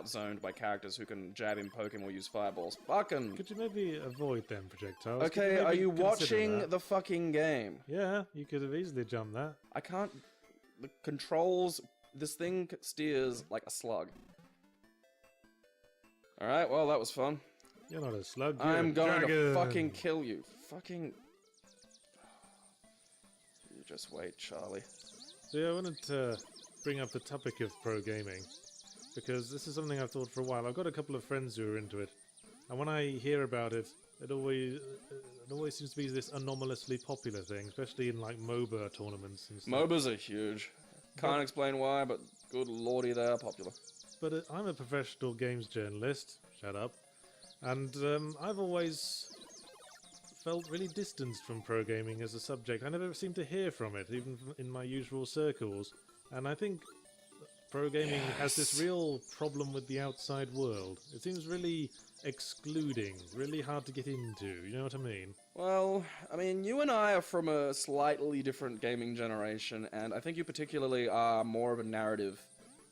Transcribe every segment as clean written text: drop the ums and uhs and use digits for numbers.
outzoned by characters who can jab him, poke him, or use fireballs. Fucking... Could you maybe avoid them projectiles? Okay, are you watching the fucking game? Yeah, you could have easily jumped that. I can't... The controls... This thing steers like a slug. Alright, well, that was fun. You're not a slug, you're I'm a going dragon. to fucking kill you. Fucking... You just wait, Charlie. So yeah, I wanted to bring up the topic of pro gaming, because this is something I've thought for a while. I've got a couple of friends who are into it, and when I hear about it, it always seems to be this anomalously popular thing, especially in like MOBA tournaments and stuff. MOBAs are huge. Can't explain why, but good lordy, they are popular. But I'm a professional games journalist, shut up, and I've always felt really distanced from pro gaming as a subject. I never seem to hear from it, even in my usual circles, and I think pro gaming has this real problem with the outside world. It seems really excluding, really hard to get into, you know what I mean? Well, I mean, you and I are from a slightly different gaming generation, and I think you particularly are more of a narrative.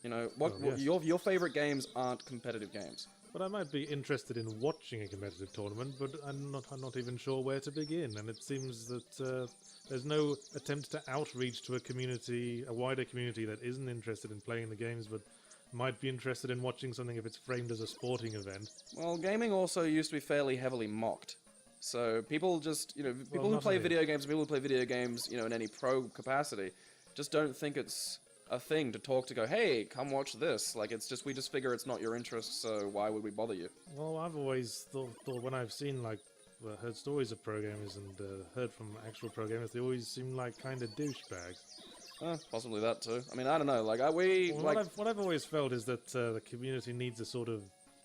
You know, yes. your favorite games aren't competitive games. But I might be interested in watching a competitive tournament, but I'm not even sure where to begin, and it seems that there's no attempt to outreach to a wider community that isn't interested in playing the games, but might be interested in watching something if it's framed as a sporting event. Well, gaming also used to be fairly heavily mocked. So people just, people who play video games, people who play video games, in any pro capacity, just don't think it's a thing to talk to go, hey, come watch this. Like, it's just, we just figure it's not your interest, so why would we bother you? Well, I've always thought when I've seen, heard stories of pro gamers and heard from actual pro gamers, they always seem like kind of douchebags. Possibly that too. I mean, I don't know, what I've always felt is that the community needs a sort of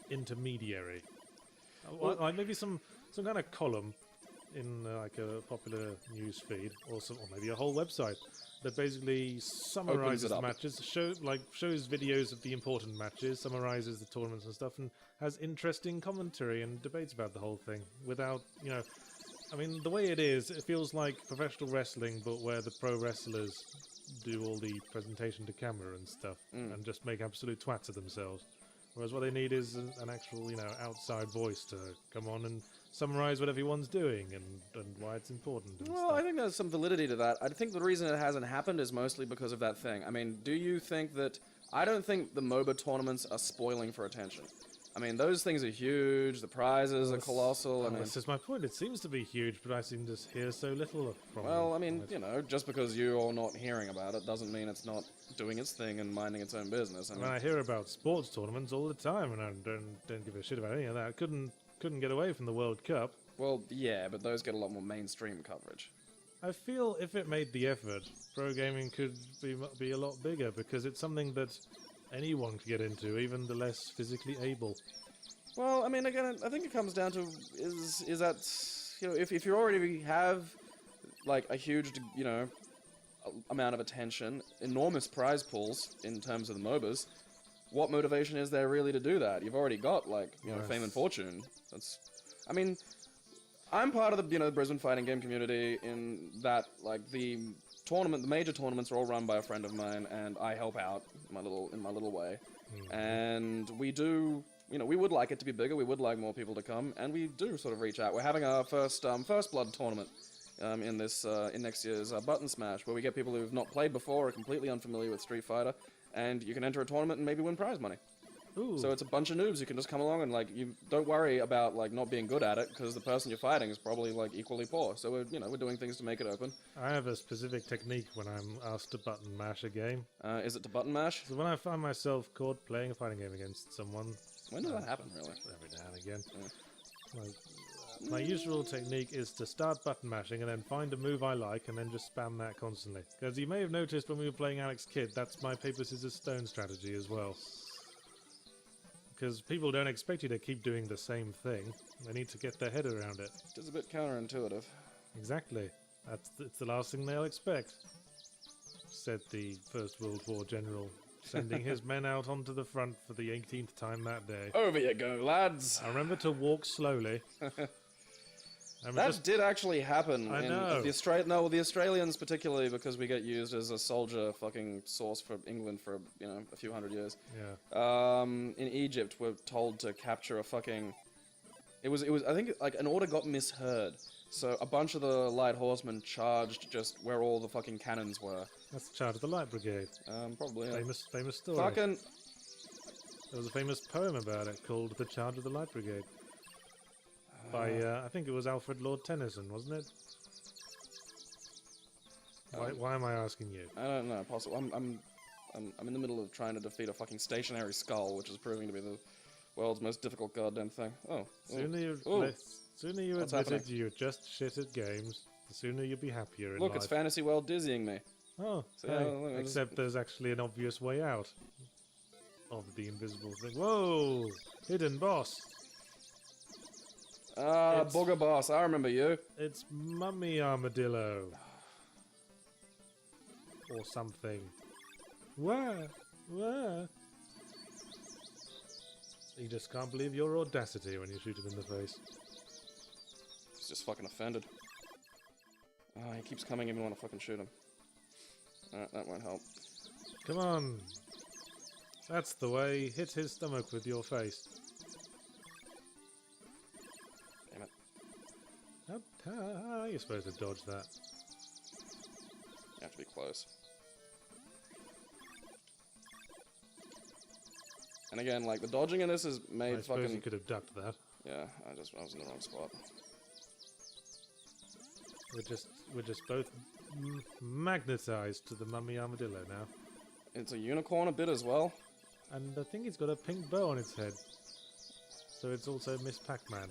intermediary. Like maybe some kind of column in like a popular news feed, or maybe a whole website that basically summarizes the matches, shows videos of the important matches, summarizes the tournaments and stuff, and has interesting commentary and debates about the whole thing without, I mean, the way it is, it feels like professional wrestling, but where the pro wrestlers do all the presentation to camera and stuff, and just make absolute twats of themselves. Whereas what they need is an actual, outside voice to come on and summarize what everyone's doing and why it's important. Well, I think there's some validity to that. I think the reason it hasn't happened is mostly because of that thing. I mean, do you think that... I don't think the MOBA tournaments are spoiling for attention. I mean, those things are huge, the prizes are colossal. This is my point. It seems to be huge, but I seem to hear so little from Well, I mean, just because you're not hearing about it doesn't mean it's not doing its thing and minding its own business. I hear about sports tournaments all the time, and I don't give a shit about any of that. Couldn't get away from the World Cup. Well, yeah, but those get a lot more mainstream coverage. I feel if it made the effort, pro gaming could be a lot bigger, because it's something that anyone could get into, even the less physically able. Well, I mean, again, I think it comes down to is that if you already have like a huge amount of attention, enormous prize pools in terms of the MOBAs, what motivation is there really to do that? You've already got fame and fortune. I mean, I'm part of the Brisbane fighting game community in that the major tournaments are all run by a friend of mine, and I help out in my little way. And we do, we would like it to be bigger. We would like more people to come, and we do sort of reach out. We're having our first Blood tournament in next year's Button Smash, where we get people who've not played before, are completely unfamiliar with Street Fighter, and you can enter a tournament and maybe win prize money. Ooh. So it's a bunch of noobs who can just come along and you don't worry about not being good at it, because the person you're fighting is probably equally poor. So we're doing things to make it open. I have a specific technique when I'm asked to button mash a game. Is it to button mash? So when I find myself caught playing a fighting game against someone... When does that happen, really? Every now and again. My usual technique is to start button mashing and then find a move I like and then just spam that constantly. Because you may have noticed when we were playing Alex Kidd, that's my paper, scissors, stone strategy as well. Because people don't expect you to keep doing the same thing. They need to get their head around it. It's a bit counterintuitive. Exactly. It's the last thing they'll expect, said the First World War general, sending his men out onto the front for the 18th time that day. Over you go, lads! I remember to walk slowly. And That did actually happen. I in know. The Australians particularly, because we get used as a soldier fucking source for England for, a few hundred years. Yeah. In Egypt, we're told to capture a fucking... It was, I think, like, an order got misheard. So a bunch of the light horsemen charged just where all the fucking cannons were. That's the Charge of the Light Brigade. Probably, yeah. Famous story. Fucking... There was a famous poem about it called The Charge of the Light Brigade. By, I think it was Alfred Lord Tennyson, wasn't it? Why am I asking you? I don't know, possible. I'm in the middle of trying to defeat a fucking stationary skull, which is proving to be the world's most difficult goddamn thing. Sooner you What's admitted happening? you're just shit at games, the sooner you'll be happier in Look, life. it's Fantasy World dizzying me. Oh, So, hey, yeah, look, I except there's actually an obvious way out of the invisible thing. Whoa! Hidden boss! It's- Booger Boss, I remember you. It's Mummy Armadillo. Or something. Where? You just can't believe your audacity when you shoot him in the face. He's just fucking offended. He keeps coming even when I fucking shoot him. That won't help. Come on. That's the way. Hit his stomach with your face. Damn it. How are you supposed to dodge that? You have to be close. And again, like, the dodging in this is made I suppose fucking... you could have ducked that. Yeah, I was in the wrong spot. We're just both magnetized to the Mummy Armadillo now. It's a unicorn a bit as well. And I think it's got a pink bow on its head. So it's also Miss Pac-Man.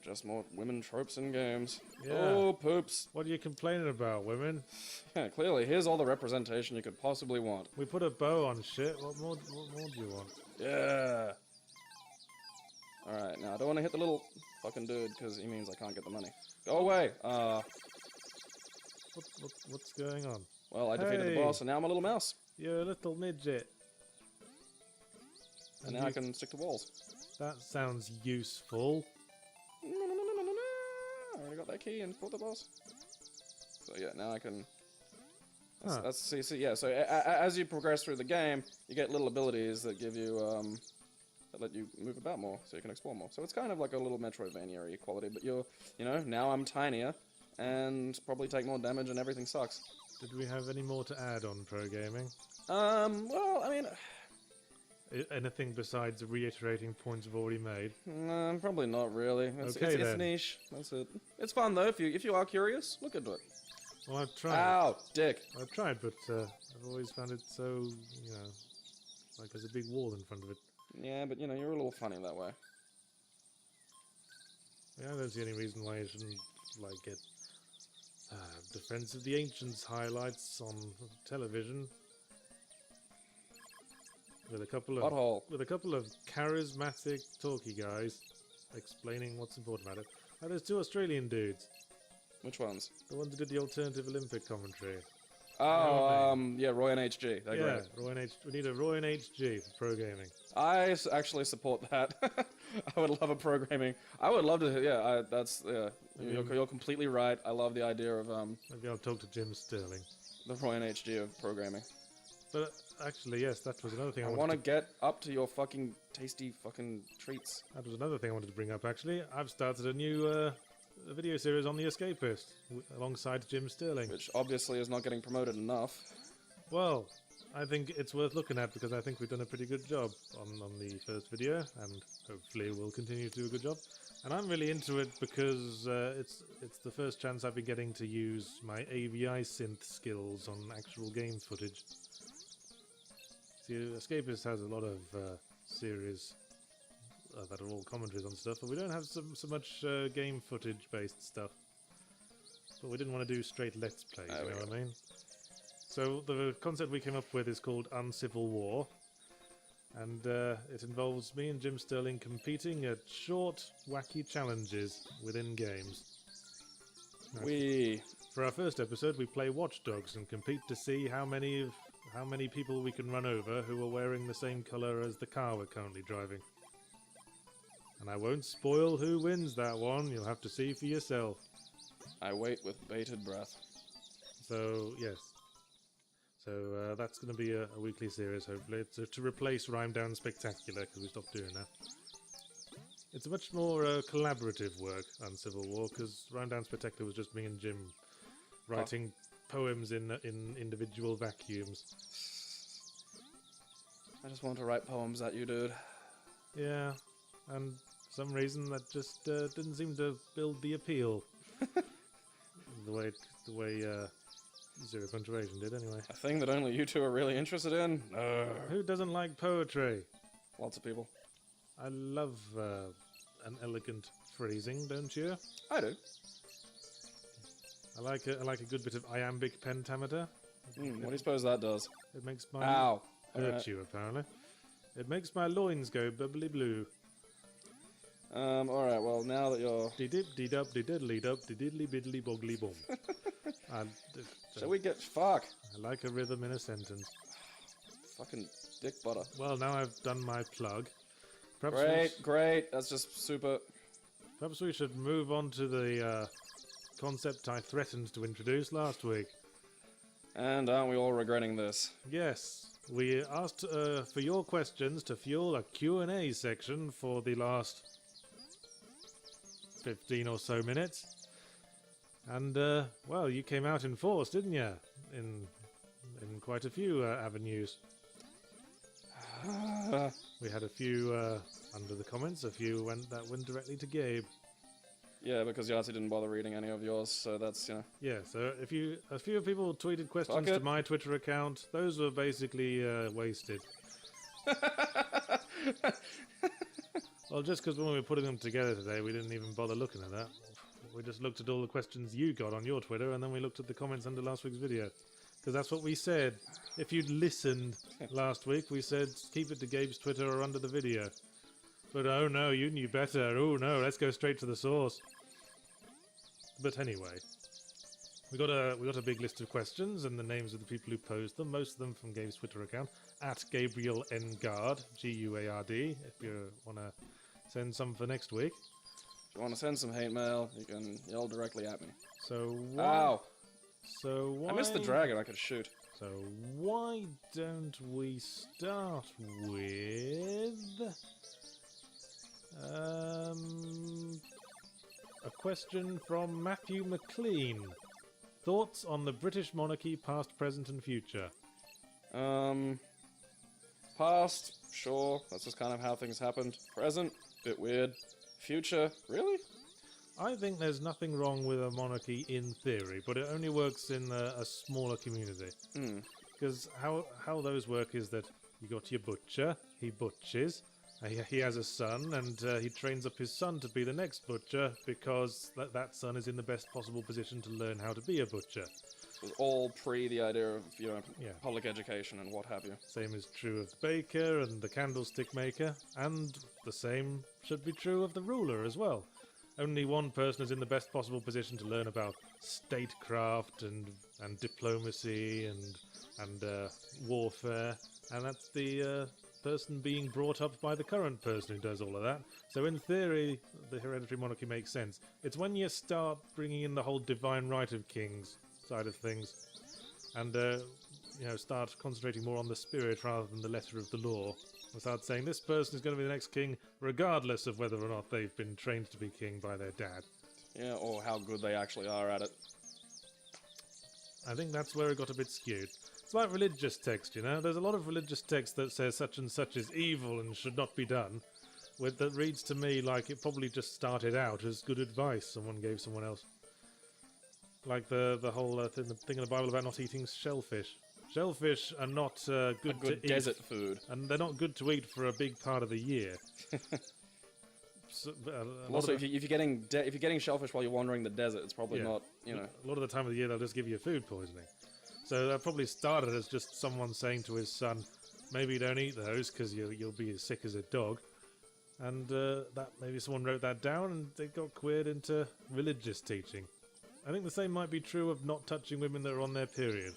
Just more women tropes in games. Yeah. Oh, poops. What are you complaining about, women? Yeah, clearly, here's all the representation you could possibly want. We put a bow on shit. What more do you want? Yeah. Alright, now I don't want to hit the little fucking dude, because he means I can't get the money. Go away! What's going on? Well, I defeated the Hey. boss, and now I'm a little mouse. You're a little midget. And now I can stick to walls. That sounds useful. I already got that key and fought the boss. So yeah, now I can... Huh. Yeah, so as you progress through the game, you get little abilities that give you, that let you move about more, so you can explore more. So it's kind of like a little Metroidvania-y quality, but now I'm tinier, and probably take more damage and everything sucks. Did we have any more to add on pro gaming? Well, I mean... Anything besides reiterating points we've already made? Probably not really. It's then. niche. That's it. It's fun though. If you are curious, look into it. Well, I've tried. Ow, dick. I've tried, but I've always found it so, like there's a big wall in front of it. Yeah, but you're a little funny that way. Yeah, that's the only reason why you shouldn't, like, get Defense of the Ancients highlights on television. With a couple of charismatic talky guys explaining what's important about it. And there's two Australian dudes. Which ones? The ones who did the alternative Olympic commentary. Oh, yeah, Roy and HG. They're great. Roy and we need a Roy and HG for pro gaming. I actually support that. I would love a programming. I would love to. Yeah, you're completely right. I love the idea of Maybe I'll talk to Jim Sterling. the Roy and HG of programming. But actually, yes, that was another thing I want to get up to your fucking tasty fucking treats. That was another thing I wanted to bring up. Actually, I've started a new video series on The Escapist alongside Jim Sterling. Which obviously is not getting promoted enough. Well, I think it's worth looking at because I think we've done a pretty good job on the first video, and hopefully we'll continue to do a good job. And I'm really into it because it's the first chance I've been getting to use my AVI synth skills on actual game footage. See, Escapist has a lot of series that are all commentaries on stuff, but we don't have so much game footage based stuff. But we didn't want to do straight Let's Plays, you know what I mean? So the concept we came up with is called Uncivil War, and it involves me and Jim Sterling competing at short, wacky challenges within games. Now, for our first episode, we play Watch Dogs and compete to see how many people we can run over who are wearing the same colour as the car we're currently driving. And I won't spoil who wins that one. You'll have to see for yourself. I wait with bated breath. So, yes. So that's going to be a weekly series, hopefully. It's to replace Rhyme Down Spectacular, because we stopped doing that. It's a much more collaborative work than Civil War, because Rhyme Down Spectacular was just me and Jim writing poems in individual vacuums. I just want to write poems at you, dude. Yeah, and for some reason that just didn't seem to build the appeal. the way Zero Punctuation did, anyway. A thing that only you two are really interested in? Who doesn't like poetry? Lots of people. I love an elegant phrasing, don't you? I do. I like a good bit of iambic pentameter. What do you suppose that does? It makes my Ow. hurt you, apparently. It makes my loins go bubbly blue. Alright, well, now that you're... Dee-dip, dee-dup, dee-diddly-dup, dee-diddly-biddly boggly boom. Shall we get... Fuck! I like a rhythm in a sentence. Fucking dick butter. Well, now I've done my plug. Perhaps Great, that's just super... Perhaps we should move on to the concept I threatened to introduce last week. And aren't we all regretting this? Yes, we asked for your questions to fuel a Q&A section for the last 15 or so minutes. And, well, you came out in force, didn't you? In quite a few avenues. We had a few under the comments, a few went directly to Gabe. Yeah, because Yahtzee didn't bother reading any of yours, so that's, you know... Yeah, so a few people tweeted questions to my Twitter account. Those were basically wasted. Well, just because when we were putting them together today, we didn't even bother looking at that. We just looked at all the questions you got on your Twitter, and then we looked at the comments under last week's video. Because that's what we said. If you'd listened last week, we said keep it to Gabe's Twitter or under the video. But oh no, you knew better. Oh no, let's go straight to the source. But anyway, we got a big list of questions and the names of the people who posed them. Most of them from Gabe's Twitter account at Gabriel N. Guard, Guard. If you want to send some for next week. If you want to send some hate mail, you can yell directly at me. So Ow! So why? I missed the dragon. I could shoot. So why don't we start with a question from Matthew McLean. Thoughts on the British monarchy, past, present, and future? Past, sure. That's just kind of how things happened. Present, bit weird. Future, really? I think there's nothing wrong with a monarchy in theory, but it only works in a smaller community. Because how those work is that you got your butcher, he butches, he has a son, and he trains up his son to be the next butcher because that son is in the best possible position to learn how to be a butcher. It was all pre the idea of, you know, Yeah. public education and what have you. Same is true of the baker and the candlestick maker, and the same should be true of the ruler as well. Only one person is in the best possible position to learn about statecraft and diplomacy and warfare, and that's the person being brought up by the current person who does all of that. So in theory, the hereditary monarchy makes sense. It's when you start bringing in the whole divine right of kings side of things, and start concentrating more on the spirit rather than the letter of the law. And start saying this person is going to be the next king, regardless of whether or not they've been trained to be king by their dad. Yeah, or how good they actually are at it. I think that's where it got a bit skewed. It's like religious text, you know? There's a lot of religious text that says such and such is evil and should not be done, that reads to me like it probably just started out as good advice someone gave someone else. Like the whole thing in the Bible about not eating shellfish. Shellfish are not good to eat. Desert food. And they're not good to eat for a big part of the year. So, also, if you're getting shellfish while you're wandering the desert, it's probably not, you know... A lot of the time of the year, they'll just give you food poisoning. So that probably started as just someone saying to his son, maybe don't eat those because you'll be as sick as a dog. And that maybe someone wrote that down and they got queered into religious teaching. I think the same might be true of not touching women that are on their period.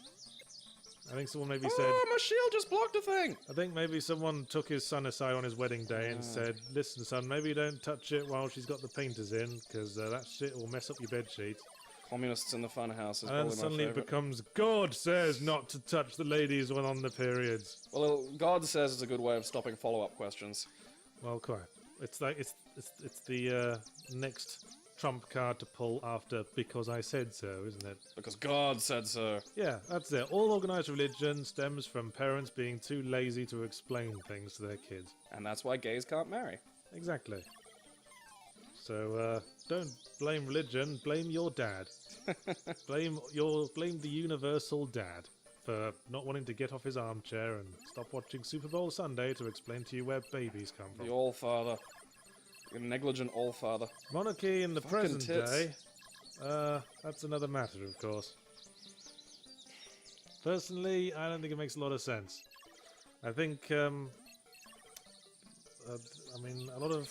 I think someone maybe said... Oh, my shield just blocked a thing! I think maybe someone took his son aside on his wedding day and said, listen, son, maybe don't touch it while she's got the painters in, because that shit will mess up your bedsheet. Communists in the fun house is And probably then suddenly my it favorite. becomes, God says not to touch the ladies when on the periods. Well, God says it's a good way of stopping follow-up questions. Well, quite. It's like, it's the next trump card to pull after because I said so, isn't it? Because God said so. Yeah, that's it. All organised religion stems from parents being too lazy to explain things to their kids. And that's why gays can't marry. Exactly. So, don't blame religion, blame your dad. blame the universal dad for not wanting to get off his armchair and stop watching Super Bowl Sunday to explain to you where babies come from. The All-Father. The negligent All-Father. Monarchy in the Fucking present tits. day, that's another matter, of course. Personally, I don't think it makes a lot of sense. I think, I mean, a lot of...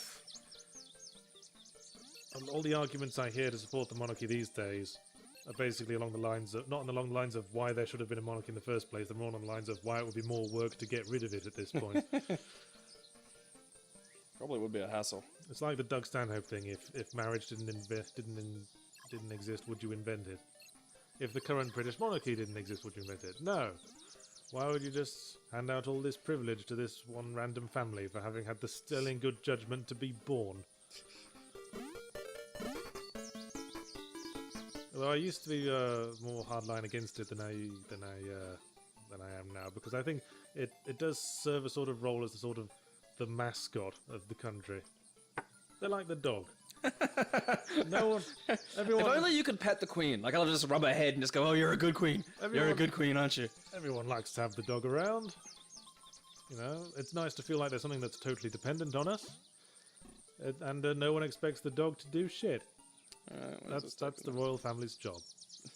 all the arguments I hear to support the monarchy these days are basically along the lines of, not along the lines of why there should have been a monarchy in the first place, they're more along the lines of why it would be more work to get rid of it at this point. Probably would be a hassle. It's like the Doug Stanhope thing, if marriage didn't exist, would you invent it? If the current British monarchy didn't exist, would you invent it? No. Why would you just hand out all this privilege to this one random family for having had the sterling good judgment to be born? Although I used to be more hardline against it than I am now, because I think it does serve a sort of role as the mascot of the country. They're like the dog. No one, everyone. If only you could pet the queen. Like, I'll just rub her head and just go, oh, you're a good queen. You're a good queen, aren't you? Everyone likes to have the dog around. You know, it's nice to feel like there's something that's totally dependent on us, and no one expects the dog to do shit. That's the royal family's job.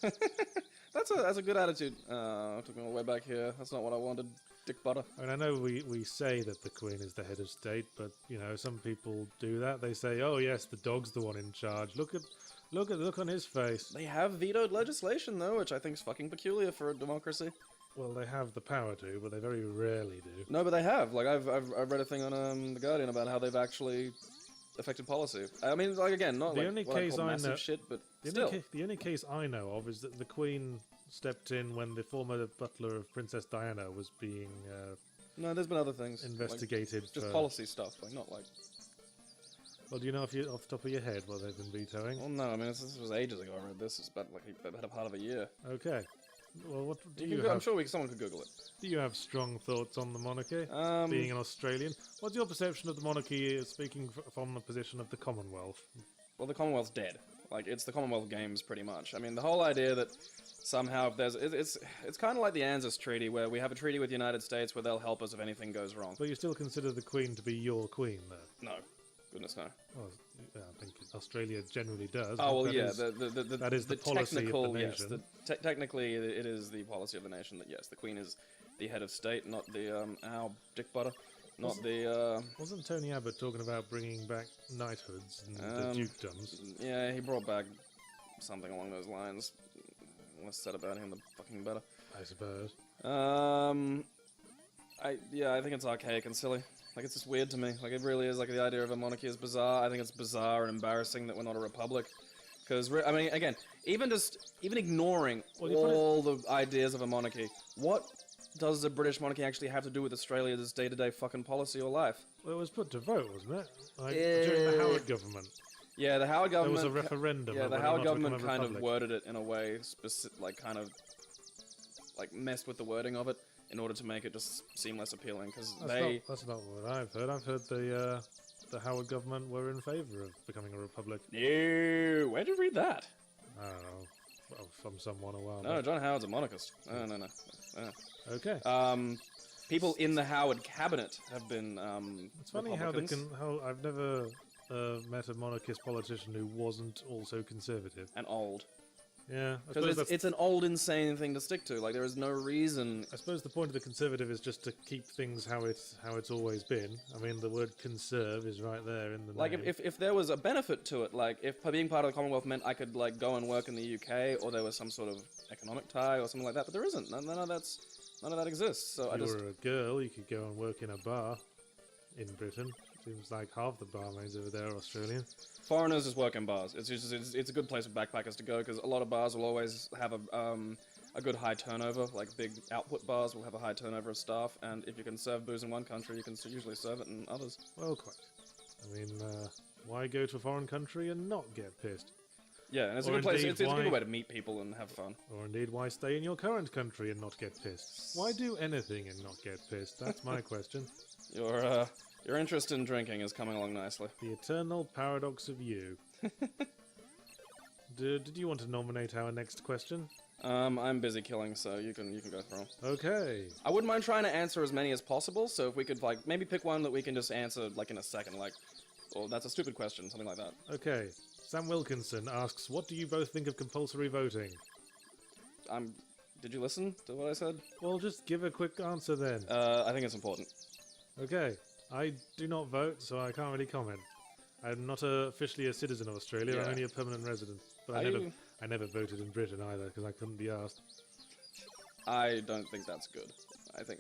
That's a good attitude. Took me all the way back here. That's not what I wanted. Dick butter. I mean, I know we say that the Queen is the head of state, but you know, some people do that. They say, "Oh yes, the dog's the one in charge. Look the look on his face." They have vetoed legislation though, which I think is fucking peculiar for a democracy. Well, they have the power to, but they very rarely do. No, but they have. Like, I've read a thing on The Guardian about how they've actually affected policy. I mean, like, again, not The like only what I case call I massive know- shit, but The still. only case I know of is that the Queen stepped in when the former butler of Princess Diana was being No, there's been other things. investigated. Like, just for... policy stuff, like, not like... Well, do you know off the top of your head what they've been vetoing? Well, no, I mean, this was ages ago I read this. It's about, like, about a part of a year. Okay. Well, what do You you can, I'm have? sure someone could Google it. Do you have strong thoughts on the monarchy? Being an Australian, what's your perception of the monarchy? Speaking from the position of the Commonwealth. Well, the Commonwealth's dead. Like, it's the Commonwealth Games, pretty much. I mean, the whole idea that somehow if there's... It's kind of like the ANZUS Treaty, where we have a treaty with the United States where they'll help us if anything goes wrong. But you still consider the Queen to be your Queen, though? No. Goodness, no. Well, yeah, I think Australia generally does. Oh, well, That yeah, is- that is the policy of the technical, nation. Yes, technically, it is the policy of the nation that, yes, the Queen is the head of state, not the, dick butter, not the, Wasn't Tony Abbott talking about bringing back knighthoods and the dukedoms? yeah, he brought back something along those lines. Less said about him, the fucking better. I suppose. I think it's archaic and silly. Like, it's just weird to me. Like, it really is. Like, the idea of a monarchy is bizarre. I think it's bizarre and embarrassing that we're not a republic. Because, I mean, again, even ignoring all the ideas of a monarchy, what does the British monarchy actually have to do with Australia's day-to-day fucking policy or life? Well, it was put to vote, wasn't it? Like, during the Howard government. Yeah, the Howard There government... was a referendum. Yeah, on the whether or Howard not to become government a kind of republic. worded it in a way, kind of messed with the wording of it in order to make it just seem less appealing, because That's not what I've heard. I've heard the Howard government were in favour of becoming a republic. No, where'd you read that? I don't know. Well, from someone a while No, back. John Howard's a monarchist. No. Okay. People in the Howard cabinet have been It's funny how Republicans I've never met a monarchist politician who wasn't also conservative. and old. Yeah, I suppose Because that's... it's an old, insane thing to stick to. Like, there is no reason... I suppose the point of the conservative is just to keep things how it's always been. I mean, the word conserve is right there in the Like, name. if there was a benefit to it, like, if being part of the Commonwealth meant I could, like, go and work in the UK, or there was some sort of economic tie or something like that, but there isn't. None of that's None of that exists. So I If you just were a girl, you could go and work in a bar in Britain. Seems like half the barmaids over there are Australian. foreigners just work in bars. It's a good place for backpackers to go because a lot of bars will always have a good high turnover. Like big output bars will have a high turnover of staff, and if you can serve booze in one country, you can usually serve it in others. Well, quite. I mean, why go to a foreign country and not get pissed? Yeah, and it's a Or good place. indeed, It's a why- good way to meet people and have fun. Or indeed, why stay in your current country and not get pissed? Why do anything and not get pissed? That's my question. Your interest in drinking is coming along nicely. The eternal paradox of you. Did you want to nominate our next question? I'm busy killing, so you can go through 'em. Okay. I wouldn't mind trying to answer as many as possible. So if we could like maybe pick one that we can just answer like in a second, like, well, that's a stupid question, something like that. Okay. Sam Wilkinson asks, what do you both think of compulsory voting? Did you listen to what I said? Well, just give a quick answer then. I think it's important. Okay. I do not vote, so I can't really comment. I'm not officially a citizen of Australia, I'm Yeah. only a permanent resident. But Are I never voted in Britain either, because I couldn't be asked. I don't think that's good.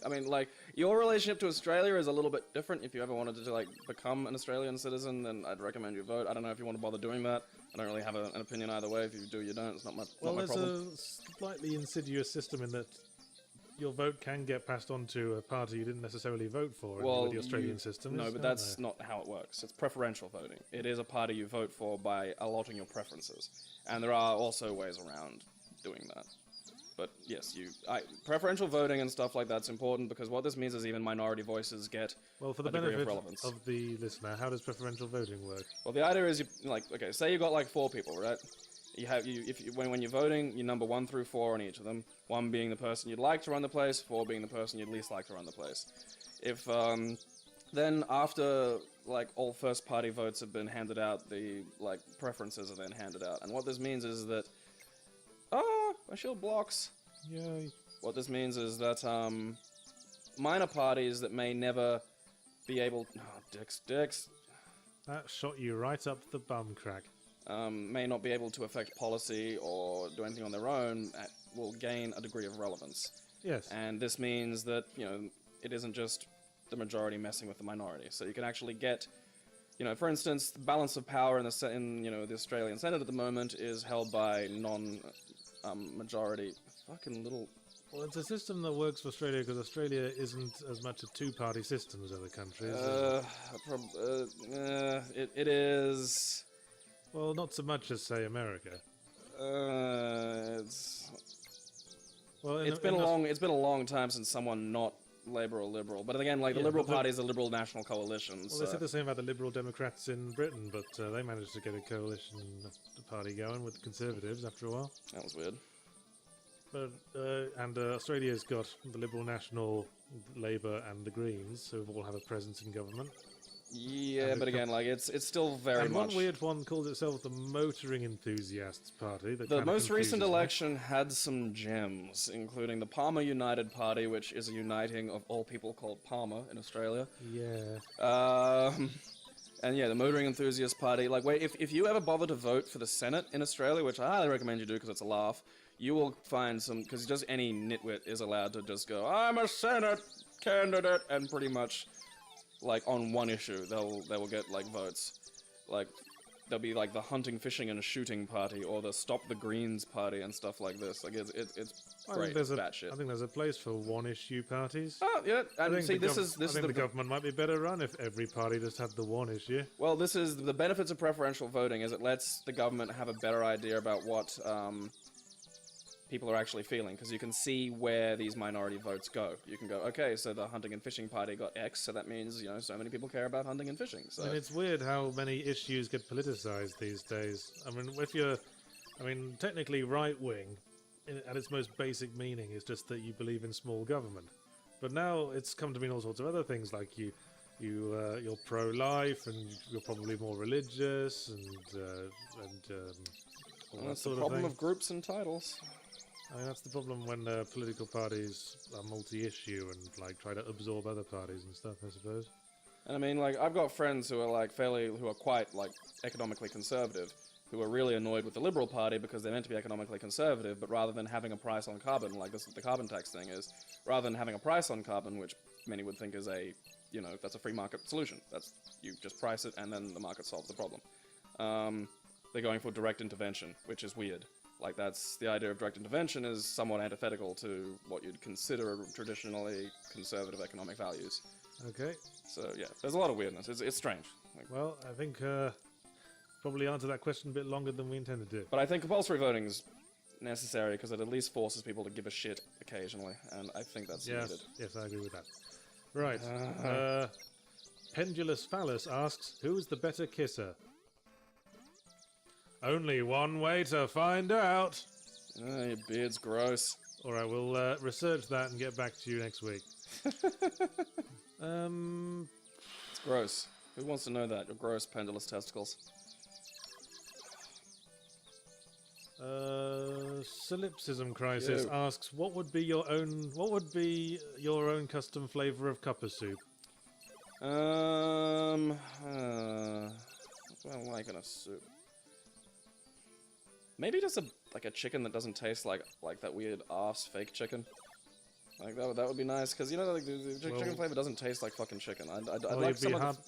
I mean, like, your relationship to Australia is a little bit different. If you ever wanted to, like, become an Australian citizen, then I'd recommend you vote. I don't know if you want to bother doing that. I don't really have an opinion either way. If you do, you don't. It's not my Well, problem. there's a slightly insidious system in that your vote can get passed on to a party you didn't necessarily vote for Well, in the Australian system. No, but that's not how it works. It's preferential voting. It is a party you vote for by allotting your preferences. And there are also ways around doing that. But yes, preferential voting and stuff like that's important because what this means is even minority voices get Well, for the a degree of benefit relevance. of the listener, how does preferential voting work? Well, the idea is okay, say you got like 4 people, right? When you're voting, you number 1 through 4 on each of them. 1 being the person you'd like to run the place, 4 being the person you'd least like to run the place. If then after like all first party votes have been handed out, the like preferences are then handed out, and what this means is that my shield blocks. Yay. What this means is that minor parties that may never be able dicks That shot you right up the bum crack. may not be able to affect policy or do anything on their own will gain a degree of relevance. Yes. And this means that, it isn't just the majority messing with the minority. So you can actually get, for instance, the balance of power in the Australian Senate at the moment is held by majority fucking little. Well, it's a system that works for Australia because Australia isn't as much a two-party system as other countries. It is. Well, not so much as, say, America. It's been a long time since someone not Labour or Liberal. But again, like the Liberal Party is a Liberal National Coalition. Well, they said the same about the Liberal Democrats in Britain, but they managed to get a coalition party going with the Conservatives after a while. That was weird. But Australia's got the Liberal National, Labour, and the Greens, who all have a presence in government. Yeah, but again, like it's still very and much. one weird one calls itself the Motoring Enthusiasts Party. That The kinda most recent confuses me. election had some gems, including the Palmer United Party, which is a uniting of all people called Palmer in Australia. Yeah. And yeah, the Motoring Enthusiast Party. Like, wait, if you ever bother to vote for the Senate in Australia, which I highly recommend you do because it's a laugh, you will find some, because just any nitwit is allowed to just go, I'm a Senate candidate, and pretty much, like, on one issue, they will get, like, votes. Like, there'll be, like, the Hunting, Fishing, and Shooting Party, or the Stop the Greens Party, and stuff like this. Like, it's great, it's batshit. I think there's a place for one-issue parties. Oh, yeah, I and think see, the this is the government might be better run if every party just had the one issue. Well, this is the benefits of preferential voting is it lets the government have a better idea about what people are actually feeling, because you can see where these minority votes go. You can go, okay, so the Hunting and Fishing Party got X, so that means, so many people care about hunting and fishing. So And it's weird how many issues get politicized these days. I mean, technically right-wing, at its most basic meaning, is just that you believe in small government. But now it's come to mean all sorts of other things, like you're pro-life, and you're probably more religious, and all that that's sort the of problem thing. of groups and titles. I mean, that's the problem when political parties are multi-issue and like try to absorb other parties and stuff, I suppose. And I mean, like, I've got friends who are quite, like, economically conservative, who are really annoyed with the Liberal Party because they're meant to be economically conservative, but rather than having a price on carbon, like this, the carbon tax thing is, rather than having a price on carbon, which many would think is a, you know, that's a free market solution. That's, you just price it and then the market solves the problem. They're going for direct intervention, which is weird. Like, that's, the idea of direct intervention is somewhat antithetical to what you'd consider traditionally conservative economic values. Okay. So, yeah, there's a lot of weirdness. It's strange. Like, Well, I think probably answered that question a bit longer than we intended to. but I think compulsory voting is necessary because it at least forces people to give a shit occasionally, and I think that's needed. Yes, I agree with that. Right. Pendulous Phallus asks, who's the better kisser? Only one way to find out. Your beard's gross. Alright, we'll research that and get back to you next week. It's gross. Who wants to know that? Your gross pendulous testicles. Solipsism Crisis Yo. asks, what would be your own custom flavor of cuppa soup? What do I like in a soup? Maybe just a chicken that doesn't taste like that weird arse fake chicken. Like that would be nice, because you know, like the chicken flavor doesn't taste like fucking chicken. I'd like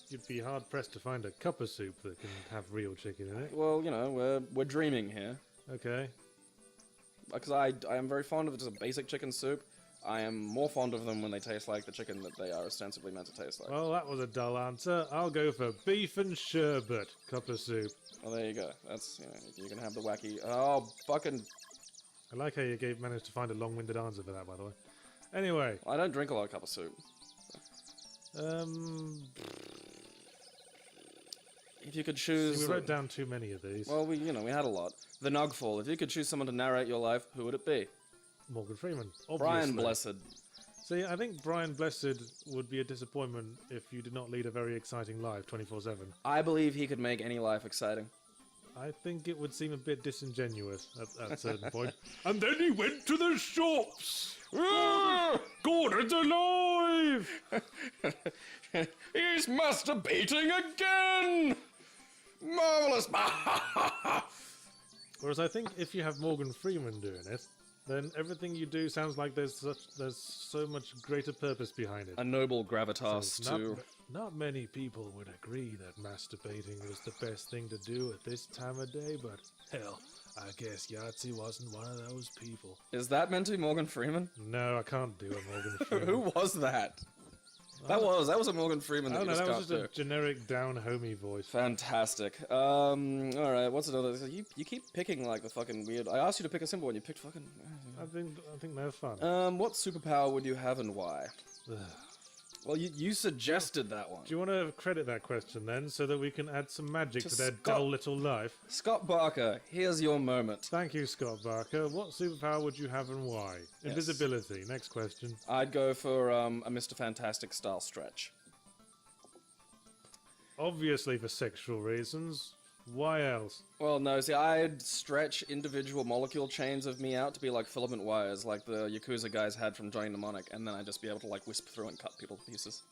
you'd be hard pressed to find a cuppa soup that can have real chicken in it. Well, you know, we're dreaming here. Okay. Because I am very fond of just a basic chicken soup. I am more fond of them when they taste like the chicken that they are ostensibly meant to taste like. Well, that was a dull answer. I'll go for beef and sherbet cuppa soup. Well, there you go. That's, you know, you can have the wacky. Oh, fucking. I like how you managed to find a long-winded answer for that, by the way. Anyway. I don't drink a lot of cup of soup. If you could choose. See, we wrote down too many of these. Well, we had a lot. The Nugfall. If you could choose someone to narrate your life, who would it be? Morgan Freeman. Obviously. Brian Blessed. See, I think Brian Blessed would be a disappointment if you did not lead a very exciting life 24/7. I believe he could make any life exciting. I think it would seem a bit disingenuous at a certain point. And then he went to the shops! Gordon's alive! He's masturbating again! Marvelous! Whereas I think if you have Morgan Freeman doing it, then everything you do sounds like there's so much greater purpose behind it. A noble gravitas So too. not many people would agree that masturbating was the best thing to do at this time of day, but hell, I guess Yahtzee wasn't one of those people. Is that meant to be Morgan Freeman? No, I can't do a Morgan Freeman. Who was that? That was a Morgan Freeman that I you don't know, just that got was just a generic down-homey voice. Fantastic. Alright, what's another? You keep picking like the fucking weird. I asked you to pick a simple one, you picked fucking. I think they're fun. What superpower would you have and why? Well, you suggested that one. Do you want to credit that question then, so that we can add some magic to their Scott. dull little life? Scott Barker, here's your moment. Thank you, Scott Barker. What superpower would you have and why? Yes. Invisibility. Next question. I'd go for a Mr. Fantastic style stretch. Obviously for sexual reasons. Why else? Well, no, see, I'd stretch individual molecule chains of me out to be like filament wires, like the Yakuza guys had from Johnny Mnemonic, and then I'd just be able to like wisp through and cut people to pieces.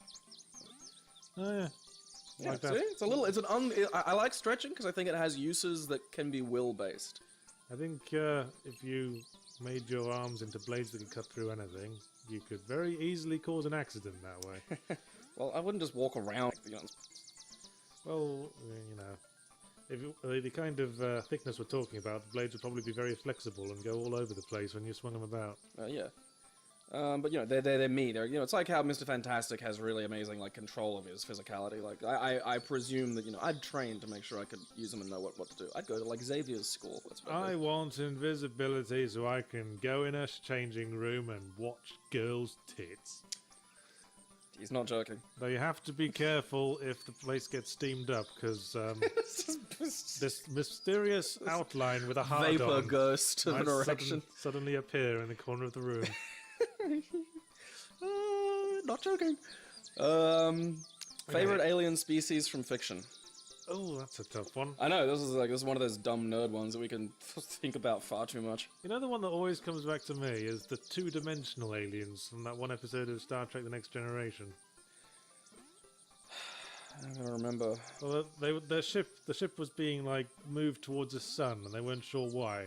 Oh yeah. Yeah, Like that. see? It's a little, I like stretching because I think it has uses that can be will-based. I think if you made your arms into blades that could cut through anything, you could very easily cause an accident that way. Well, I wouldn't just walk around, you know. Well, you know, if the kind of thickness we're talking about, the blades would probably be very flexible and go all over the place when you swung them about. Yeah. But you know, they're me. They're, you know, it's like how Mr. Fantastic has really amazing like control of his physicality. Like I presume that, you know, I'd train to make sure I could use them and know what to do. I'd go to like Xavier's school. That's what I want invisibility so I can go in a changing room and watch girls' tits. He's not joking. Though you have to be careful if the place gets steamed up, because this mysterious outline with a heart Vapor ghost of an erection. Suddenly appear in the corner of the room. Not joking. Favorite alien species from fiction? Oh, that's a tough one. I know, this is one of those dumb nerd ones that we can think about far too much. You know, the one that always comes back to me is the two-dimensional aliens from that one episode of Star Trek The Next Generation. I don't remember. Well, the ship was being like moved towards the sun, and they weren't sure why.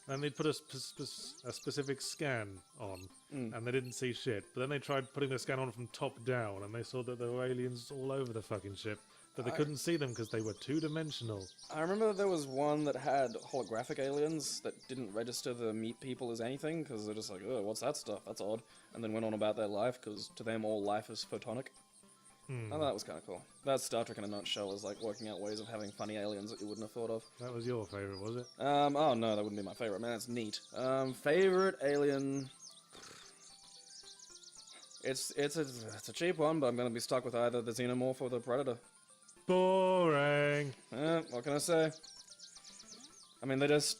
And they put a specific scan on, and they didn't see shit. But then they tried putting the scan on from top down, and they saw that there were aliens all over the fucking ship. But they couldn't see them because they were two-dimensional. I remember there was one that had holographic aliens that didn't register the meat people as anything, because they're just like, oh, what's that stuff? That's odd. And then went on about their life, because to them all life is photonic. I thought that was kind of cool. That's Star Trek in a nutshell, is like working out ways of having funny aliens that you wouldn't have thought of. That was your favourite, was it? Oh no, that wouldn't be my favorite. Man, that's neat. Favorite alien... It's a cheap one, but I'm gonna be stuck with either the Xenomorph or the Predator. Boring. What can I say? I mean, that's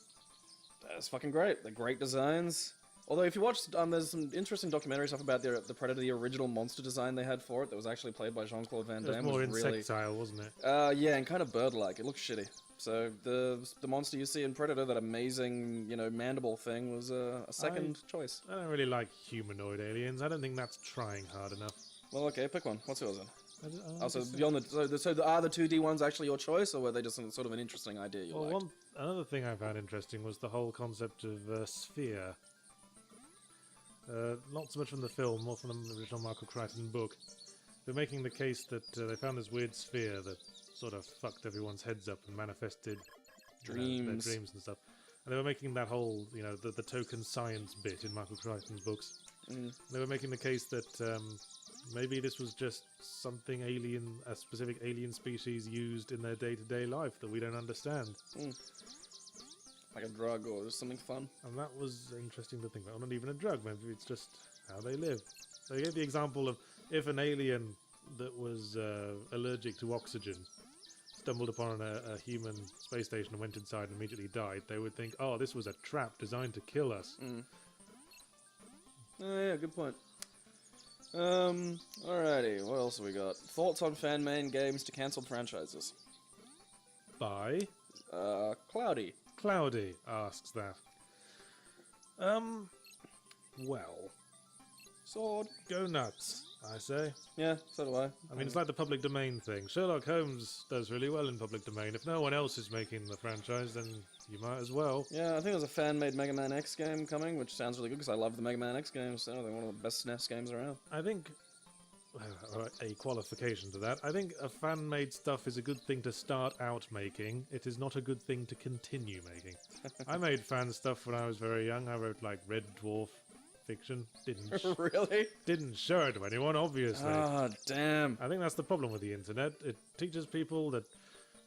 fucking great. They're great designs. Although, if you watch, there's some interesting documentary stuff about the Predator, the original monster design they had for it, that was actually played by Jean-Claude Van Damme. It was more really, insectile, wasn't it? yeah, and kind of bird-like. It looks shitty. So the monster you see in Predator, that amazing, mandible thing, was a second choice. I don't really like humanoid aliens. I don't think that's trying hard enough. Well, okay, pick one. What's yours then? So are the 2D ones actually your choice, or were they just sort of an interesting idea you liked? Another thing I found interesting was the whole concept of sphere. Not so much from the film, more from the original Michael Crichton book. They're making the case that they found this weird sphere that sort of fucked everyone's heads up and manifested their dreams and stuff. And they were making that whole, the token science bit in Michael Crichton's books. They were making the case that maybe this was just something alien, a specific alien species used in their day-to-day life that we don't understand. Like a drug or just something fun. And that was interesting to think about. Not even a drug, maybe it's just how they live. So they gave the example of if an alien that was allergic to oxygen stumbled upon a human space station and went inside and immediately died, they would think, oh, this was a trap designed to kill us. Oh, yeah, good point. Alrighty, what else have we got? Thoughts on fan-made games to cancelled franchises? By? Cloudy. Cloudy asks that. Well. Sword. Go nuts, I say. Yeah, so do I. I mean, it's like the public domain thing. Sherlock Holmes does really well in public domain. If no one else is making the franchise, then you might as well. Yeah, I think there's a fan-made Mega Man X game coming, which sounds really good because I love the Mega Man X games. So they're one of the best SNES games around. I think a qualification to that. I think a fan-made stuff is a good thing to start out making. It is not a good thing to continue making. I made fan stuff when I was very young. I wrote like Red Dwarf fiction. Really? Didn't show it to anyone, obviously. Oh, damn. I think that's the problem with the internet. It teaches people that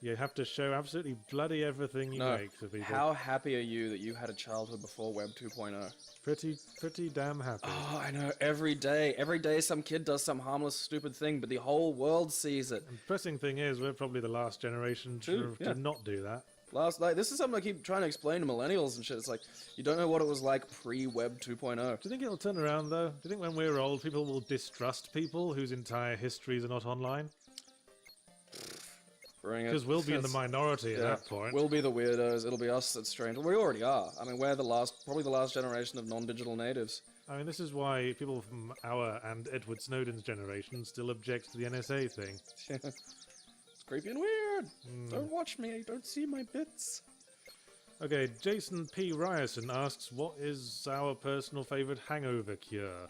you have to show absolutely bloody everything you make to people. How happy are you that you had a childhood before Web 2.0? Pretty damn happy. Oh, I know. Every day some kid does some harmless, stupid thing, but the whole world sees it. And the pressing thing is, we're probably the last generation to not do that. This is something I keep trying to explain to millennials and shit. It's like, you don't know what it was like pre-Web 2.0. Do you think it'll turn around, though? Do you think when we're old, people will distrust people whose entire histories are not online? Because we'll be in the minority at that point. We'll be the weirdos. It'll be us that's strange. Well, we already are. I mean, we're probably the last generation of non-digital natives. I mean, this is why people from our and Edward Snowden's generation still object to the NSA thing. It's creepy and weird. Don't watch me. I don't see my bits. Okay, Jason P. Ryerson asks, what is our personal favourite hangover cure?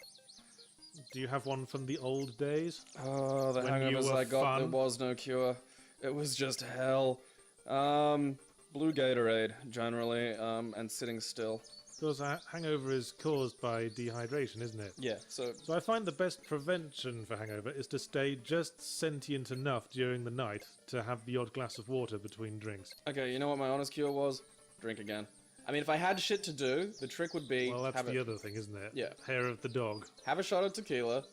Do you have one from the old days? Oh, the hangovers I got, there was no cure. It was just hell. Blue Gatorade, generally, and sitting still. Because a hangover is caused by dehydration, isn't it? Yeah, so I find the best prevention for hangover is to stay just sentient enough during the night to have the odd glass of water between drinks. Okay, you know what my honest cure was? Drink again. I mean, if I had shit to do, the trick would be... Well, that's the other thing, isn't it? Yeah. Hair of the dog. Have a shot of tequila,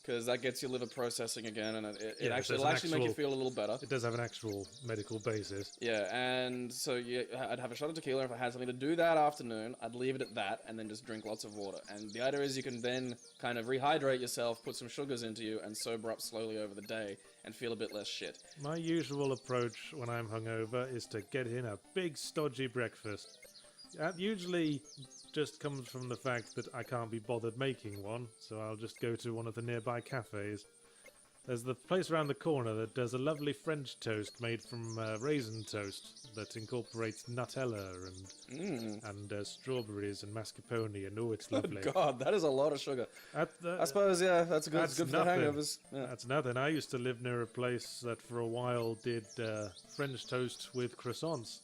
because that gets your liver processing again, and it'll actually make you feel a little better. It does have an actual medical basis. Yeah, and so I'd have a shot of tequila. If I had something to do that afternoon, I'd leave it at that, and then just drink lots of water. And the idea is you can then kind of rehydrate yourself, put some sugars into you, and sober up slowly over the day, and feel a bit less shit. My usual approach when I'm hungover is to get in a big stodgy breakfast. That usually just comes from the fact that I can't be bothered making one, so I'll just go to one of the nearby cafes. There's the place around the corner that does a lovely French toast made from raisin toast that incorporates Nutella and strawberries and mascarpone, and oh, it's lovely. Oh God, that is a lot of sugar. I suppose, yeah, that's good. It's good for the hangovers. Yeah. That's nothing. I used to live near a place that for a while did French toast with croissants.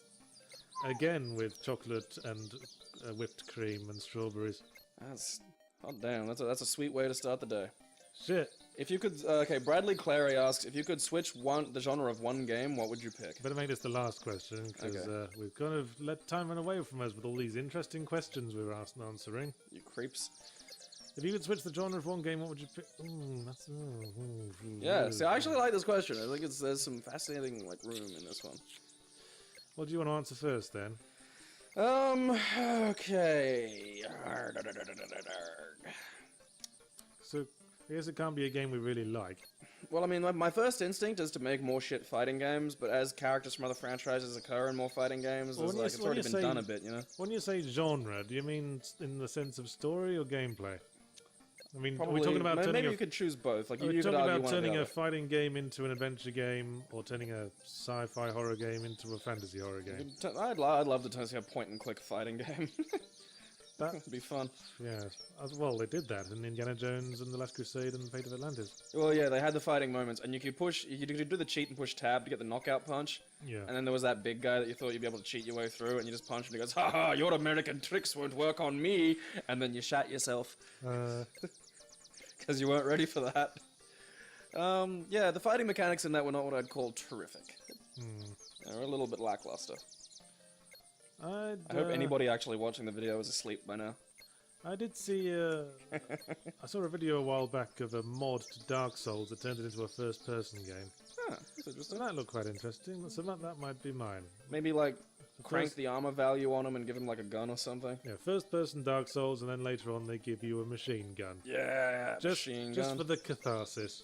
Again, with chocolate and whipped cream and strawberries. That's hot damn. That's a sweet way to start the day. Shit. If you could, okay, Bradley Clary asks, if you could switch the genre of one game, what would you pick? Better make this the last question, because we've kind of let time run away from us with all these interesting questions we were answering. You creeps. If you could switch the genre of one game, what would you pick? Yeah, see, I actually like this question. I think there's some fascinating room in this one. What do you want to answer first, then? Okay. So, I guess it can't be a game we really like. Well, I mean, my first instinct is to make more shit fighting games, but as characters from other franchises occur in more fighting games, Well, it's already been done a bit, you know? When you say genre, do you mean in the sense of story or gameplay? I mean, Probably, are we talking about turning maybe you could choose both. Like, are you we could talking argue about one or the turning a other. fighting game into an adventure game, or turning a sci-fi horror game into a fantasy horror game? I'd love to turn a point-and-click fighting game. That'd be fun. Yeah. Well, they did that in Indiana Jones and The Last Crusade and Fate of Atlantis. Well, yeah, they had the fighting moments, and you could do the cheat and push tab to get the knockout punch. Yeah. And then there was that big guy that you thought you'd be able to cheat your way through, and you just punch him, and he goes, "Ha ha! Your American tricks won't work on me!" And then you shat yourself because you weren't ready for that. Yeah, the fighting mechanics in that were not what I'd call terrific. They were a little bit lackluster. I hope anybody actually watching the video is asleep by now. I did see I saw a video a while back of a mod to Dark Souls that turned it into a first-person game. Huh, that's interesting. So that looked quite interesting. So that might be mine. Maybe, crank the armor value on him and give him, a gun or something? Yeah, first-person Dark Souls, and then later on they give you a machine gun. Yeah, machine gun. Just for the catharsis.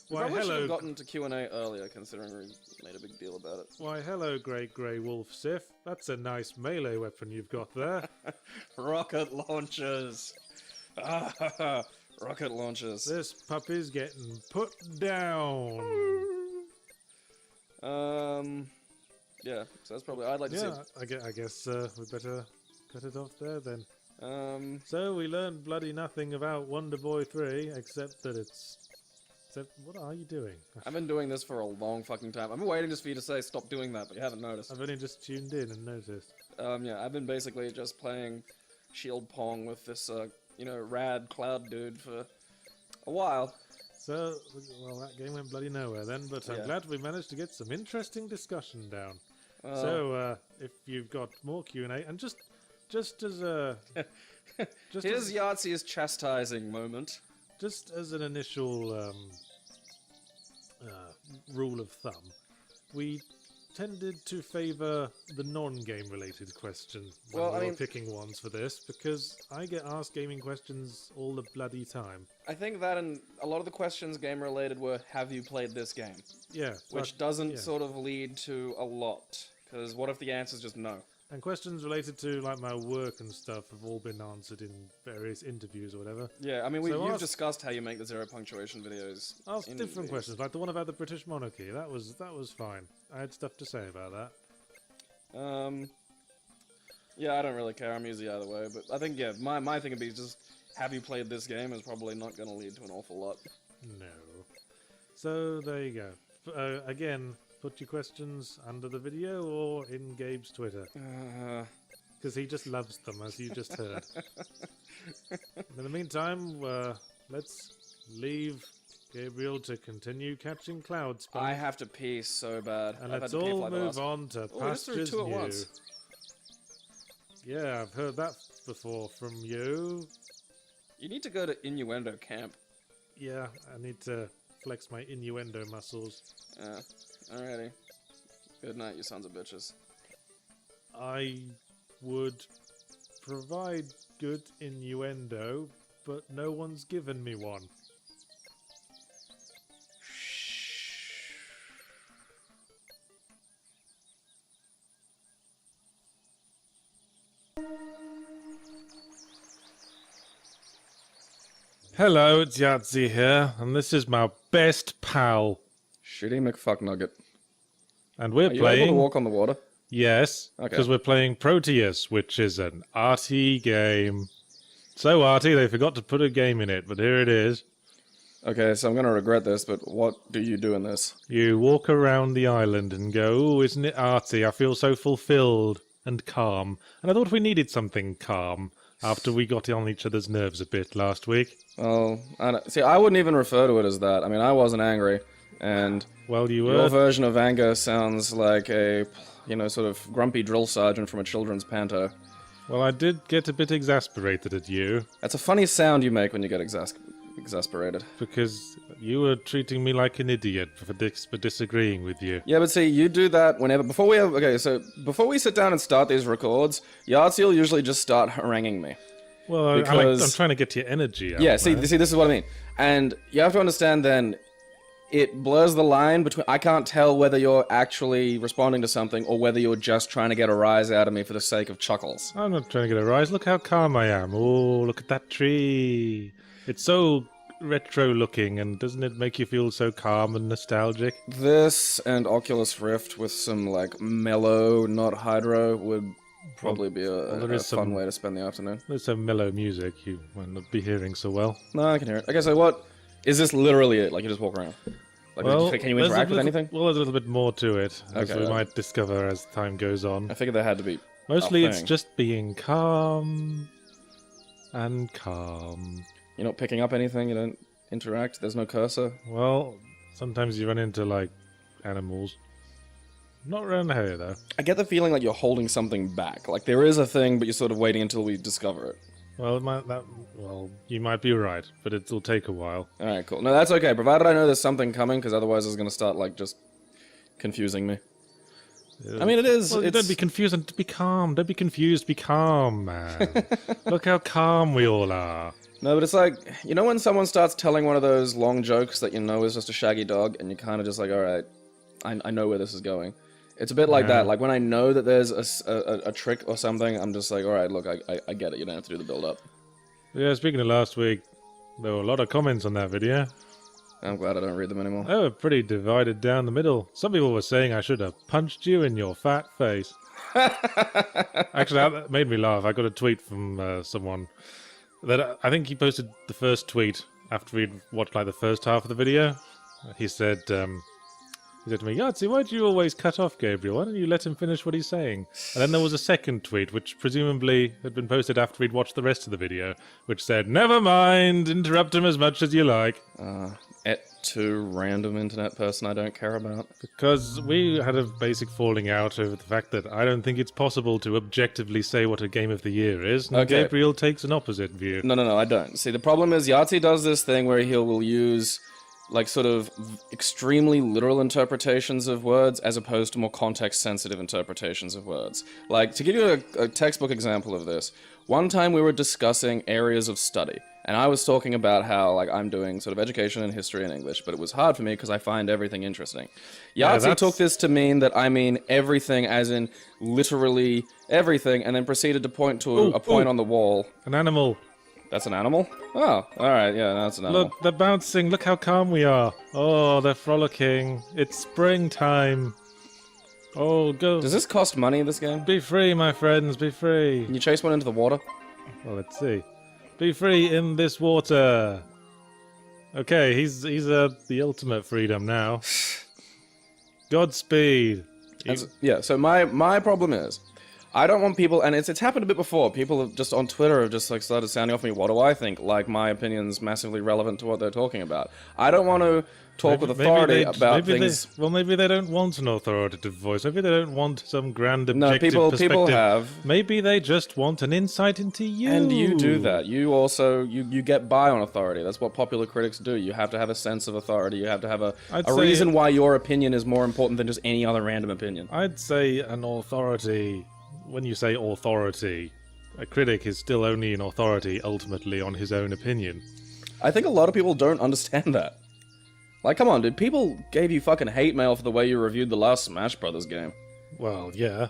Why, probably should have gotten to Q&A earlier, considering we made a big deal about it. Why, hello, Great Grey Wolf Sif. That's a nice melee weapon you've got there. Rocket launchers! Rocket launchers. This puppy's getting put down. Yeah, so that's probably... I'd like to see it. I guess we better cut it off there, then. So we learned bloody nothing about Wonder Boy 3, except that it's... What are you doing? I've been doing this for a long fucking time. I've been waiting just for you to say stop doing that, but you haven't noticed. I've only just tuned in and noticed. Yeah, I've been basically just playing Shield Pong with this, rad cloud dude for a while. So, well, that game went bloody nowhere then, but I'm glad we managed to get some interesting discussion down. So, if you've got more Q&A, and just as a... Here's Yahtzee's chastising moment. Just as an initial rule of thumb, we tended to favour the non-game related questions when we were picking ones for this, because I get asked gaming questions all the bloody time. I think that and a lot of the questions game related were, have you played this game? Yeah. Which doesn't sort of lead to a lot, because what if the answer's just no? And questions related to my work and stuff have all been answered in various interviews or whatever. Yeah, I mean, you've discussed how you make the zero punctuation videos. Asked different questions, like the one about the British monarchy. That was fine. I had stuff to say about that. Yeah, I don't really care. I'm easy either way. But I think, my thing would be just, have you played this game is probably not going to lead to an awful lot. No. So, there you go. Again... Put your questions under the video or in Gabe's Twitter. Because he just loves them, as you just heard. In the meantime, let's leave Gabriel to continue catching clouds. I have to pee so bad. And let's all move on to pastures new. Once. Yeah, I've heard that before from you. You need to go to innuendo camp. Yeah, I need to flex my innuendo muscles. Alrighty. Good night, you sons of bitches. I would provide good innuendo, but no one's given me one. Hello, it's Yahtzee here, and this is my best pal. Shitty McFucknugget. And we're Are you playing... able to walk on the water? Yes, Okay. because we're playing Proteus, which is an arty game. So arty, they forgot to put a game in it, but here it is. Okay, so I'm gonna regret this, but what do you do in this? You walk around the island and go, "Ooh, isn't it arty? I feel so fulfilled and calm." And I thought we needed something calm after we got on each other's nerves a bit last week. Well, see, I wouldn't even refer to it as that. I mean, I wasn't angry, and Well, you your were... version of anger sounds like a, sort of grumpy drill sergeant from a children's panto. Well, I did get a bit exasperated at you, That's a funny sound you make when you get exasperated. because you were treating me like an idiot for disagreeing with you. Yeah, but see, you do that whenever... Before we sit down and start these records, Yahtzee will usually just start haranguing me. Well, Because- I'm trying to get your energy out. Yeah, see, man. this is what I mean. And you have to understand then, it blurs the line between... I can't tell whether you're actually responding to something or whether you're just trying to get a rise out of me for the sake of chuckles. I'm not trying to get a rise. Look how calm I am. Oh, look at that tree. It's so retro looking, and doesn't it make you feel so calm and nostalgic? This and Oculus Rift with some, like, mellow, not hydro, would probably be there a is fun some- way to spend the afternoon. There's some mellow music you might not be hearing so well. No, I can hear it. Okay, so what... Is this literally it? Like, you just walk around? Like, can you there's a interact with little- anything? Well, there's a little bit more to it, as Okay, we yeah. might discover as time goes on. I figured there had to be... Mostly it's thing. just being calm and calm. You're not picking up anything, you don't interact, there's no cursor. Well, sometimes you run into, like, animals. Not around here, though. I get the feeling like you're holding something back. Like, there is a thing, but you're sort of waiting until we discover it. Well, you might be right, but it'll take a while. Alright, cool. No, that's okay, provided I know there's something coming, because otherwise it's going to start, like, just confusing me. I mean, it is. Well, it's... don't be confused and be calm. Don't be confused. Be calm, man. Look how calm we all are. No, but it's like, you know when someone starts telling one of those long jokes that you know is just a shaggy dog, and you're kind of just like, alright, I know where this is going. It's a bit like that. Like, when I know that there's a trick or something, I'm just like, alright, look, I get it. You don't have to do the build-up. Yeah, speaking of last week, there were a lot of comments on that video. I'm glad I don't read them anymore. They were pretty divided down the middle. Some people were saying I should have punched you in your fat face. Actually, that made me laugh. I got a tweet from someone that I think he posted the first tweet after we'd watched like the first half of the video. He said to me, "Yahtzee, why do you always cut off Gabriel? Why don't you let him finish what he's saying?" And then there was a second tweet, which presumably had been posted after we'd watched the rest of the video, which said, "Never mind, interrupt him as much as you like." To random internet person I don't care about. Because we had a basic falling out over the fact that I don't think it's possible to objectively say what a game of the year is, and Okay. Gabriel takes an opposite view. No, I don't. See, the problem is Yahtzee does this thing where he will use, like, sort of extremely literal interpretations of words as opposed to more context-sensitive interpretations of words. Like, to give you a textbook example of this, one time we were discussing areas of study, and I was talking about how, like, I'm doing sort of education and history and English, but it was hard for me because I find everything interesting. Yahtzee took this to mean that I mean everything, as in literally everything, and then proceeded to point to a point on the wall. An animal. That's an animal? Oh, alright, yeah, that's an animal. Look, they're bouncing. Look how calm we are. Oh, they're frolicking. It's springtime. Oh, go. Does this cost money, this game? Be free, my friends. Be free. Can you chase one into the water? Well, let's see. Be free in this water. Okay, he's the ultimate freedom now. Godspeed. Yeah, so my problem is, I don't want people, and it's happened a bit before, people have just on Twitter have just like started sounding off me, what do I think? Like, my opinion's massively relevant to what they're talking about. I don't want to talk with authority about things. Maybe they don't want an authoritative voice. Maybe they don't want some grand No, objective perspective. people have. Maybe they just want an insight into you. And you do that. You also, you get by on authority. That's what popular critics do. You have to have a sense of authority. You have to have a reason why your opinion is more important than just any other random opinion. I'd say an authority, when you say authority, a critic is still only an authority ultimately on his own opinion. I think a lot of people don't understand that. Like, come on, dude. People gave you fucking hate mail for the way you reviewed the last Smash Brothers game. Well, yeah.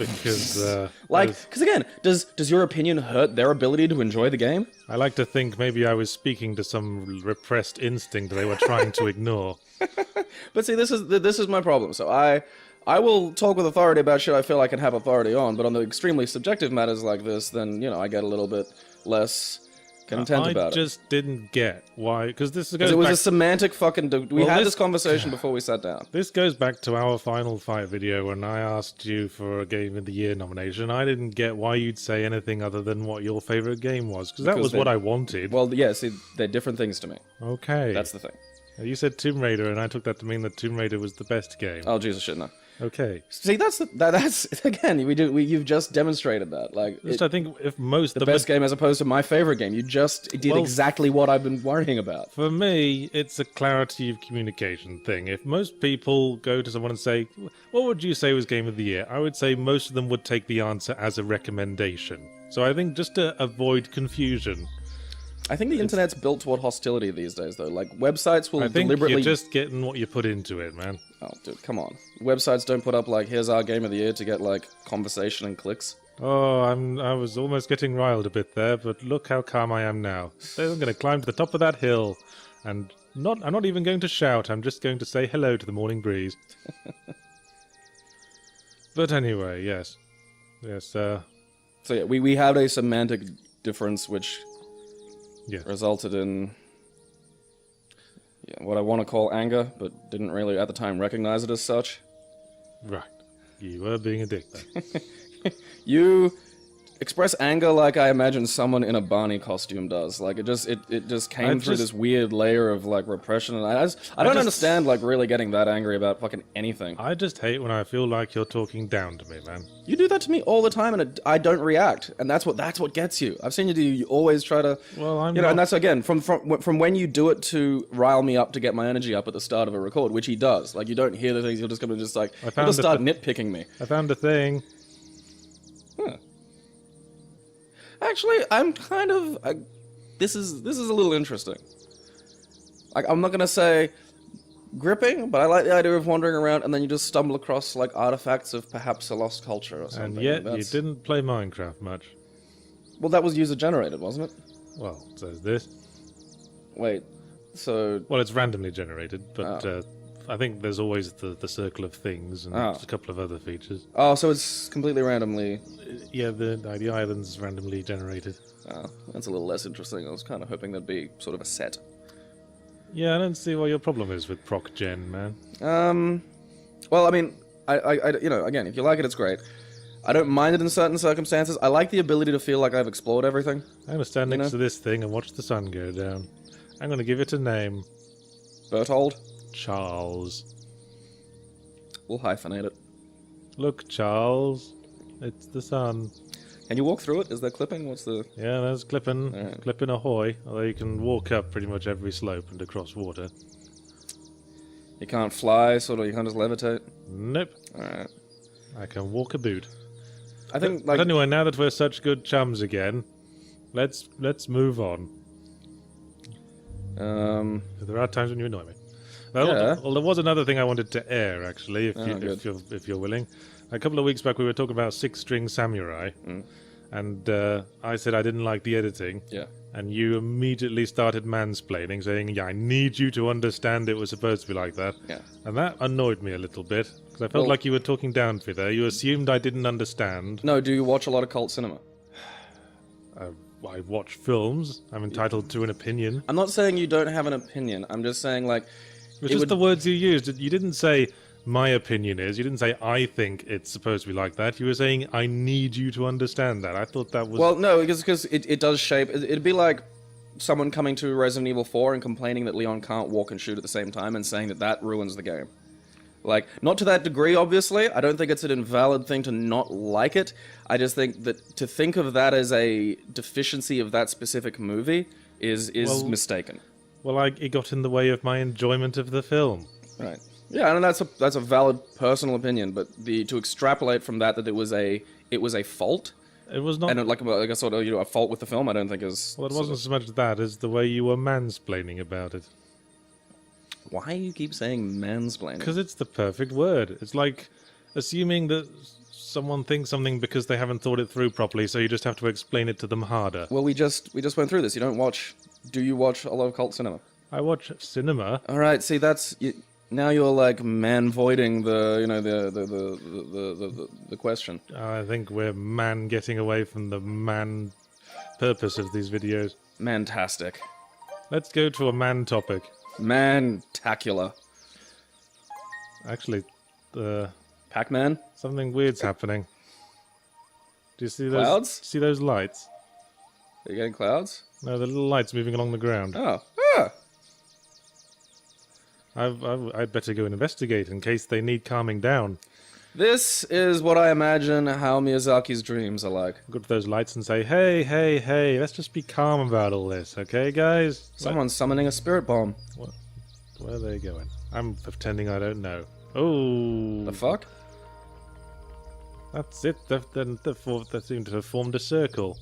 because Because again, does your opinion hurt their ability to enjoy the game? I like to think maybe I was speaking to some repressed instinct they were trying to ignore. But see, this is my problem. So I will talk with authority about shit I feel I can have authority on, but on the extremely subjective matters like this, then I get a little bit less content about it. I just didn't get why, because this goes Because it was back... a semantic fucking... We had this this conversation before we sat down. This goes back to our Final Fight video when I asked you for a Game of the Year nomination. I didn't get why you'd say anything other than what your favorite game was, because that was what I wanted. Well, yeah, see, they're different things to me. Okay. That's the thing. You said Tomb Raider, and I took that to mean that Tomb Raider was the best game. Oh, Jesus shit, no. Okay. See, that's again, you've just demonstrated that. Like, I think if most the best game as opposed to my favorite game, you just did exactly what I've been worrying about. For me, it's a clarity of communication thing. If most people go to someone and say, "What would you say was Game of the Year?" I would say most of them would take the answer as a recommendation. So I think just to avoid confusion. I think the internet's built toward hostility these days, though. Like, websites will deliberately... deliberately... you're just getting what you put into it, man. Oh, dude, come on. Websites don't put up, like, here's our Game of the Year to get, like, conversation and clicks. Oh, I was almost getting riled a bit there, but look how calm I am now. I'm going to climb to the top of that hill, and I'm not even going to shout, I'm just going to say hello to the morning breeze. But anyway, yes. Yes, So yeah, we had a semantic difference, which... yeah. Resulted in what I want to call anger, but didn't really at the time recognize it as such. Right. You were being a dick then. You express anger like I imagine someone in a Barney costume does. Like, it just came through this weird layer of, like, repression, and I don't understand, like, really getting that angry about fucking anything. I just hate when I feel like you're talking down to me, man. You do that to me all the time, and I don't react, and that's what gets you. I've seen you do. You always try to, well, and that's again from when you do it to rile me up to get my energy up at the start of a record, which he does. Like, you don't hear the things. You'll just come and just like you'll just start nitpicking me. I found a thing. Huh. Actually, I'm kind of. This is a little interesting. Like, I'm not gonna say gripping, but I like the idea of wandering around and then you just stumble across, like, artifacts of perhaps a lost culture or something. And yet you didn't play Minecraft much. Well, that was user generated, wasn't it? Well, so is this. Wait, so... Well, it's randomly generated, but I think there's always the circle of things and a couple of other features. Oh, so it's completely randomly... Yeah, the island's randomly generated. Oh, that's a little less interesting. I was kind of hoping there'd be sort of a set. Yeah, I don't see what your problem is with proc gen, man. Well, I mean, I again, if you like it, it's great. I don't mind it in certain circumstances. I like the ability to feel like I've explored everything. I'm gonna stand next to this thing and watch the sun go down. I'm gonna give it a name. Berthold? Charles. We'll hyphenate it. Look, Charles. It's the sun. Can you walk through it? Is there clipping? What's the... Yeah, there's clipping. Right. Clipping ahoy. Although you can walk up pretty much every slope and across water. You can't fly, sort of, you can't just levitate? Nope. Alright. I can walk a boot. I think, like... But anyway, now that we're such good chums again, let's move on. There are times when you annoy me. Well, there was another thing I wanted to air, actually, if you're willing. A couple of weeks back, we were talking about Six String Samurai, and I said I didn't like the editing. Yeah. And you immediately started mansplaining, saying, "Yeah, I need you to understand it was supposed to be like that." Yeah. And that annoyed me a little bit because I felt like you were talking down to me there. You assumed I didn't understand. No, do you watch a lot of cult cinema? I watch films. I'm entitled to an opinion. I'm not saying you don't have an opinion. I'm just saying, like... It was just the words you used. You didn't say, my opinion is. You didn't say, I think it's supposed to be like that. You were saying, I need you to understand that. I thought that was... Well, no, because it does shape... It'd be like someone coming to Resident Evil 4 and complaining that Leon can't walk and shoot at the same time and saying that ruins the game. Like, not to that degree, obviously. I don't think it's an invalid thing to not like it. I just think that to think of that as a deficiency of that specific movie is mistaken. Well, it got in the way of my enjoyment of the film. Right. Yeah, and that's a valid personal opinion, but to extrapolate from that it was a fault. It was not. And like a sort of a fault with the film, I don't think is. Well, it wasn't so much that as the way you were mansplaining about it. Why you keep saying mansplaining? Because it's the perfect word. It's like assuming that someone thinks something because they haven't thought it through properly, so you just have to explain it to them harder. Well, we just went through this. You don't watch. Do you watch a lot of cult cinema? I watch cinema. All right. See, now you're like man voiding the the question. I think we're getting away from the purpose of these videos. Mantastic. Let's go to a man topic. Mantacular. Actually, Pac-Man? something weird's happening. Do you see those? Clouds? See those lights? Are you getting clouds? No, the little lights moving along the ground. Oh. Ah. I'd better go and investigate in case they need calming down. This is what I imagine how Miyazaki's dreams are like. Go to those lights and say, hey, hey, hey, let's just be calm about all this, okay, guys? Someone's summoning a spirit bomb. Where are they going? I'm pretending I don't know. Oh. The fuck? That's it. They seem to have formed a circle.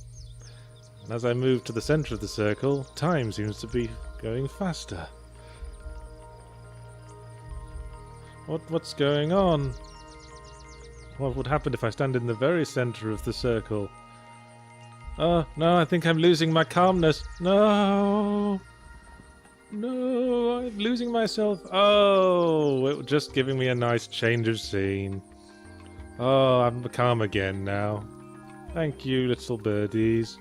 And as I move to the center of the circle, time seems to be going faster. What's going on? What would happen if I stand in the very center of the circle? Oh, no, I think I'm losing my calmness. No! No, I'm losing myself. Oh, it was just giving me a nice change of scene. Oh, I'm calm again now. Thank you, little birdies.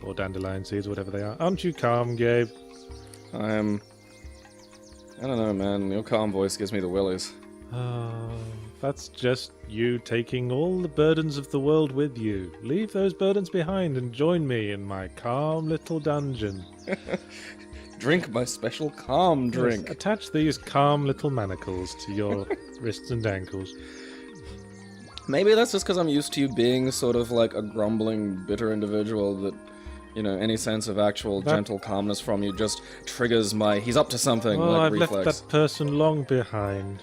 Or dandelion seeds, whatever they are. Aren't you calm, Gabe? I don't know, man. Your calm voice gives me the willies. Oh, that's just you taking all the burdens of the world with you. Leave those burdens behind and join me in my calm little dungeon. Drink my special calm drink. Yes, attach these calm little manacles to your wrists and ankles. Maybe that's just because I'm used to you being sort of like a grumbling, bitter individual that, you know, any sense of actual gentle calmness from you just triggers my he's up to something, like I've reflex. left that person long behind.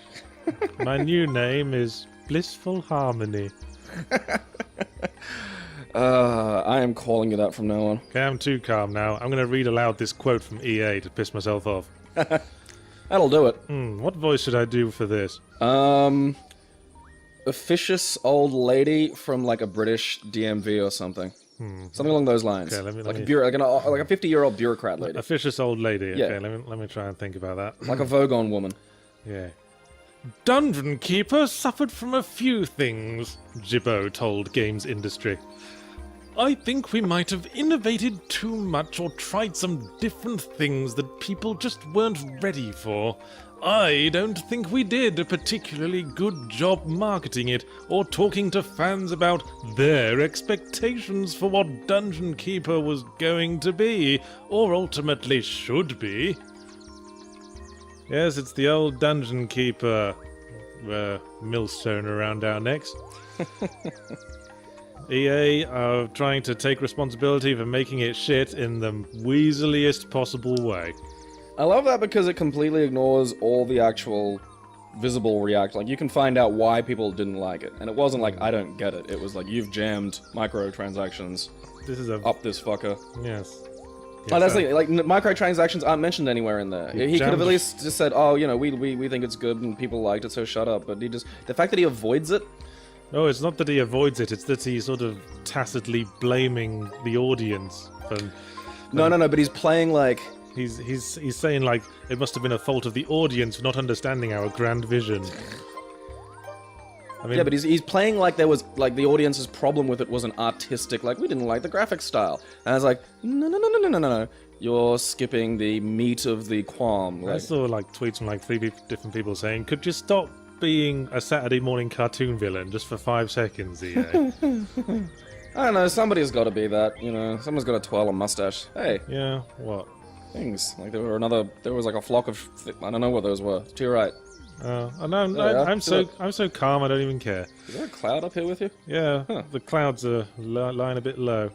My new name is Blissful Harmony. I am calling you that from now on. Okay, I'm too calm now. I'm going to read aloud this quote from EA to piss myself off. That'll do it. What voice should I do for this? Officious old lady from like a British DMV or something. Something along those lines. Okay, let me- like a 50-year-old bureaucrat lady. Officious old lady. Yeah. Okay, let me try and think about that. Like a Vogon woman. Yeah. Dungeon Keeper suffered from a few things, Jibbo told Games Industry. I think we might have innovated too much or tried some different things that people just weren't ready for. I don't think we did a particularly good job marketing it or talking to fans about their expectations for what Dungeon Keeper was going to be, or ultimately should be. Yes, it's the old Dungeon Keeper millstone around our necks. EA are trying to take responsibility for making it shit in the weaseliest possible way. I love that because it completely ignores all the actual visible reaction. Like, you can find out why people didn't like it. And it wasn't like, I don't get it. It was like, you've jammed microtransactions This is a up this fucker. yes. Oh, that's like microtransactions aren't mentioned anywhere in there. He could have at least just said, "Oh, you know, we think it's good and people liked it, so shut up." But the fact that he avoids it. No, it's not that he avoids it. It's that he's sort of tacitly blaming the audience for. No. But he's playing like He's saying like it must have been a fault of the audience for not understanding our grand vision. I mean, yeah, but he's playing like there was like the audience's problem with it was an artistic, like we didn't like the graphic style. And I was like, no, you're skipping the meat of the qualm. I saw like tweets from like three different people saying, "Could you stop being a Saturday morning cartoon villain just for 5 seconds, EA?" I don't know. Somebody's got to be that. You know, someone's got to twirl a mustache. Hey, Yeah, what? things like there was like a flock of I don't know what those were. To your right. I'm so calm. I don't even care. Is there a cloud up here with you? Yeah, Huh. the clouds are lying a bit low.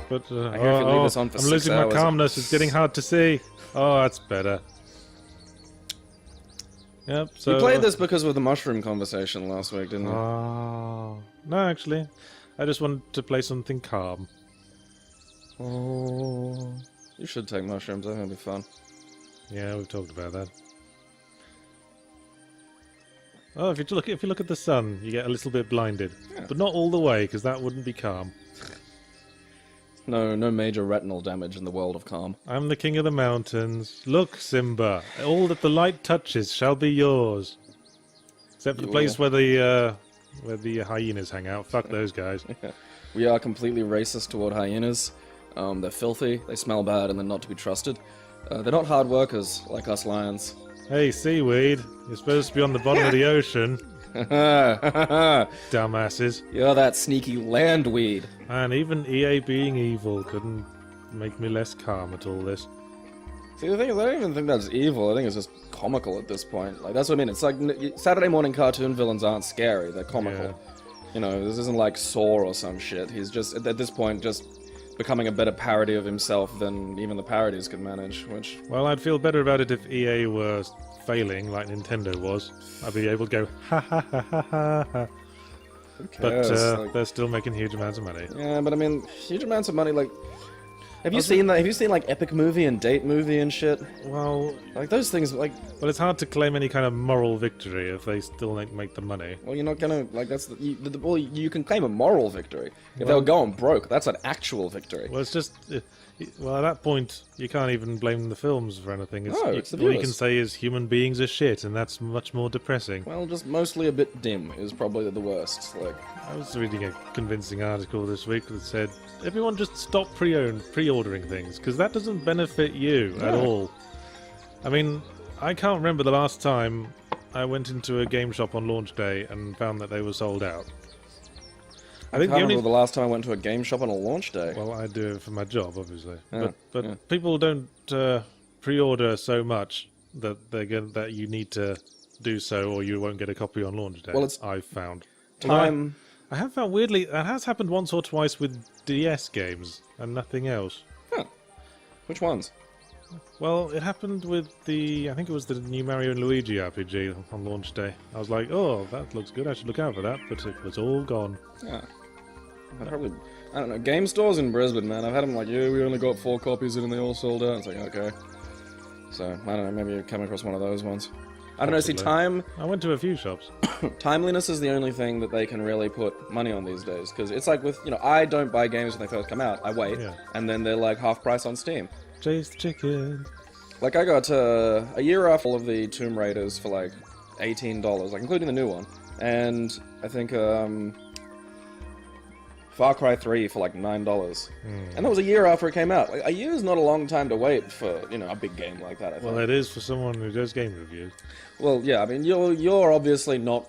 But I hear if you leave this on for I'm 6 losing my hours. calmness. It's getting hard to see. Oh, that's better. Yep. So You played this because of the mushroom conversation last week, didn't you? Oh no, actually, I just wanted to play something calm. Oh, you should take mushrooms. I think it'll be fun. Yeah, we've talked about that. Oh, if you look at the sun, you get a little bit blinded, Yeah. but not all the way, because that wouldn't be calm. No major retinal damage in the world of calm. I'm the king of the mountains. Look, Simba, all that the light touches shall be yours. Except for the You place where the hyenas hang out. Fuck those guys. We are completely racist toward hyenas. They're filthy, they smell bad, and they're not to be trusted. They're not hard workers like us lions. Hey, seaweed, you're supposed to be on the bottom of the ocean. Dumbasses. You're that sneaky landweed. And even EA being evil couldn't make me less calm at all this. See, the thing is, I don't even think that's evil. I think it's just comical at this point. Like, that's what I mean. It's like Saturday morning cartoon villains aren't scary. They're comical. Yeah. You know, this isn't like Saw or some shit. He's just, at this point, just becoming a better parody of himself than even the parodies could manage, which... Well, I'd feel better about it if EA were failing like Nintendo was. I'd be able to go, ha ha ha ha ha ha. Who But cares? Like, they're still making huge amounts of money. yeah, but I mean, huge amounts of money, like... Have you seen that? Have you seen, like, Epic Movie and Date Movie and shit? Well, Like, those things, like... it's hard to claim any kind of moral victory if they still make the money. Well, you're not gonna, like, that's... well, you can claim a moral victory. If they were going broke, that's an actual victory. Well, it's just... well, at that point, you can't even blame the films for anything. No, it's the all you can viewers. say is human beings are shit, and that's much more depressing. Well, just mostly a bit dim is probably the worst. Like, I was reading a convincing article this week that said, everyone just stop pre-ordering things, because that doesn't benefit you at No. all. I mean, I can't remember the last time I went into a game shop on launch day and found that they were sold out. I I think can't the only... remember the last time I went to a game shop on a launch day. Well, I do it for my job, obviously. Yeah, but yeah. people don't pre-order so much that that you need to do so, or you won't get a copy on launch day. Well, it's I've found. Although Time... I have found weirdly that has happened once or twice with DS games and nothing else. Huh. Which ones? Well, it happened with I think it was the new Mario and Luigi RPG on launch day. I was like, oh, that looks good, I should look out for that, but it was all gone. Yeah. I don't know, game stores in Brisbane, man, I've had them like, yeah, we only got 4 copies in and they all sold out. It's like, okay. So, I don't know, maybe you're coming across one of those ones. I don't know, see, Possibly. I went to a few shops. timeliness is the only thing that they can really put money on these days. Because it's like with, you know, I don't buy games when they first come out. I wait, Yeah. and then they're like half price on Steam. Chase the chicken. Like, I got a year off all of the Tomb Raiders for like $18, like including the new one. And I think Far Cry 3 for like $9. And that was a year after it came out. Like, a year is not a long time to wait for, you know, a big game like that, I think. Well, it is for someone who does game reviews. Well, yeah, I mean, you're obviously not,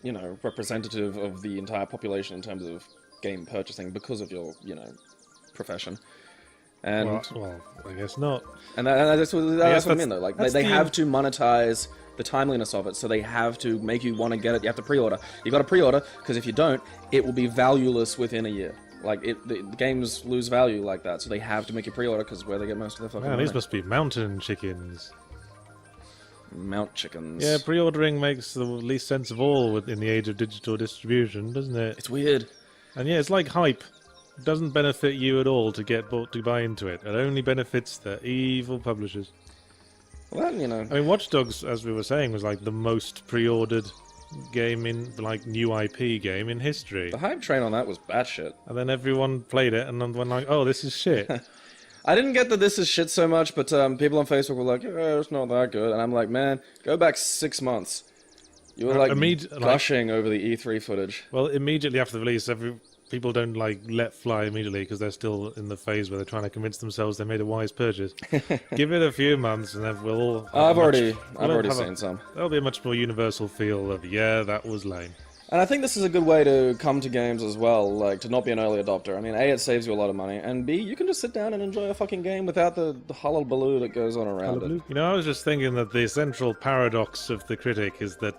you know, representative of the entire population in terms of game purchasing because of your, you know, profession. And Well, I guess not. that's what I that's mean, though. Like, that's they the- have to monetize the timeliness of it, so they have to make you want to get it. You have to pre-order. You got to pre-order, because if you don't, it will be valueless within a year. Like, the games lose value like that, so they have to make you pre-order, because where they get most of their fucking Man, money. these must be mountain chickens. Mount chickens. Yeah, pre-ordering makes the least sense of all in the age of digital distribution, doesn't it? It's weird. And yeah, it's like hype. It doesn't benefit you at all to buy into it. It only benefits the evil publishers. Well, then, you know... I mean, Watch Dogs, as we were saying, was like the most pre-ordered game in, like, new IP game in history. The hype train on that was batshit. And then everyone played it and then went like, oh, this is shit. I didn't get that this is shit so much, but people on Facebook were like, yeah, it's not that good. And I'm like, man, go back 6 months. You were like gushing over the E3 footage. Well, immediately after the release, people don't like let fly immediately because they're still in the phase where they're trying to convince themselves they made a wise purchase. Give it a few months and then we'll all... I've already seen some. There'll be a much more universal feel of, yeah, that was lame. And I think this is a good way to come to games as well, like, to not be an early adopter. I mean, A, it saves you a lot of money, and B, you can just sit down and enjoy a fucking game without the hullabaloo that goes on around it. You know, I was just thinking that the central paradox of the critic is that,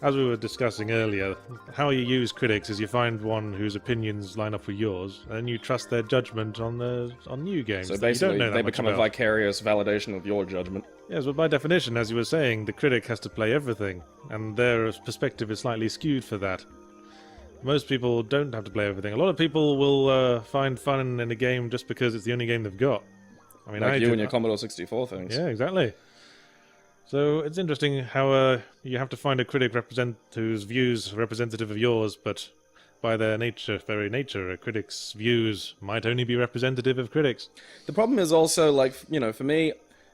as we were discussing earlier, how you use critics is you find one whose opinions line up with yours, and you trust their judgment on new games. So that you don't basically, know that they much become a about. vicarious validation of your judgment. Yes, but by definition, as you were saying, the critic has to play everything, and their perspective is slightly skewed for that. Most people don't have to play everything. A lot of people will find fun in a game just because it's the only game they've got. I mean, Like you and your Commodore 64 things. Yeah, exactly. So it's interesting how you have to find a critic whose views are representative of yours, but by their very nature, a critic's views might only be representative of critics. The problem is also, like, for me,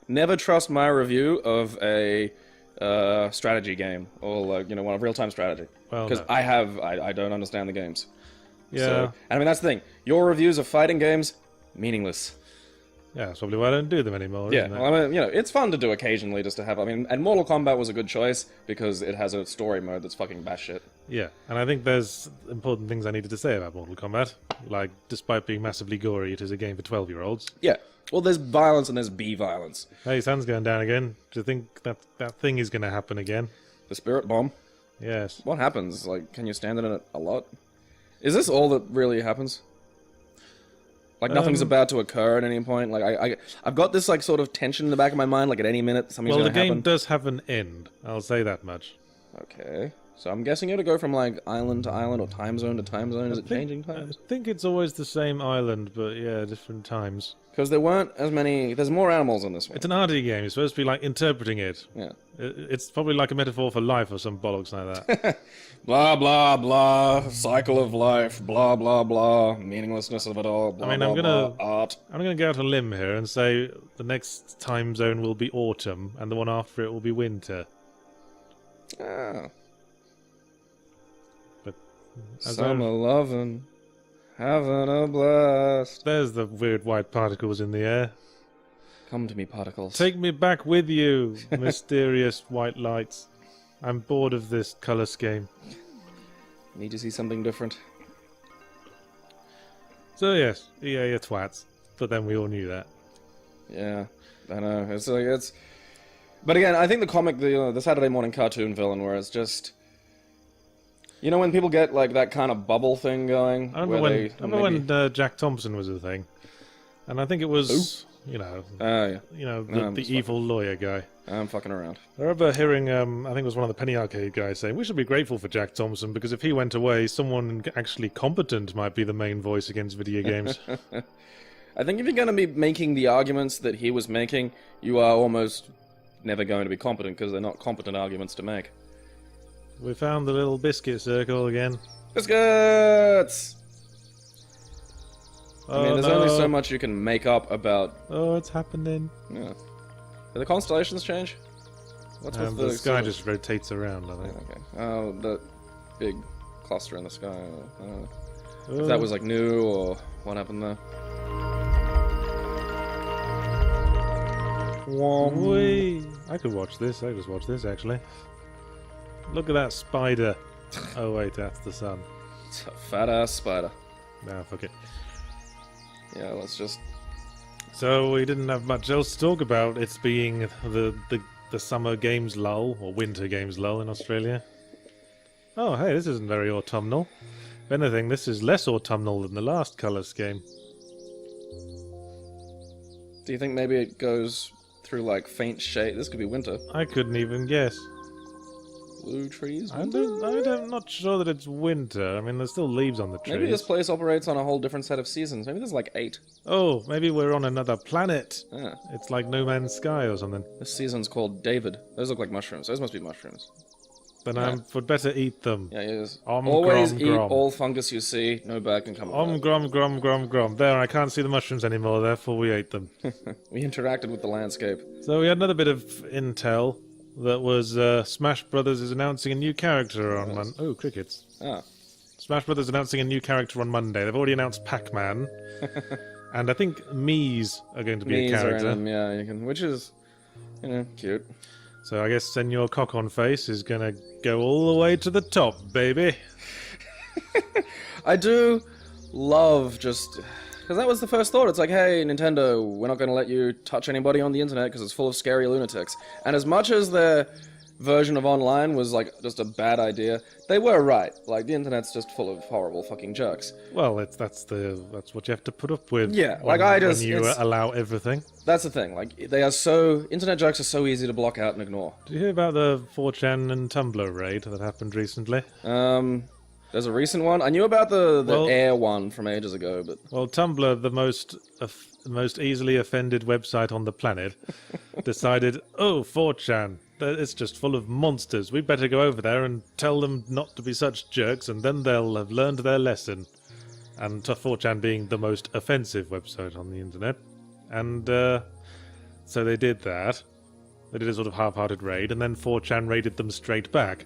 never trust my review of a strategy game or, like, one of real-time strategy. Well, Because no. I don't understand the games. Yeah. So, and I mean, that's the thing. Your reviews of fighting games, meaningless. Yeah, that's probably why I don't do them anymore, Yeah, isn't it? well, I mean, it's fun to do occasionally just to have. I mean, and Mortal Kombat was a good choice because it has a story mode that's fucking batshit. Yeah, and I think there's important things I needed to say about Mortal Kombat. Like, despite being massively gory, it is a game for 12-year-olds. Yeah. Well, there's violence and there's B-violence. Hey, sun's going down again. Do you think that thing is going to happen again? The spirit bomb. Yes. What happens? Like, can you stand in it a lot? Is this all that really happens? Like, nothing's about to occur at any point? Like, I've got this, like, sort of tension in the back of my mind, like, at any minute something's Well, the gonna happen. game does have an end. I'll say that much. Okay. So I'm guessing it'll go from, like, island to island or time zone to time zone. Is it changing I times? think it's always the same island, but yeah, different times. Because there weren't as many... There's more animals in this one. It's an RD game. You're supposed to be, like, interpreting it. Yeah. It's probably like a metaphor for life or some bollocks like that. Blah, blah, blah. Cycle of life. Blah, blah, blah. Meaninglessness of it all. Blah, mean, blah, I'm gonna- blah. Art. I'm going to go out on a limb here and say the next time zone will be autumn, and the one after it will be winter. Ah. As Summer lovin'. Having a blast. There's the weird white particles in the air. Come to me, particles. Take me back with you, mysterious white lights. I'm bored of this colour scheme. Need to see something different. So yes, EA are twats. But then we all knew that. Yeah. I know. It's like, it's... But again, I think the comic, the Saturday morning cartoon villain, where it's just... You know when people get, like, that kind of bubble thing going? I remember when Jack Thompson was a thing. And I think it was, Yeah. the just evil lawyer guy. I'm fucking around. I remember hearing, I think it was one of the Penny Arcade guys saying, we should be grateful for Jack Thompson because if he went away, someone actually competent might be the main voice against video games. I think if you're going to be making the arguments that he was making, you are almost never going to be competent because they're not competent arguments to make. We found the little biscuit circle again. Biscuits! I mean, Oh, there's only so much you can make up about... Oh, it's happening. Yeah. Do the constellations change? What's with The sky sort of- just rotates around, I think. Okay. Oh, the big cluster in the sky. If that was like new or what happened there. Whee! I could watch this. I could just watch this, actually. Look at that spider. Oh, wait, that's the sun. It's a fat ass spider. Nah, fuck it. Yeah, let's just... So, we didn't have much else to talk about. It's being the summer games lull, or winter games lull in Australia. Oh, hey, this isn't very autumnal. If anything, this is less autumnal than the last colour scheme. Do you think maybe it goes through like faint shade? This could be winter. I couldn't even guess. Blue trees? I'm not sure that it's winter. I mean, there's still leaves on the trees. Maybe this place operates on a whole different set of seasons. Maybe there's like 8. Oh, maybe we're on another planet. Yeah. It's like No Man's Sky or something. This season's called David. Those look like mushrooms. Those must be mushrooms. Then Yeah. I would better eat them. Yeah, yes. Om, Always grom, eat grom. all fungus you see. No bad can come of Om, that. grom, grom, grom, grom. There, I can't see the mushrooms anymore, therefore we ate them. We interacted with the landscape. So we had another bit of intel that was Smash Brothers is announcing a new character on Monday. Oh, crickets. Ah. Smash Brothers announcing a new character on Monday. They've already announced Pac-Man. And I think Mii's are going to be Knees a are in character. them, yeah, you can, which is, cute. So I guess Senor Cock-on Face is going to go all the way to the top, baby. I do love just... Because that was the first thought. It's like, hey, Nintendo, we're not going to let you touch anybody on the internet because it's full of scary lunatics. And as much as their version of online was, like, just a bad idea, they were right. Like, the internet's just full of horrible fucking jerks. Well, that's what you have to put up with. Yeah, when, like, I just- when you it's- allow everything. That's the thing. Like, they are so... Internet jokes are so easy to block out and ignore. Did you hear about the 4chan and Tumblr raid that happened recently? There's a recent one. I knew about the Well- Air one from ages ago, but... Well, Tumblr, the most easily offended website on the planet, decided, oh, 4chan, It's just full of monsters. We'd better go over there and tell them not to be such jerks, and then they'll have learned their lesson. And 4chan being the most offensive website on the internet. And so they did that. They did a sort of half-hearted raid, and then 4chan raided them straight back.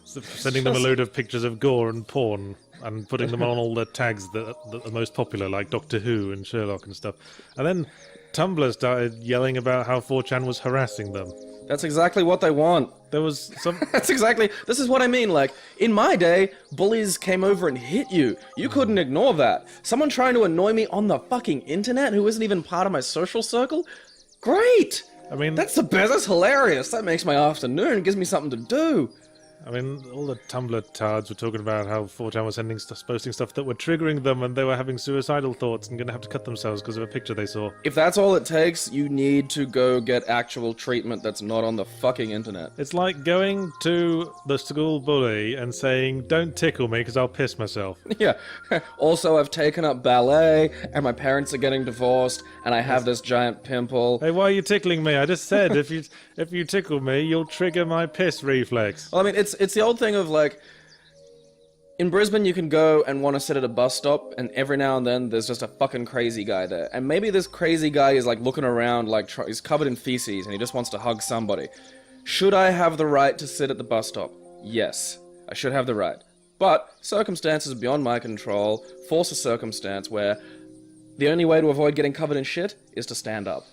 So sending them a load of pictures of gore and porn, and putting them on all the tags that are most popular, like Doctor Who and Sherlock and stuff. And then Tumblr started yelling about how 4chan was harassing them. That's exactly what they want. There was some... This is what I mean, like, in my day, bullies came over and hit you. You couldn't ignore that. Someone trying to annoy me on the fucking internet who isn't even part of my social circle? Great! I mean... That's the best, that's hilarious. That makes my afternoon, gives me something to do. I mean, all the Tumblr tards were talking about how 4chan was posting stuff that were triggering them, and they were having suicidal thoughts and going to have to cut themselves because of a picture they saw. If that's all it takes, you need to go get actual treatment that's not on the fucking internet. It's like going to the school bully and saying, "Don't tickle me because I'll piss myself." Yeah. Also, I've taken up ballet, and my parents are getting divorced, and I have this giant pimple. Hey, why are you tickling me? I just said if you tickle me, you'll trigger my piss reflex. Well, I mean, it's the old thing of, like, in Brisbane you can go and want to sit at a bus stop, and every now and then there's just a fucking crazy guy there. And maybe this crazy guy is, like, looking around, like, he's covered in feces, and he just wants to hug somebody. Should I have the right to sit at the bus stop? Yes, I should have the right. But circumstances beyond my control force a circumstance where the only way to avoid getting covered in shit is to stand up.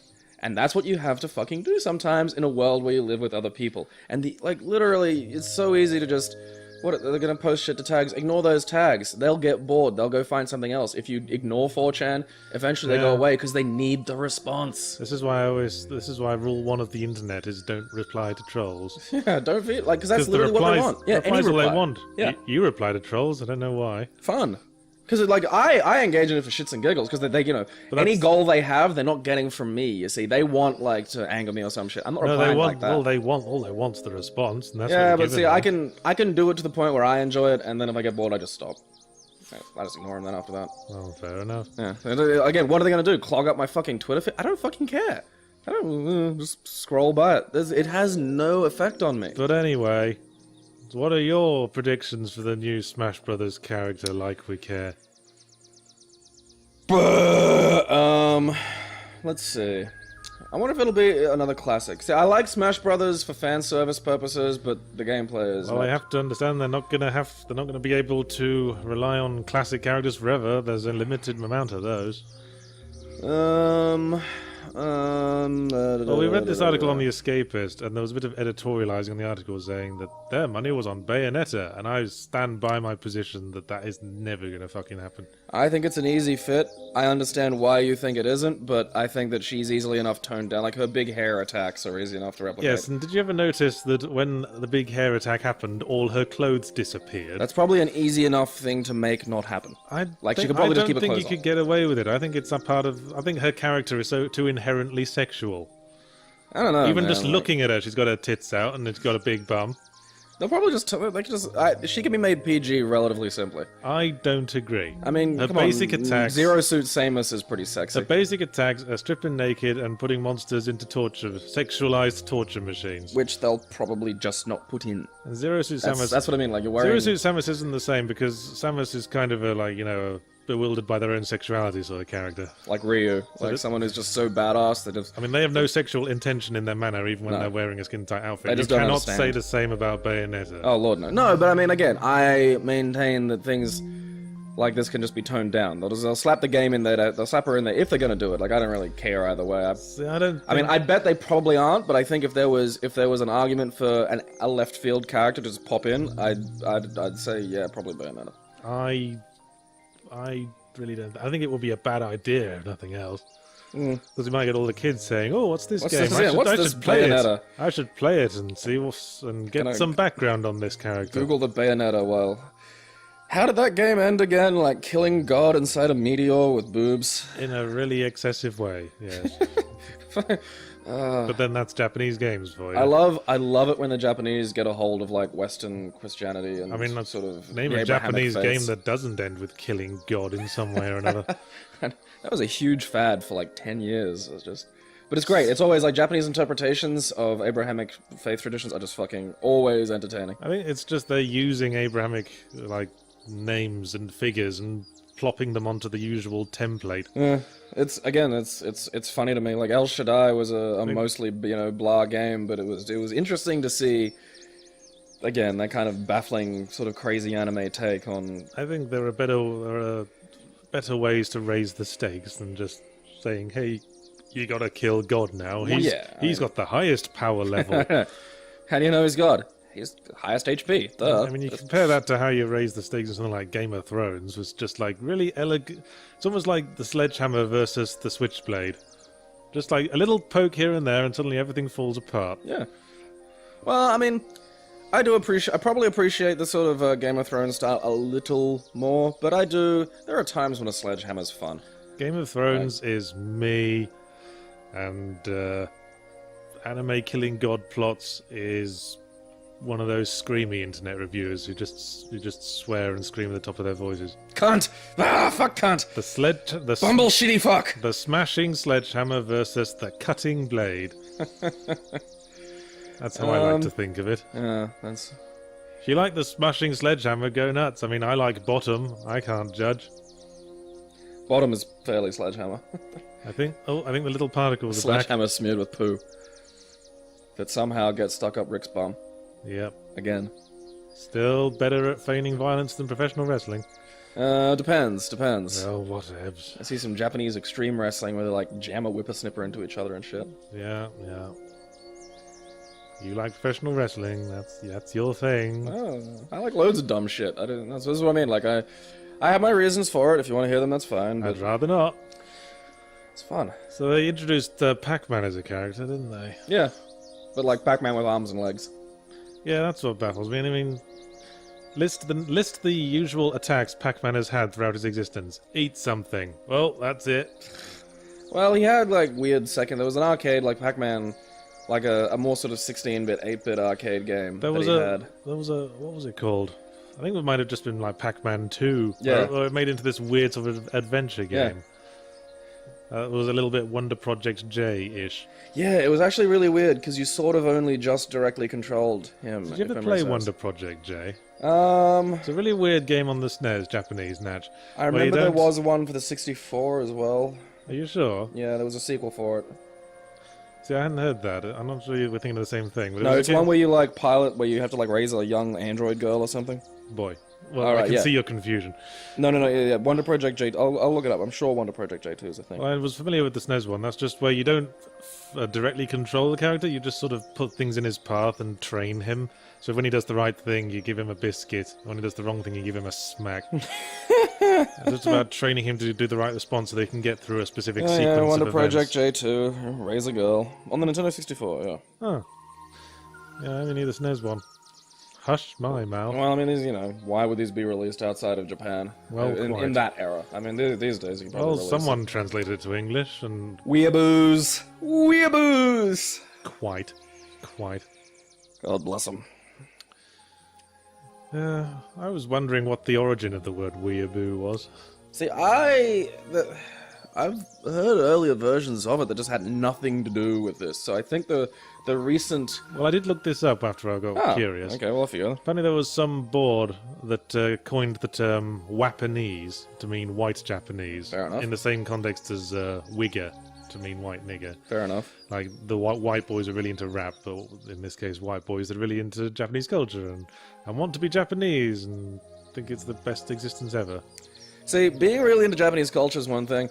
And that's what you have to fucking do sometimes in a world where you live with other people. And literally, it's so easy to just, they're gonna post shit to tags, ignore those tags. They'll get bored, they'll go find something else. If you ignore 4chan, eventually they go away because they need the response. This is why rule 1 of the internet is don't reply to trolls. Yeah, don't feel, because that's literally what they want. Yeah, any reply. All they want. Yeah. You reply to trolls, I don't know why. Fun. Because, I engage in it for shits and giggles, because they any goal they have, they're not getting from me, you see. They want, to anger me or some shit. I'm not replying like that. All they want's the response, and that's yeah, what but see, I can do it to the point where I enjoy it, and then if I get bored, I just stop. I just ignore them then after that. Well, fair enough. Yeah. Again, what are they going to do? Clog up my fucking Twitter feed? I don't fucking care. I don't just scroll by it. It has no effect on me. But anyway... what are your predictions for the new Smash Brothers character, Like We Care? Let's see. I wonder if it'll be another classic. See, I like Smash Brothers for fan service purposes, but the gameplay is. Well, I have to understand they're not gonna be able to rely on classic characters forever. There's a limited amount of those. Well, we read this article on The Escapist, and there was a bit of editorializing on the article saying that their money was on Bayonetta, and I stand by my position that is never going to fucking happen. I think it's an easy fit. I understand why you think it isn't, but I think that she's easily enough toned down. Like, her big hair attacks are easy enough to replicate. Yes, and did you ever notice that when the big hair attack happened, all her clothes disappeared? That's probably an easy enough thing to make not happen. She could probably just keep her clothes on. I don't think you could get away with it. I think it's a part of... I think her character is too inherently sexual. I don't know, Even man, just looking at her, she's got her tits out and it's got a big bum. They'll probably she can be made PG relatively simply. I don't agree. I mean, her basic attacks... Zero Suit Samus is pretty sexy. Her basic attacks are stripping naked and putting monsters into sexualized torture machines. Which they'll probably just not put in. And Zero Suit Samus... That's what I mean, you're wearing... Zero Suit Samus isn't the same because Samus is kind of a bewildered by their own sexuality sort of character. Like Ryu. Someone who's just so badass that just... I mean, they have no sexual intention in their manner, even when they're wearing a skin-tight outfit. They just you don't cannot understand. say the same about Bayonetta. Oh, Lord, no. No, but I mean, again, I maintain that things like this can just be toned down. They'll slap the game in there, they'll slap her in there if they're going to do it. I don't really care either way. I mean, I bet they probably aren't, but I think if there was an argument for a left field character to just pop in, I'd say, yeah, probably Bayonetta. I really don't. I think it would be a bad idea, if nothing else. Because we might get all the kids saying, "Oh, what's this game? I should play it. I should play it and see and get some background on this character." Google the Bayonetta. Well, how did that game end again? Like killing God inside a meteor with boobs? In a really excessive way, yes. But then that's Japanese games for you. I love it when the Japanese get a hold of Western Christianity and sort of name a Japanese game that doesn't end with killing God in some way or another. That was a huge fad for 10 years. It was just But it's great. It's always like Japanese interpretations of Abrahamic faith traditions are just fucking always entertaining. I think it's just they're using Abrahamic like names and figures and plopping them onto the usual template. Yeah, it's funny to me. Like El Shaddai was a mostly blah game, but it was interesting to see. Again, that kind of baffling, sort of crazy anime take on. I think there are better ways to raise the stakes than just saying, "Hey, you gotta kill God now. He's got the highest power level." How do you know he's God? He's the highest HP. Duh. I mean, you compare that to how you raise the stakes in something like Game of Thrones, was just like really elegant. It's almost like the sledgehammer versus the switchblade. Just like a little poke here and there, and suddenly everything falls apart. Yeah. Well, I mean, I probably appreciate the sort of Game of Thrones style a little more, but there are times when a sledgehammer's fun. Game of Thrones is me, and anime killing god plots is one of those screamy internet reviewers who just swear and scream at the top of their voices. Cunt! Ah, fuck cunt! The Bumble shitty fuck! The smashing sledgehammer versus the cutting blade. That's how I like to think of it. Yeah, that's... If you like the smashing sledgehammer, go nuts. I mean, I like bottom. I can't judge. Bottom is fairly sledgehammer. I think the little particles are Sledgehammer smeared with poo. That somehow gets stuck up Rick's bum. Yep. Again. Still better at feigning violence than professional wrestling. Depends. Well, whatevs. I see some Japanese extreme wrestling where they like jam a whippersnipper into each other and shit. Yeah. You like professional wrestling, that's your thing. Oh, I like loads of dumb shit. This is what I mean. Like I have my reasons for it. If you want to hear them, that's fine. But I'd rather not. It's fun. So they introduced Pac-Man as a character, didn't they? Yeah, but like Pac-Man with arms and legs. Yeah, that's what baffles me. I mean, list the usual attacks Pac-Man has had throughout his existence. Eat something. Well, that's it. Well, he had like weird second. There was an arcade like Pac-Man, like a more sort of 16-bit, 8-bit arcade game. There was what was it called? I think it might have just been like Pac-Man 2. Yeah. Or it made into this weird sort of adventure game. It was a little bit Wonder Project J-ish. Yeah, it was actually really weird because you sort of only just directly controlled him. Did you ever play Wonder Project J? It's It's a really weird game on the SNES, Japanese, Natch. I remember there was one for the 64 as well. Are you sure? Yeah, there was a sequel for it. See, I hadn't heard that. I'm not sure you were thinking of the same thing. But No, it's one where you like pilot, where you have to like raise a young android girl or something. Boy. Well, All right, I can see your confusion. No, yeah. Wonder Project J. I'll look it up. I'm sure Wonder Project J2 is a thing. Well, I was familiar with the SNES one. That's just where you don't directly control the character. You just sort of put things in his path and train him. So when he does the right thing, you give him a biscuit. When he does the wrong thing, you give him a smack. It's just about training him to do the right response so they can get through a specific sequence Yeah, Wonder of Project events. J2, raise a girl. On the Nintendo 64, yeah. Oh. Yeah, I only need the SNES one. Hush my mouth. Well, I mean, why would these be released outside of Japan? Well, in that era. I mean, these days you can probably release someone translated it to English and... Weeaboos! Weeaboos! Quite. God bless them. I was wondering what the origin of the word weeaboo was. See, I've heard earlier versions of it that just had nothing to do with this. So I think the recent... Well, I did look this up after I got curious. Okay, well, off you go. Apparently there was some board that coined the term Wapanese to mean white Japanese. Fair enough. In the same context as Wigger to mean white nigger. Fair enough. Like, the white boys are really into rap, but in this case, white boys are really into Japanese culture and want to be Japanese and think it's the best existence ever. See, being really into Japanese culture is one thing.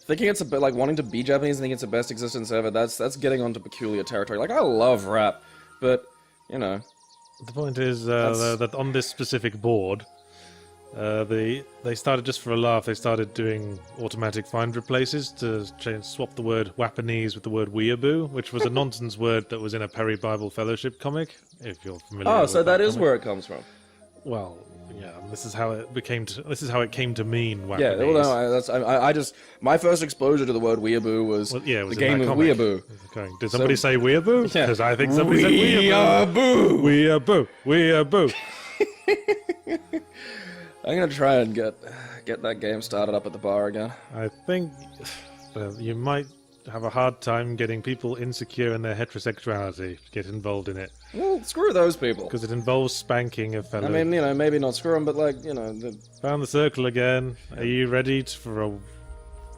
Thinking it's a bit like wanting to be Japanese and thinking it's the best existence ever, that's getting onto peculiar territory. Like, I love rap, but, The point is that on this specific board, they started just for a laugh, they started doing automatic find replaces to swap the word Wapanese with the word weeaboo, which was a nonsense word that was in a Perry Bible Fellowship comic, if you're familiar with so that is comic. where it comes from. Well, yeah, this is how it came to mean Wapanese. Yeah, well, no, I just my first exposure to the word weeaboo was, it was the game of comic. weeaboo. Okay. Did somebody say weeaboo? Yeah. Because I think somebody said weeaboo. Weeaboo. Weeaboo. I'm gonna try and get that game started up at the bar again. I think you might have a hard time getting people insecure in their heterosexuality to get involved in it. Well, screw those people. Because it involves spanking a fellow. I mean, you know, maybe not screw them, but like, you know... Found the circle again. Are you ready for a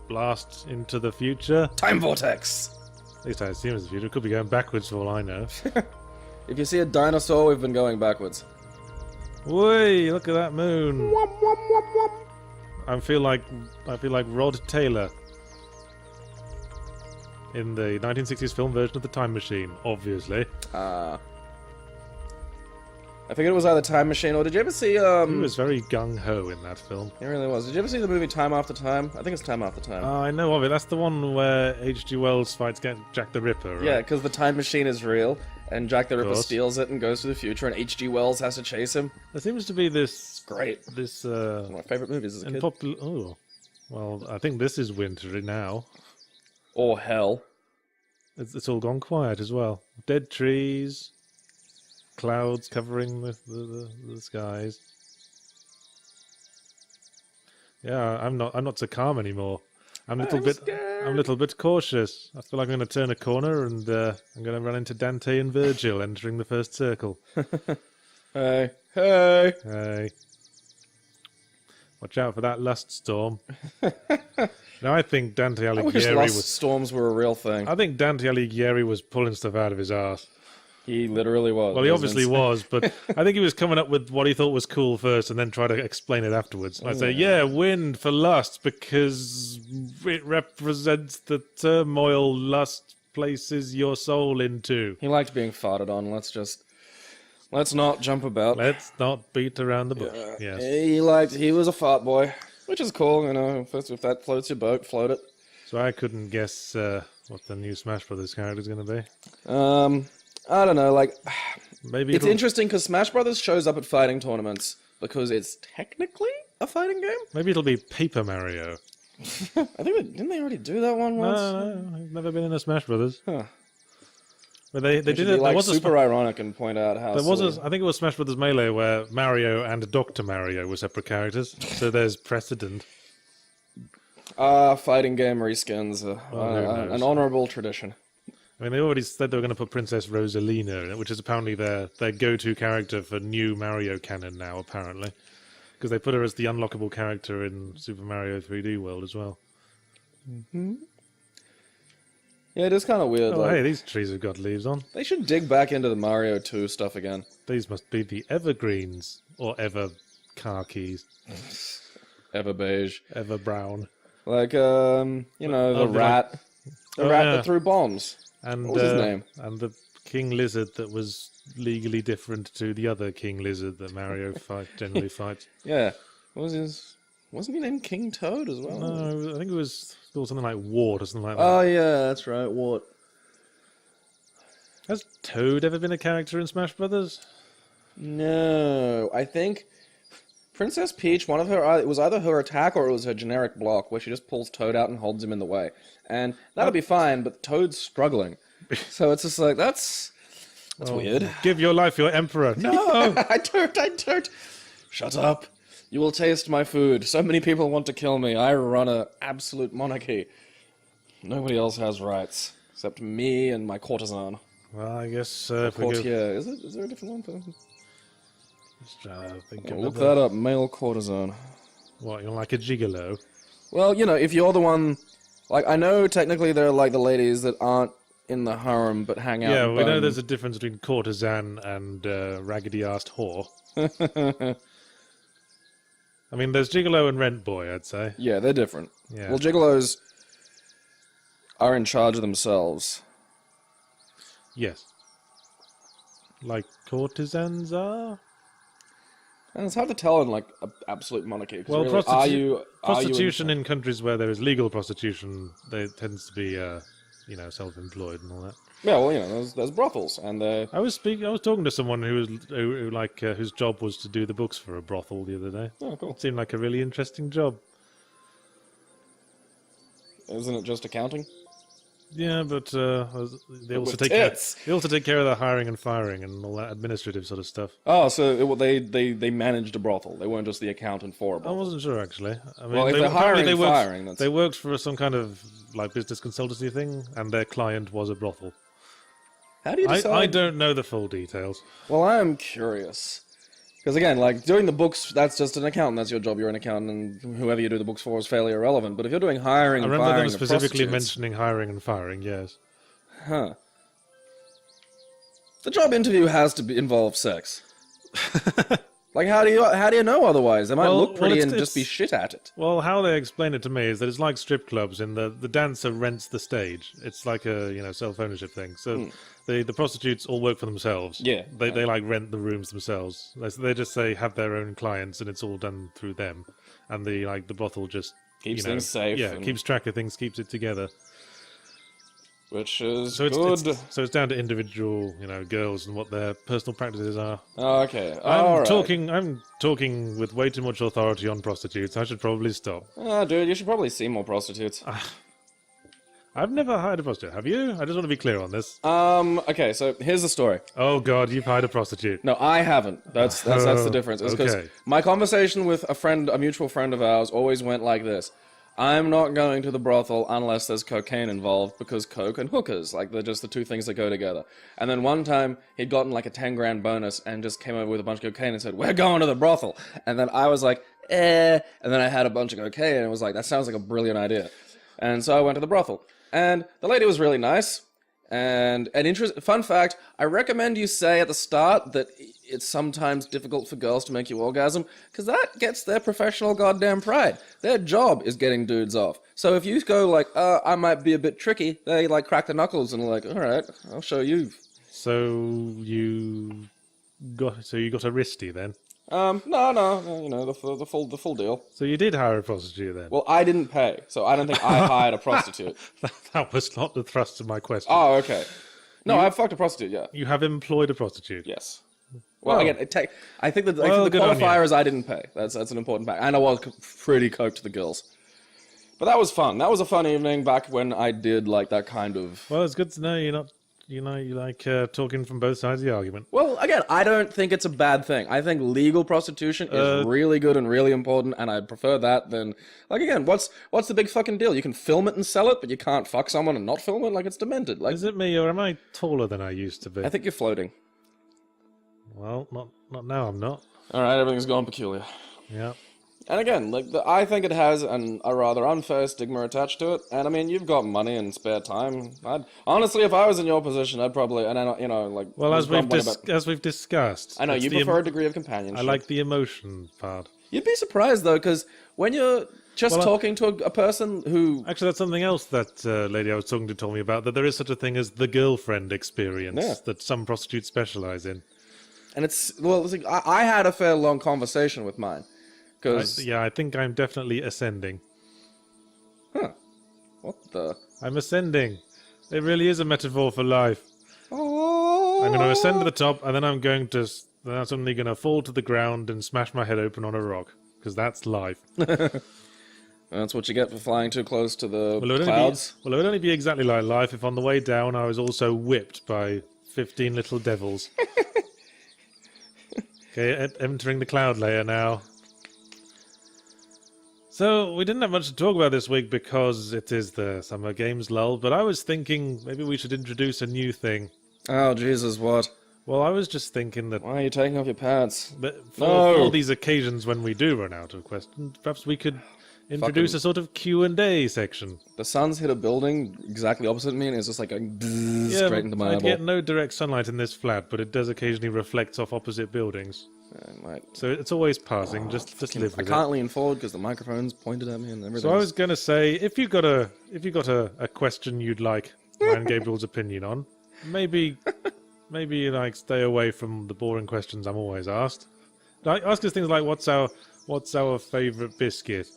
blast into the future? Time vortex! At least I assume it's the future. It could be going backwards for all I know. If you see a dinosaur, we've been going backwards. Whey! Look at that moon. I feel like Rod Taylor in the 1960s film version of The Time Machine, obviously. I figured it was either Time Machine or did you ever see He was very gung-ho in that film. It really was. Did you ever see the movie Time After Time? I think it's Time After Time. I know of it. That's the one where H.G. Wells fights Jack the Ripper, right? Yeah, because the Time Machine is real, and Jack the Ripper course. steals it and goes to the future, and H.G. Wells has to chase him. There seems to be this... Great. This, One of my favorite movies as a kid. Oh. Well, I think this is wintry now. Or hell. It's all gone quiet as well. Dead trees... Clouds covering the skies. Yeah, I'm not so calm anymore. I'm a little bit cautious. I feel like I'm going to turn a corner and I'm going to run into Dante and Virgil entering the first circle. Hey. Hey. Watch out for that lust storm. Now I think Dante I wish Alighieri lust storms were a real thing. I think Dante Alighieri was pulling stuff out of his arse. He literally was. Well, he obviously was, but I think he was coming up with what he thought was cool first and then try to explain it afterwards. I'd say, yeah, wind for lust because it represents the turmoil lust places your soul into. He liked being farted on. Let's not jump about. Let's not beat around the bush. Yes. He was a fart boy, which is cool, you know. If that floats your boat, float it. So I couldn't guess what the new Smash Brothers character is going to be. I don't know, like... Maybe it's interesting because Smash Brothers shows up at fighting tournaments because it's technically a fighting game. Maybe it'll be Paper Mario. I think didn't they already do that one once? No, I've never been in a Smash Brothers. Huh. But they did it. Like super ironic and point out how. There was I think it was Smash Brothers Melee where Mario and Dr. Mario were separate characters. So there's precedent. Fighting game reskins, an honorable tradition. I mean, they already said they were going to put Princess Rosalina in it, which is apparently their go-to character for new Mario canon now, apparently. Because they put her as the unlockable character in Super Mario 3D World as well. Mm-hmm. Yeah, it is kind of weird. Oh, like, hey, these trees have got leaves on. They should dig back into the Mario 2 stuff again. These must be the evergreens, or ever khakis. Ever beige. Ever brown. Like, you know, the rat. The rat that threw bombs. And, what was his name? And the king lizard that was legally different to the other king lizard that Mario generally fights. Yeah. Wasn't he named King Toad as well? No, I think it was something like Wart or something like that. Oh yeah, that's right, Wart. Has Toad ever been a character in Smash Brothers? No, I think Princess Peach, one of her, it was either her attack or it was her generic block, where she just pulls Toad out and holds him in the way. And that'll be fine, but Toad's struggling. So it's just like, that's weird. Give your life, your emperor. No! I don't. Shut up. You will taste my food. So many people want to kill me. I run an absolute monarchy. Nobody else has rights, except me and my courtesan. Well, I guess if we go... Is there a different one? Just trying to think look that up. Male courtesan. What, you're like a gigolo? Well, you know, if you're the one... Like, I know technically there are, like, the ladies that aren't in the harem but hang out. Yeah, we know there's a difference between courtesan and raggedy-assed whore. I mean, there's gigolo and rent boy, I'd say. Yeah, they're different. Yeah. Well, gigolos are in charge of themselves. Yes. Like courtesans are? And it's hard to tell in, like, an absolute monarchy. Well, really, prostitution in countries where there is legal prostitution, there tends to be, you know, self-employed and all that. Yeah, well, you know, there's brothels, and I was talking to someone whose job was to do the books for a brothel the other day. Oh, cool. It seemed like a really interesting job. Isn't it just accounting? Yeah, but they also With take care. tits. They also take care of the hiring and firing and all that administrative sort of stuff. Oh, so they managed a brothel. They weren't just the accountant for a I brothel. wasn't sure actually. I mean, Well, if they're apparently hiring they and worked, firing, that's... they worked for some kind of like business consultancy thing, and their client was a brothel. How do you decide? I don't know the full details. Well, I'm curious. Because again, like, doing the books, that's just an accountant. That's your job. You're an accountant, and whoever you do the books for is fairly irrelevant. But if you're doing hiring I and remember firing them of specifically prostitutes... mentioning hiring and firing. Yes. Huh. The job interview has to involve sex. Like, how do you know otherwise? They might look pretty and just be shit at it. Well, how they explain it to me is that it's like strip clubs, and the dancer rents the stage. It's like a self-ownership thing. So the prostitutes all work for themselves. Yeah. They like rent the rooms themselves. They just have their own clients, and it's all done through them. And the brothel just Keeps things safe. Yeah, and... keeps track of things, keeps it together. Which is So good. it's down to individual, girls and what their personal practices are. Oh, okay. I'm talking with way too much authority on prostitutes. I should probably stop. Oh, dude, you should probably see more prostitutes. I've never hired a prostitute. Have you? I just want to be clear on this. Okay, so here's the story. Oh God, you've hired a prostitute. No, I haven't. That's the difference. It's because Okay. my conversation with a mutual friend of ours, always went like this. I'm not going to the brothel unless there's cocaine involved, because coke and hookers, like, they're just the two things that go together. And then one time, he'd gotten like a 10 grand bonus and just came over with a bunch of cocaine and said, we're going to the brothel. And then I was like, and then I had a bunch of cocaine and it was like, that sounds like a brilliant idea. And so I went to the brothel. And the lady was really nice. And fun fact, I recommend you say at the start that it's sometimes difficult for girls to make you orgasm, because that gets their professional goddamn pride. Their job is getting dudes off. So if you go like, I might be a bit tricky, they like crack their knuckles and are like, all right, I'll show you. So you got a wristy then? No, the full deal. So you did hire a prostitute then? Well, I didn't pay, so I don't think I hired a prostitute. That was not the thrust of my question. Oh, okay. No, I fucked a prostitute, yeah. You have employed a prostitute? Yes. Well, again, I think that the good on qualifier you. is I didn't pay. That's an important fact. And I was pretty coked to the girls. But that was fun. That was a fun evening back when I did like that kind of... Well, it's good to know you like talking from both sides of the argument. Well, again, I don't think it's a bad thing. I think legal prostitution is really good and really important, and I prefer that than... Like, again, what's the big fucking deal? You can film it and sell it, but you can't fuck someone and not film it? Like, it's demented. Like, Is it me, or am I taller than I used to be? I think you're floating. Well, not now, I'm not. Alright, everything's gone peculiar. Yeah. And again, like, I think it has a rather unfair stigma attached to it. And I mean, you've got money and spare time. Honestly, if I was in your position, I'd probably, and I know, like... Well, as we've discussed... I know, it's you prefer a degree of companionship. I like the emotion part. You'd be surprised, though, because when you're just talking to a person who... Actually, that's something else that lady I was talking to told me about, that there is such a thing as the girlfriend experience that some prostitutes specialize in. And it's... Well, I had a fair long conversation with mine. I think I'm definitely ascending. Huh. What the... I'm ascending. It really is a metaphor for life. Oh. I'm going to ascend to the top, and then I'm suddenly going to fall to the ground and smash my head open on a rock. Because that's life. That's what you get for flying too close to the clouds. It would only be exactly like life if on the way down I was also whipped by 15 little devils. Okay, entering the cloud layer now. So, we didn't have much to talk about this week because it is the Summer Games lull, but I was thinking maybe we should introduce a new thing. Oh, Jesus, what? Well, I was just thinking that... Why are you taking off your pants? For these occasions when we do run out of questions, perhaps we could introduce a sort of Q&A section. The sun's hit a building exactly opposite me and it's just like going straight into my I'd eyeball. get no direct sunlight in this flat, but it does occasionally reflect off opposite buildings. So it's always passing. Just live with it. I can't lean forward because the microphone's pointed at me and everything. So I was going to say, if you got a question you'd like Ryan Gabriel's opinion on, maybe like stay away from the boring questions I'm always asked. Like, ask us things like what's our favorite biscuit,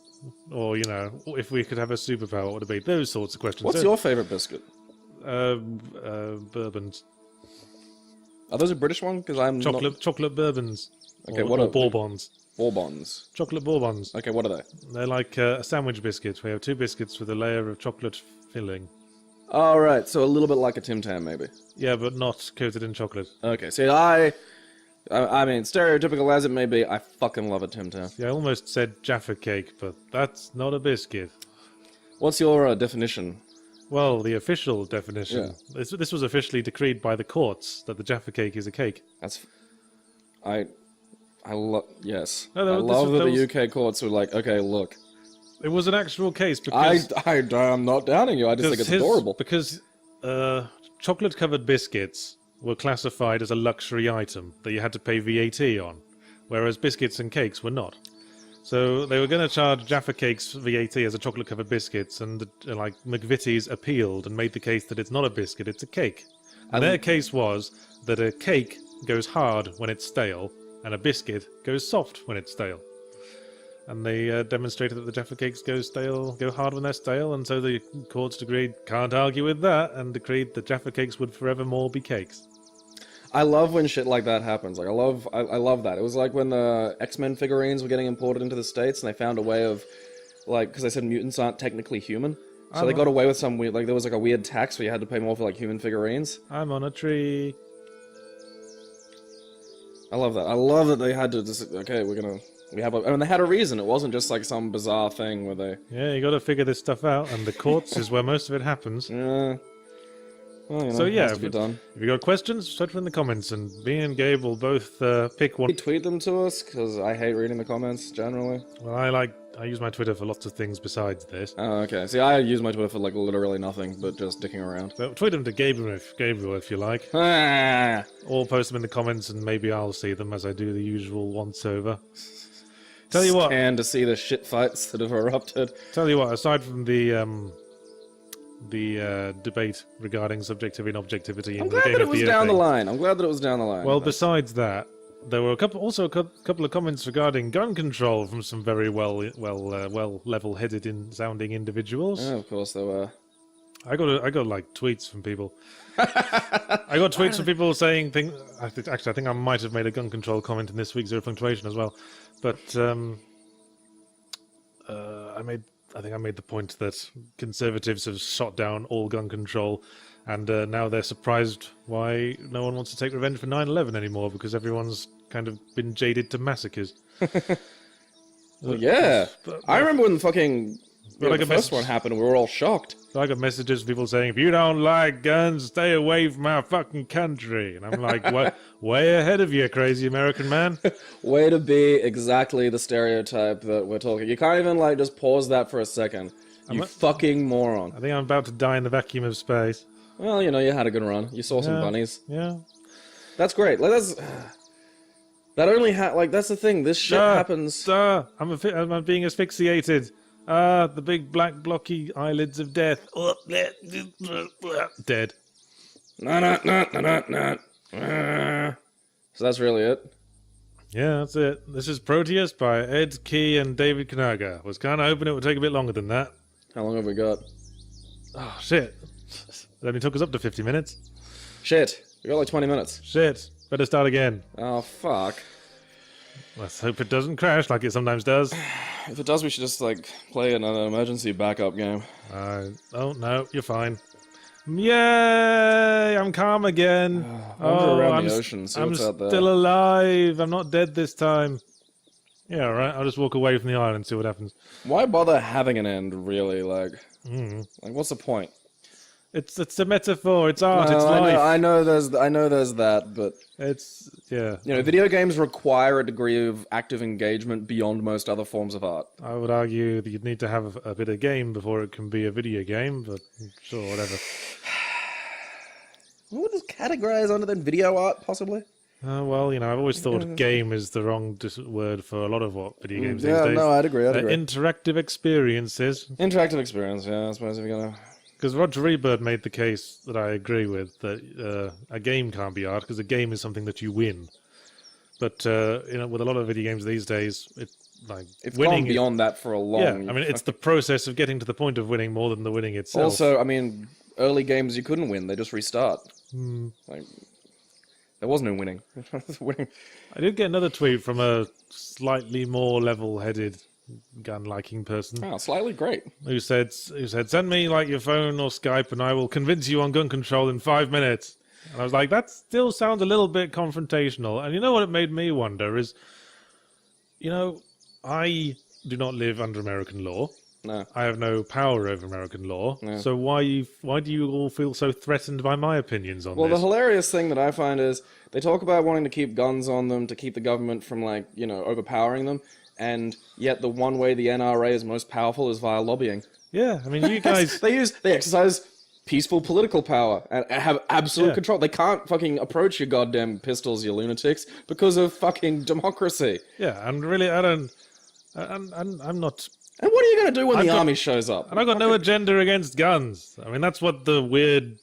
or if we could have a superpower, what would it be? Those sorts of questions. What's your favorite biscuit? Bourbons. Are those a British one? Because I'm chocolate bourbons. Okay, or bourbons? Bourbons. Chocolate bourbons. Okay, what are they? They're like a sandwich biscuit. We have two biscuits with a layer of chocolate filling. All right, so a little bit like a Tim Tam, maybe. Yeah, but not coated in chocolate. Okay, see, I mean, stereotypical as it may be, I fucking love a Tim Tam. Yeah, I almost said Jaffa cake, but that's not a biscuit. What's your definition? Well, the official definition. Yeah. This was officially decreed by the courts that the Jaffa cake is a cake. That's, I love, yes. No, I love that the UK courts were like, okay, look. It was an actual case because... I'm not doubting you, I just think it's adorable. Because chocolate-covered biscuits were classified as a luxury item that you had to pay VAT on, whereas biscuits and cakes were not. So they were going to charge Jaffa Cakes VAT as a chocolate-covered biscuits, and like McVitie's appealed and made the case that it's not a biscuit, it's a cake. And their case was that a cake goes hard when it's stale, and a biscuit goes soft when it's stale. And they demonstrated that the Jaffa Cakes go hard when they're stale, and so the courts agreed, can't argue with that, and decreed that Jaffa Cakes would forevermore be cakes. I love when shit like that happens. Like I love that. It was like when the X-Men figurines were getting imported into the States, and they found a way of, like, because they said mutants aren't technically human, so they got away with some weird, like there was like a weird tax where you had to pay more for like human figurines. I'm on a tree. I love that. I love that they had to just, okay, and they had a reason. It wasn't just like some bizarre thing where they... Yeah, you got to figure this stuff out, and the courts is where most of it happens. Yeah. Well, So yeah, it has to be done. If you got questions, type them in the comments, and me and Gabe will both pick one. Tweet them to us, because I hate reading the comments, generally. Well, I use my Twitter for lots of things besides this. Oh, okay. See, I use my Twitter for, like, literally nothing, but just dicking around. So tweet them to Gabriel if you like. Ah! Or post them in the comments, and maybe I'll see them as I do the usual once-over. Tell you what. And to see the shit fights that have erupted. Tell you what, aside from the debate regarding subjectivity and objectivity in the game that it of was the down the thing. line. I'm glad that it was down the line. Well, besides that, there were a couple of comments regarding gun control from some very well level-headed sounding individuals. Yeah, of course there were. I got like tweets from people. I got tweets from people saying things. Actually, I think I might have made a gun control comment in this week's Zero Punctuation as well, but I think I made the point that conservatives have shot down all gun control, and now they're surprised why no one wants to take revenge for 9/11 anymore, because everyone's kind of been jaded to massacres. Well, yeah. I remember when the first one happened, we were all shocked. I got messages from people saying, if you don't like guns, stay away from our fucking country. And I'm like, what? Way ahead of you, crazy American man. Way to be exactly the stereotype that we're talking. You can't even, like, just pause that for a second. You fucking moron. I think I'm about to die in the vacuum of space. Well, you know, you had a good run. You saw some bunnies. Yeah. That's great. Like, that's the thing. This shit happens. I'm being asphyxiated. The big black blocky eyelids of death. Dead. So that's really it? Yeah, that's it. This is Proteus by Ed Key and David Kanaga. Was kind of hoping it would take a bit longer than that. How long have we got? Oh, shit. It only took us up to 50 minutes. Shit. We got like 20 minutes. Shit. Better start again. Oh, fuck. Let's hope it doesn't crash like it sometimes does. If it does, we should just, like, play an emergency backup game. Oh, no, you're fine. Yay! I'm calm again. Around the ocean, see what's out there. I'm still alive. I'm not dead this time. Yeah, alright. I'll just walk away from the island and see what happens. Why bother having an end, really? Like, what's the point? It's a metaphor. It's art. It's life. I know there's that, but it's yeah. You know, video games require a degree of active engagement beyond most other forms of art. I would argue that you'd need to have a bit of game before it can be a video game, but sure, whatever. What would this categorize under then? Video art, possibly? Well, you know, I've always thought game is the wrong word for a lot of what video games these days. Yeah, no, I'd agree. Interactive experiences. Interactive experience, yeah, I suppose if you're gonna... Because Roger Ebert made the case that I agree with, that a game can't be art, because a game is something that you win. But, you know, with a lot of video games these days, it's gone beyond that for a long... Yeah, I mean, it's the process of getting to the point of winning more than the winning itself. Also, I mean, early games you couldn't win, they just restart. Like, there was no winning. I did get another tweet from a slightly more level-headed gun-liking person, Oh, slightly great. who said, send me like your phone or Skype and I will convince you on gun control in 5 minutes. And I was like, that still sounds a little bit confrontational. And you know what it made me wonder is, I do not live under American law. No. I have no power over American law. No. So why do you all feel so threatened by my opinions on Well, this? the hilarious thing that I find is they talk about wanting to keep guns on them to keep the government from, overpowering them, and yet the one way the NRA is most powerful is via lobbying. Yeah, I mean, you guys... They exercise peaceful political power and have absolute control. They can't fucking approach your goddamn pistols, you lunatics, because of fucking democracy. Yeah, and really, I'm not... And what are you going to do when the army shows up? And I've got no agenda against guns. I mean, that's what the weird,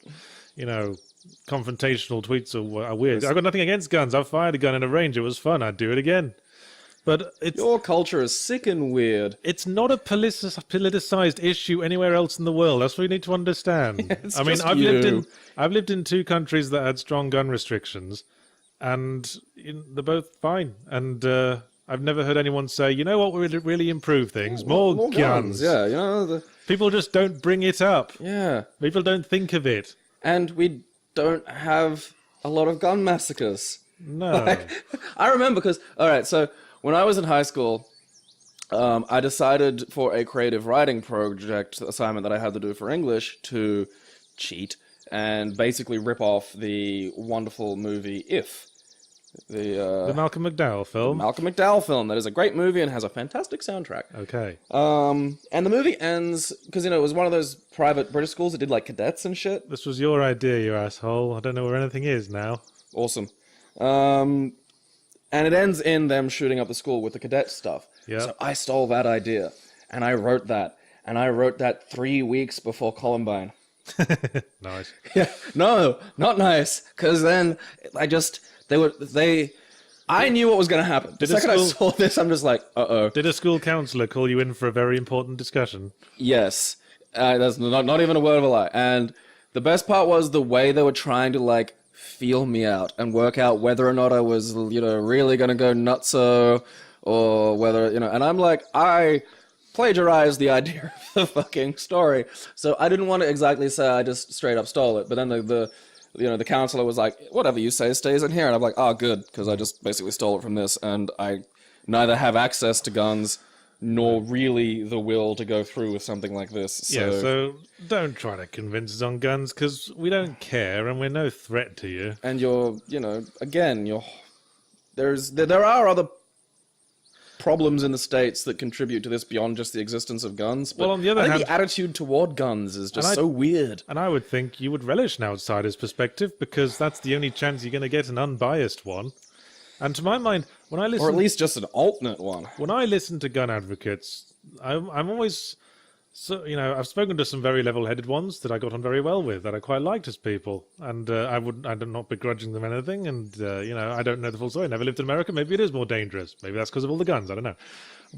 confrontational tweets are weird. I've got nothing against guns. I've fired a gun in a range. It was fun. I'd do it again. But your culture is sick and weird. It's not a politicized issue anywhere else in the world. That's what you need to understand. I mean, I've lived in 2 countries that had strong gun restrictions, and they're both fine. And I've never heard anyone say, you know what would really improve things? More guns. Yeah, people just don't bring it up. Yeah. People don't think of it. And we don't have a lot of gun massacres. No. I remember because, all right, so when I was in high school, I decided for a creative writing project assignment that I had to do for English to cheat and basically rip off the wonderful movie If. The Malcolm McDowell film. Malcolm McDowell film that is a great movie and has a fantastic soundtrack. Okay. And the movie ends because it was one of those private British schools that did like cadets and shit. This was your idea, you asshole. I don't know where anything is now. Awesome. And it ends in them shooting up the school with the cadet stuff. Yeah. So I stole that idea and I wrote that. And I wrote that 3 weeks before Columbine. Nice. Yeah. No, not nice. Because then I knew what was going to happen. The second I saw this, I'm just like, uh-oh. Did a school counselor call you in for a very important discussion? Yes. That's not even a word of a lie. And the best part was the way they were trying to, feel me out and work out whether or not I was, really going to go nutso or whether, and I'm like, I plagiarized the idea of the fucking story. So I didn't want to exactly say I just straight up stole it. But then the counselor was like, whatever you say stays in here. And I'm like, oh, good, because I just basically stole it from this. And I neither have access to guns nor really the will to go through with something like this. So. Yeah, so don't try to convince us on guns, because we don't care and we're no threat to you. And there are other problems in the States that contribute to this beyond just the existence of guns. But on the other hand, the attitude toward guns is just so weird. And I would think you would relish an outsider's perspective, because that's the only chance you're going to get an unbiased one. And to my mind, when I listen... Or at least just an alternate one. When I listen to gun advocates, I'm always... So, I've spoken to some very level-headed ones that I got on very well with, that I quite liked as people. And I'm not begrudging them anything, and, I don't know the full story. I never lived in America. Maybe it is more dangerous. Maybe that's because of all the guns. I don't know.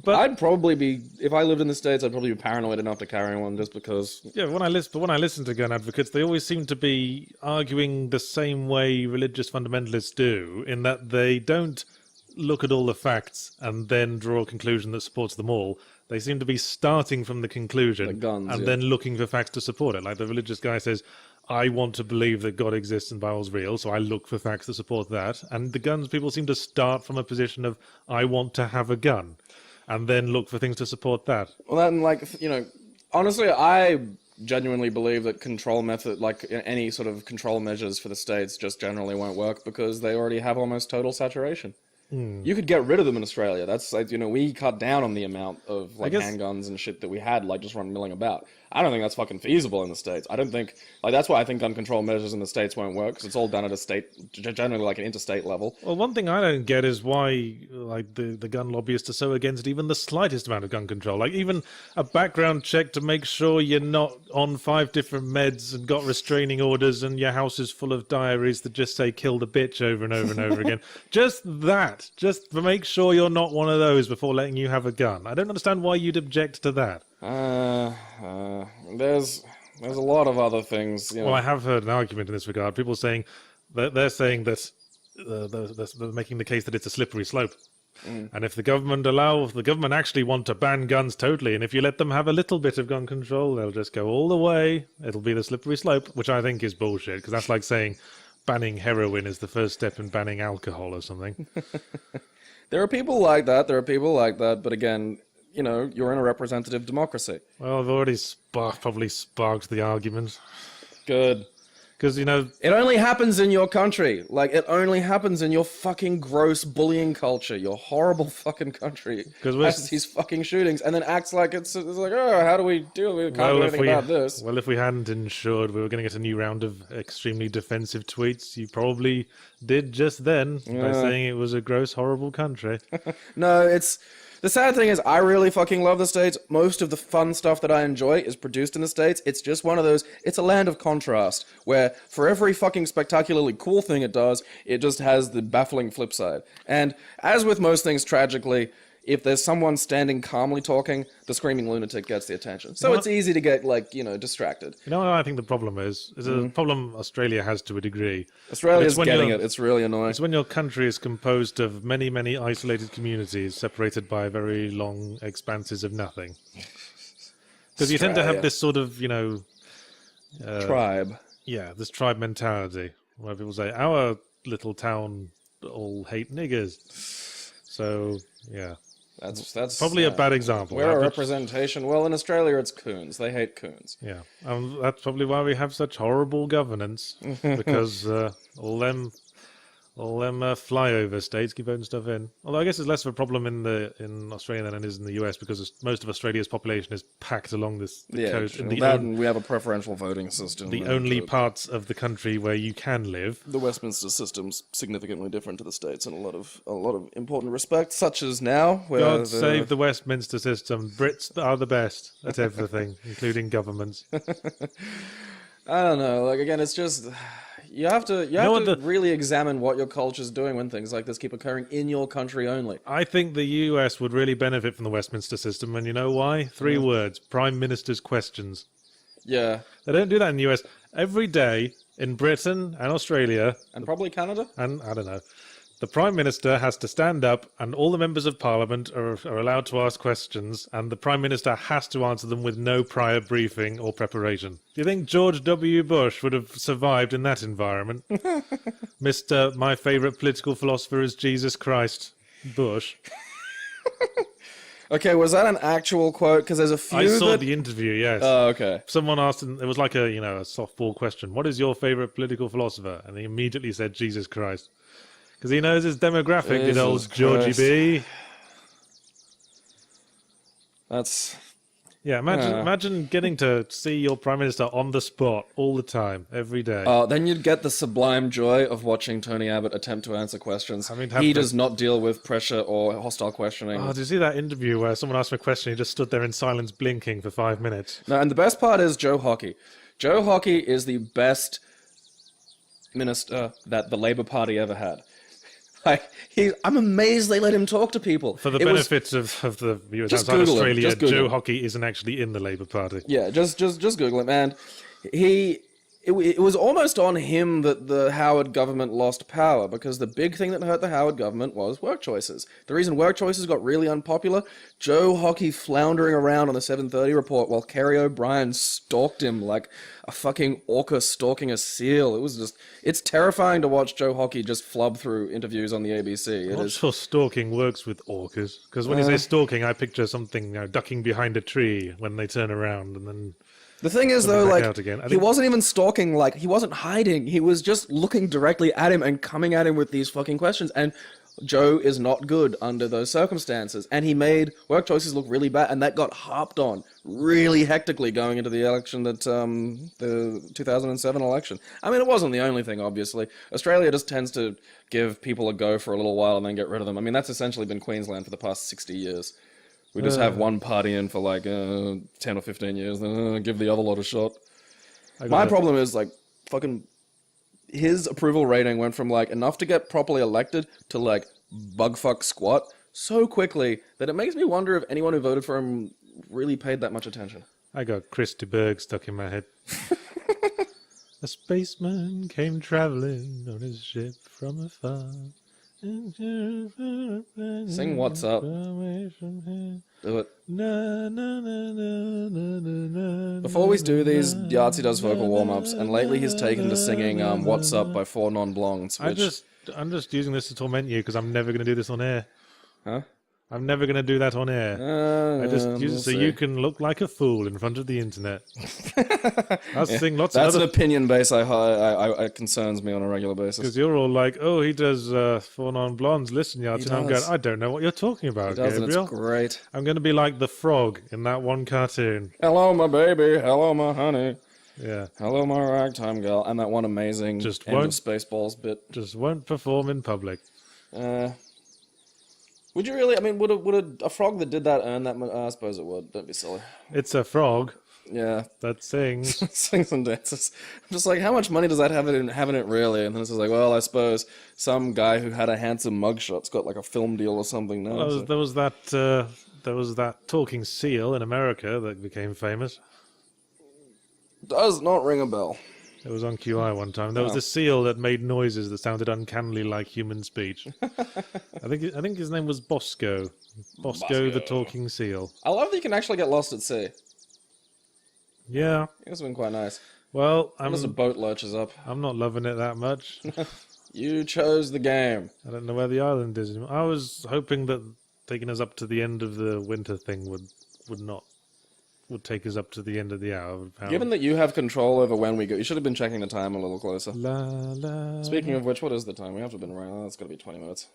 But I'd probably be... If I lived in the States, I'd probably be paranoid enough to carry one just because... Yeah, when I listen to gun advocates, they always seem to be arguing the same way religious fundamentalists do, in that they don't look at all the facts and then draw a conclusion that supports them all. They seem to be starting from the conclusion and then looking for facts to support it. Like the religious guy says, I want to believe that God exists and the Bible's real, so I look for facts to support that. And the guns people seem to start from a position of, I want to have a gun, and then look for things to support that. Well, then, honestly, I genuinely believe that control method, any sort of control measures for the States just generally won't work because they already have almost total saturation. You could get rid of them in Australia. That's we cut down on the amount of handguns and shit that we had just run milling about. I don't think that's fucking feasible in the States. I don't think that's why I think gun control measures in the States won't work, because it's all done at a state, generally an interstate level. Well, one thing I don't get is why the gun lobbyists are so against even the slightest amount of gun control. Even a background check to make sure you're not on 5 different meds and got restraining orders and your house is full of diaries that just say kill the bitch over and over and over again. Just to make sure you're not one of those before letting you have a gun. I don't understand why you'd object to that. There's a lot of other things. Well, I have heard an argument in this regard. People saying they're saying that they're making the case that it's a slippery slope. And if the government actually want to ban guns totally, and if you let them have a little bit of gun control, they'll just go all the way. It'll be the slippery slope, which I think is bullshit, because that's like saying banning heroin is the first step in banning alcohol or something. There are people like that. But again, you know, you're in a representative democracy. Well, I've already probably sparked the argument. Good. Because, you know... It only happens in your country. Like, it only happens in your fucking gross bullying culture. Your horrible fucking country has these fucking shootings and then acts like it's like, oh, how do we deal with it? We can't do anything about this. Well, if we hadn't ensured we were going to get a new round of extremely defensive tweets, you probably did just then by saying it was a gross, horrible country. No, it's... The sad thing is, I really fucking love the States. Most of the fun stuff that I enjoy is produced in the States. It's just one of those, it's a land of contrast, where for every fucking spectacularly cool thing it does, it just has the baffling flip side. And as with most things, tragically, if there's someone standing calmly talking, the screaming lunatic gets the attention. So it's easy to get, like, you know, distracted. You know what I think the problem is? It's a problem Australia has to a degree. Australia's getting it. It's really annoying. It's when your country is composed of many, many isolated communities separated by very long expanses of nothing. Because you tend to have this sort of, you know... tribe. Yeah, this tribe mentality, where people say, our little town all hate niggers. So, yeah. That's probably a bad example. We're a representation. Well, in Australia, it's coons. They hate coons. Yeah, that's probably why we have such horrible governance, because all them flyover states keep voting stuff in. Although I guess it's less of a problem in Australia than it is in the US, because most of Australia's population is packed along the coast. And we have a preferential voting system. The only parts of the country where you can live. The Westminster system's significantly different to the States in a lot of important respects, such as now, where God save the Westminster system. Brits are the best at everything, including governments. I don't know. Like, again, it's just... You have to really examine what your culture's doing when things like this keep occurring in your country only. I think the US would really benefit from the Westminster system, and you know why? 3 words. Prime Minister's questions. Yeah. They don't do that in the US. Every day in Britain and Australia... And probably Canada? And, I don't know. The Prime Minister has to stand up, and all the members of Parliament are allowed to ask questions, and the Prime Minister has to answer them with no prior briefing or preparation. Do you think George W. Bush would have survived in that environment? Mr. My favourite political philosopher is Jesus Christ, Bush. Okay, was that an actual quote? Because there's a few. I saw the interview, yes. Oh, okay. Someone asked him, it was like a softball question. What is your favourite political philosopher? And he immediately said Jesus Christ. Because he knows his demographic, good old Georgie B. That's... Yeah, imagine getting to see your Prime Minister on the spot all the time, every day. Then you'd get the sublime joy of watching Tony Abbott attempt to answer questions. He does not deal with pressure or hostile questioning. Oh, did you see that interview where someone asked him a question, he just stood there in silence blinking for 5 minutes? No, and the best part is Joe Hockey. Joe Hockey is the best minister that the Labour Party ever had. Like, I'm amazed they let him talk to people. For the benefits of the viewers outside Australia, Joe Hockey isn't actually in the Labour Party. Yeah, just Google it, man. It was almost on him that the Howard government lost power, because the big thing that hurt the Howard government was work choices. The reason work choices got really unpopular, Joe Hockey floundering around on the 7:30 report while Kerry O'Brien stalked him like a fucking orca stalking a seal. It's terrifying to watch Joe Hockey just flub through interviews on the ABC. I'm not sure stalking works with orcas, because when you say stalking, I picture something ducking behind a tree when they turn around and then... The thing is, though, like, he wasn't even stalking, like, he wasn't hiding. He was just looking directly at him and coming at him with these fucking questions. And Joe is not good under those circumstances. And he made work choices look really bad, and that got harped on really hectically going into the election, the 2007 election. I mean, it wasn't the only thing, obviously. Australia just tends to give people a go for a little while and then get rid of them. I mean, that's essentially been Queensland for the past 60 years. We just have one party in for like 10 or 15 years, then give the other lot a shot. My problem is, like, fucking... His approval rating went from, like, enough to get properly elected to, like, bugfuck squat so quickly that it makes me wonder if anyone who voted for him really paid that much attention. I got Chris de Burgh stuck in my head. A spaceman came traveling on his ship from afar. Sing What's Up. Do it. Before we do these, Yahtzee does vocal warm-ups, and lately he's taken to singing What's Up by Four Non-Blondes, which... I'm just using this to torment you because I'm never going to do this on air. Huh? I'm never going to do that on air. I just use it so you can look like a fool in front of the internet. I'll sing lots of That's other... an opinion base it concerns me on a regular basis. Because you're all like, oh, he does Four Non-Blondes. Listen, Yahtzee. And I'm going, I don't know what you're talking about, He does, Gabriel. and it's great. I'm going to be like the frog in that one cartoon. Hello, my baby. Hello, my honey. Yeah. Hello, my ragtime girl. And that one amazing Just end won't- of Spaceballs bit. Just won't perform in public. Would you really? I mean, would a frog that did that earn that much? I suppose it would. Don't be silly. It's a frog Yeah. that sings. Sings and dances. I'm just like, how much money does that have in it really? And then it's just like, well, I suppose some guy who had a handsome mugshot's got like a film deal or something now. Well, there was that talking seal in America that became famous. Does not ring a bell. It was on QI one time. There was this seal that made noises that sounded uncannily like human speech. I think his name was Bosco. Bosco the talking seal. I love that you can actually get lost at sea. Yeah. It must have been quite nice. Well, Unless a boat lurches up. I'm not loving it that much. You chose the game. I don't know where the island is anymore. I was hoping that taking us up to the end of the winter thing would take us up to the end of the hour. Given that you have control over when we go, you should have been checking the time a little closer. La, la, Speaking of which, what is the time? We have to have been right. Oh, that's got to be 20 minutes.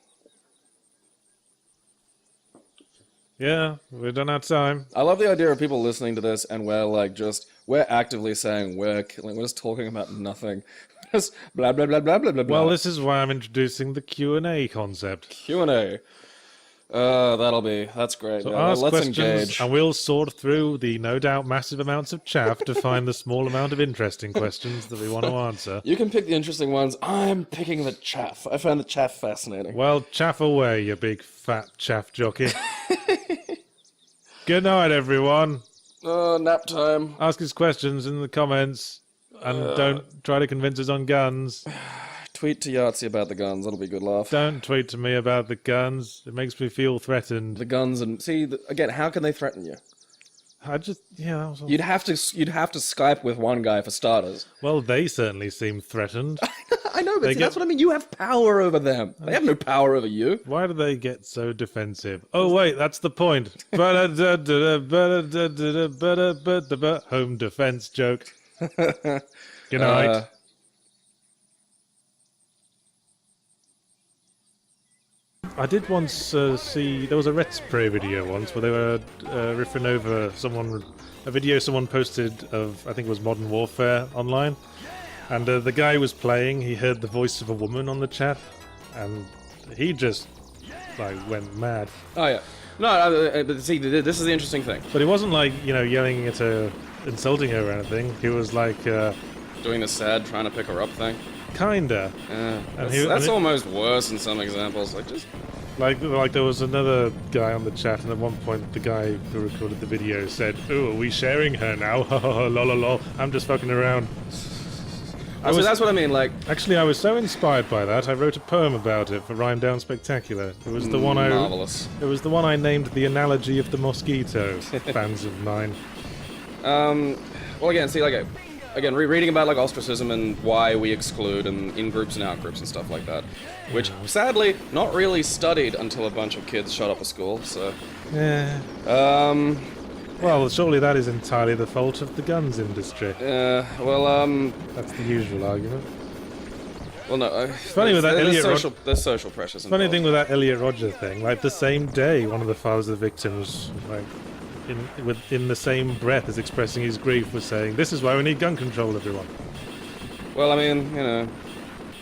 Yeah, we're done our time. I love the idea of people listening to this and we're actively saying we're just talking about nothing. Just blah, blah, blah, blah, blah, blah, blah. Well, this is why I'm introducing the Q&A concept. Q&A. That's great. So Yeah, ask let's questions, engage. and we'll sort through the no doubt massive amounts of chaff to find the small amount of interesting questions that we want to answer. You can pick the interesting ones. I'm picking the chaff. I find the chaff fascinating. Well, chaff away, you big fat chaff jockey. Good night, everyone. Nap time. Ask us questions in the comments, and don't try to convince us on guns. Tweet to Yahtzee about the guns. That'll be a good laugh. Don't tweet to me about the guns. It makes me feel threatened. The guns and see again. How can they threaten you? You'd have to Skype with one guy for starters. Well, they certainly seem threatened. I know, but see, that's what I mean. You have power over them. They have no power over you. Why do they get so defensive? Oh wait, that's the point. Home defense joke. Good night. I did once see, there was a Let's Play video once where they were riffing over a video someone posted of, I think it was Modern Warfare online, and the guy was playing, he heard the voice of a woman on the chat, and he just, went mad. Oh yeah. No, but see, this is the interesting thing. But he wasn't yelling at her, insulting her or anything, he was doing the sad, trying to pick her up thing. Kinda. That's almost worse in some examples. Like there was another guy on the chat, and at one point the guy who recorded the video said, "Oh, are we sharing her now? Lol, lol, lol. I'm just fucking around." That's what I mean. Actually, I was so inspired by that, I wrote a poem about it for Rhyme Down Spectacular. It was the one marvelous. It was the one I named "The Analogy of the Mosquito." Fans of mine. Well, again, see, reading about ostracism and why we exclude and in groups and out groups and stuff like that, which sadly not really studied until a bunch of kids shut up a school. So, yeah. Well, surely that is entirely the fault of the guns industry. That's the usual argument. Well, no. Funny with that there's social pressures. Funny thing with that Elliot Rodger thing, the same day, one of the fathers of the victims, in the same breath as expressing his grief, was saying, "This is why we need gun control, everyone." Well, I mean,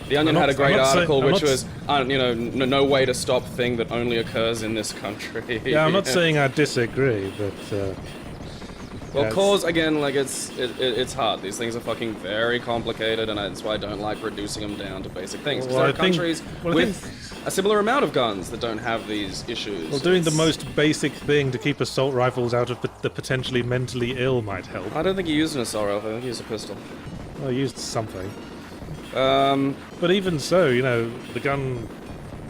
The Onion had a great article which was, no way to stop thing that only occurs in this country. Yeah, I'm not saying I disagree, but... well, cause, again, it's hard. These things are fucking very complicated, and that's why I don't like reducing them down to basic things. Because there are countries with a similar amount of guns that don't have these issues. Well, doing the most basic thing to keep assault rifles out of the potentially mentally ill might help. I don't think he used an assault rifle. I think he used a pistol. Well, he used something. But even so, the gun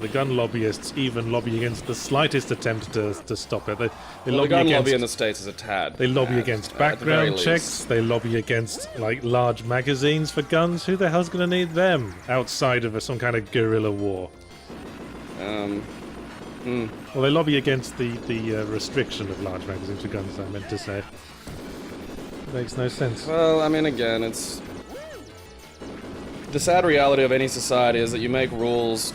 the gun lobbyists even lobby against the slightest attempt to stop it. They Well, lobby the gun against, lobby in the States is a tad. They lobby bad, against at the very background least. checks. They lobby against like large magazines for guns. Who the hell's going to need them outside of some kind of guerrilla war? Well, they lobby against the restriction of large magazines for guns. I meant to say. Makes no sense. Well, I mean, again, it's the sad reality of any society is that you make rules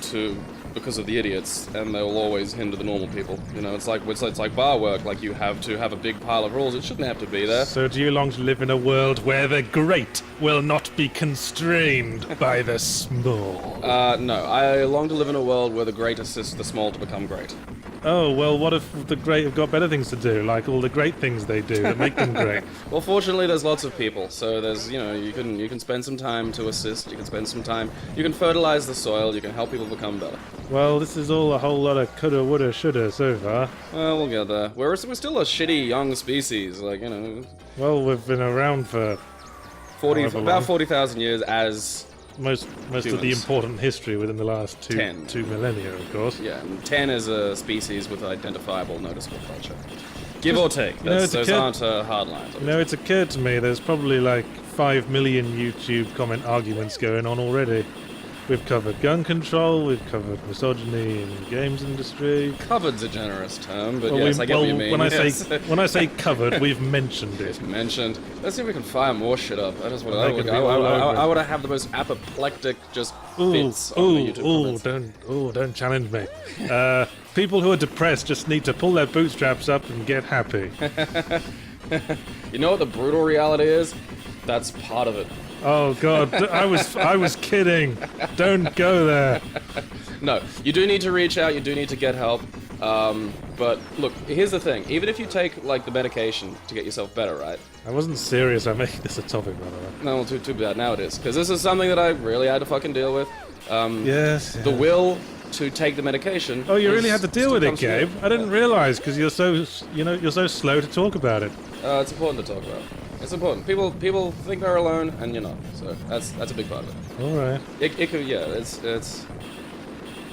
because of the idiots, and they will always hinder the normal people. You know, it's like bar work. Like, you have to have a big pile of rules. It shouldn't have to be there. So do you long to live in a world where the great will not be constrained by the small? No. I long to live in a world where the great assists the small to become great. Oh, well, what if the great have got better things to do, like all the great things they do that make them great? Well, fortunately, there's lots of people, so there's, you know, you can spend some time to assist, you can spend some time, you can fertilize the soil, you can help people become better. Well, this is all a whole lot of coulda, woulda, shoulda so far. Well, we'll get there. We're still a shitty young species, like, you know. Well, we've been around for however long. About 40,000 years as most of the humans. important history within the last two millennia, of course. Yeah, and 10 is a species with identifiable, noticeable culture. Give or take. You know, Those aren't hard lines. You know, it's occurred to me there's probably like 5 million YouTube comment arguments going on already. We've covered gun control, we've covered misogyny in the games industry. Covered's a generous term, but Well, yes, I get what you mean. When I say covered, we've mentioned it. It's mentioned. Let's see if we can fire more shit up. I just want They could be all to. over I it. want to have the most apoplectic just bits on the YouTube comments. Don't challenge me. People who are depressed just need to pull their bootstraps up and get happy. You know what the brutal reality is? That's part of it. Oh God, I was kidding. Don't go there. No, you do need to reach out. You do need to get help. But look, here's the thing. Even if you take like the medication to get yourself better, right? I wasn't serious. I'm making this a topic, by the way. No, well, too bad. Now it is, because this is something that I really had to fucking deal with. Yes. The will to take the medication. Oh, you really had to deal with it, comes from you. Gabe. I didn't realize because you're so slow to talk about it. It's important to talk about. It's important. People think they're alone, and you're not. So that's a big part of it. All right. It could, yeah. It's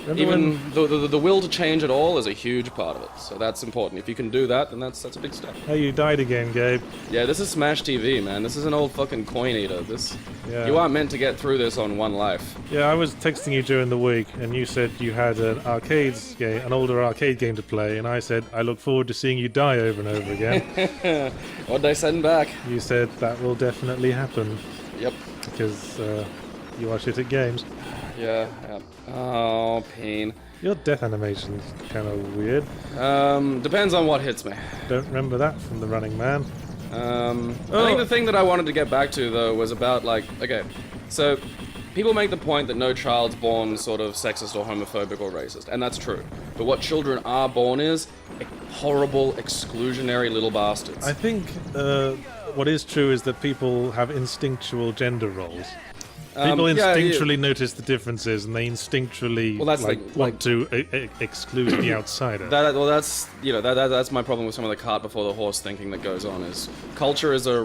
Remember even the will to change it all is a huge part of it. So that's important. If you can do that, then that's a big step. Hey, you died again, Gabe. Yeah, this is Smash TV, man. This is an old fucking coin eater. Yeah. You aren't meant to get through this on one life. Yeah, I was texting you during the week, and you said you had an older arcade game to play, and I said I look forward to seeing you die over and over again. What'd I send back? You said that will definitely happen Yep. because you are shit at games. Yeah. Oh, pain. Your death animation's kind of weird. Depends on what hits me. Don't remember that from The Running Man. I think the thing that I wanted to get back to, though, was about, like, okay, so people make the point that no child's born sort of sexist or homophobic or racist, and that's true. But what children are born is horrible, exclusionary little bastards. I think what is true is that people have instinctual gender roles. People instinctually notice the differences, and they instinctually want to exclude the outsider. That's my problem with some of the cart before the horse thinking that goes on. Is culture is a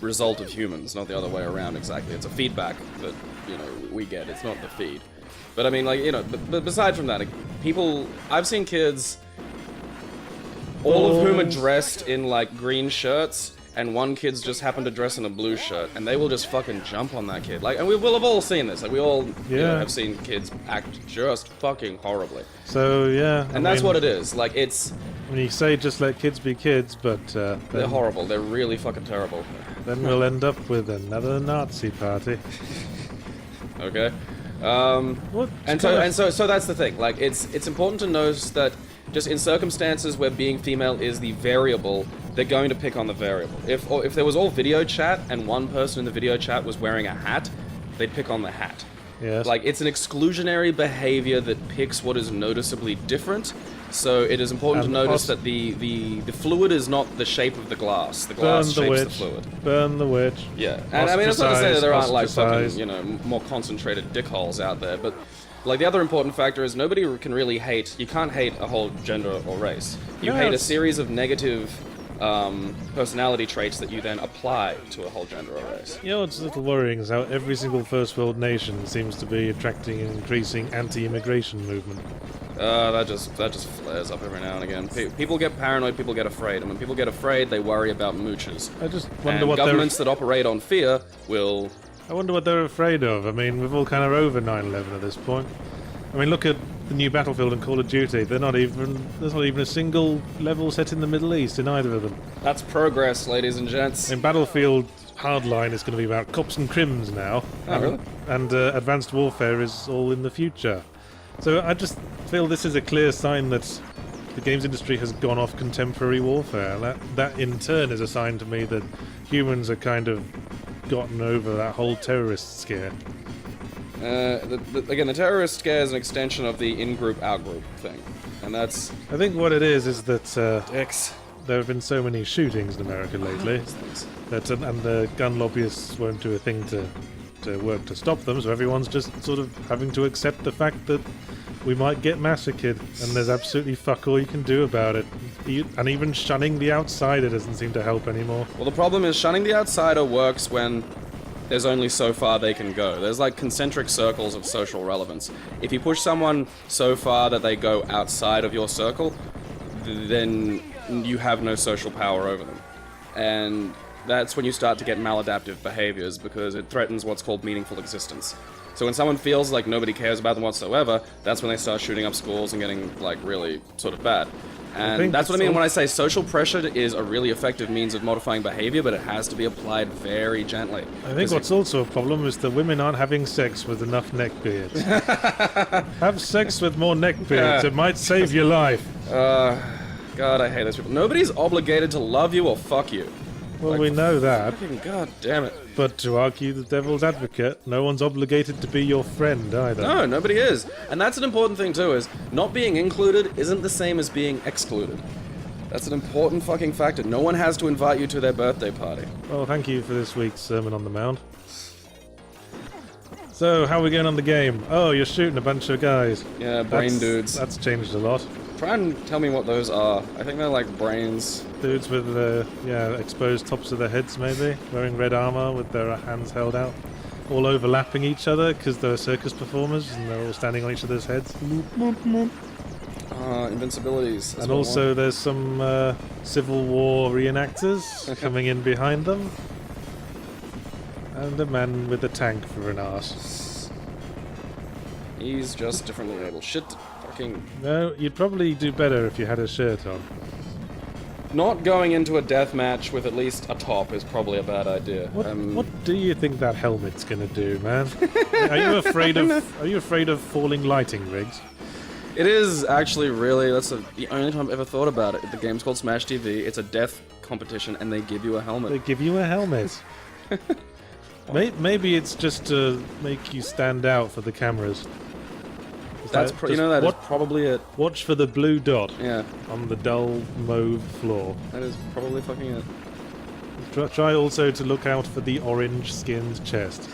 result of humans, not the other way around exactly. It's a feedback that we get. It's not the feed. But I mean, but aside from that, I've seen kids, all of whom are dressed in like green shirts. And one kid's just happened to dress in a blue shirt, and they will just fucking jump on that kid. Like, and we will have all seen this. Like, we all have seen kids act just fucking horribly. So yeah, and that's what it is. Like, it's. When you say just let kids be kids, but they're horrible. They're really fucking terrible. Then we'll end up with another Nazi party. Okay. So that's the thing. Like, it's important to notice that just in circumstances where being female is the variable, they're going to pick on the variable. If there was all video chat and one person in the video chat was wearing a hat, they'd pick on the hat. Yes. Like, it's an exclusionary behavior that picks what is noticeably different. So it is important to notice that the fluid is not the shape of the glass. The glass shapes the fluid. Burn the witch. Yeah, and I mean, it's not to say that there aren't like fucking more concentrated dick holes out there, but like the other important factor is nobody can really hate. You can't hate a whole gender or race. You hate a series of negative personality traits that you then apply to a whole gender or race. You know what's a little worrying is how every single first world nation seems to be attracting and increasing anti-immigration movement. That just flares up every now and again. People get paranoid, people get afraid, and when people get afraid, they worry about mooches. I just wonder And what governments that operate on fear will... I wonder what they're afraid of. I mean, we're all kind of over 9/11 at this point. I mean, look at the new Battlefield and Call of Duty. There's not even a single level set in the Middle East in either of them. That's progress, ladies and gents. In Battlefield Hardline, it's going to be about cops and crims now. Oh, really? And Advanced Warfare is all in the future. So I just feel this is a clear sign that the games industry has gone off contemporary warfare. That in turn is a sign to me that humans are kind of gotten over that whole terrorist scare. Again, the terrorist scare is an extension of the in-group, out-group thing. And that's... I think what it is that Dicks. there have been so many shootings in America lately that and the gun lobbyists won't do a thing to work to stop them, so everyone's just sort of having to accept the fact that we might get massacred, and there's absolutely fuck all you can do about it. And even shunning the outsider doesn't seem to help anymore. Well, the problem is shunning the outsider works when there's only so far they can go. There's like concentric circles of social relevance. If you push someone so far that they go outside of your circle, then you have no social power over them. And that's when you start to get maladaptive behaviors, because it threatens what's called meaningful existence. So when someone feels like nobody cares about them whatsoever, that's when they start shooting up schools and getting like really sort of bad. And that's what I mean when I say social pressure is a really effective means of modifying behavior, but it has to be applied very gently. I think what's also a problem is that women aren't having sex with enough neckbeards. Have sex with more neckbeards, it might save your life. God, I hate those people. Nobody's obligated to love you or fuck you. Well, Like, we know that. Fucking god damn it. But to argue the devil's advocate, no one's obligated to be your friend either. No, nobody is. And that's an important thing too, is not being included isn't the same as being excluded. That's an important fucking factor. No one has to invite you to their birthday party. Well, thank you for this week's Sermon on the Mount. So, how are we going on the game? Oh, you're shooting a bunch of guys. Yeah, brain dudes. That's changed a lot. Try and tell me what those are. I think they're like brains. Dudes with, exposed tops of their heads, maybe, wearing red armor with their hands held out, all overlapping each other because they're circus performers and they're all standing on each other's heads. Invincibilities. And also there's some Civil War reenactors coming in behind them. And a man with a tank for an arse. He's just differently able. Shit. Fucking... No, you'd probably do better if you had a shirt on. Not going into a death match with at least a top is probably a bad idea. What do you think that helmet's gonna do, man? Are you afraid of falling lighting rigs? It is actually really, that's the only time I've ever thought about it. The game's called Smash TV, it's a death competition, and they give you a helmet. They give you a helmet. Maybe it's just to make you stand out for the cameras. That's is probably it. Watch for the blue dot. Yeah. On the dull mauve floor. That is probably fucking it. Try also to look out for the orange-skinned chest.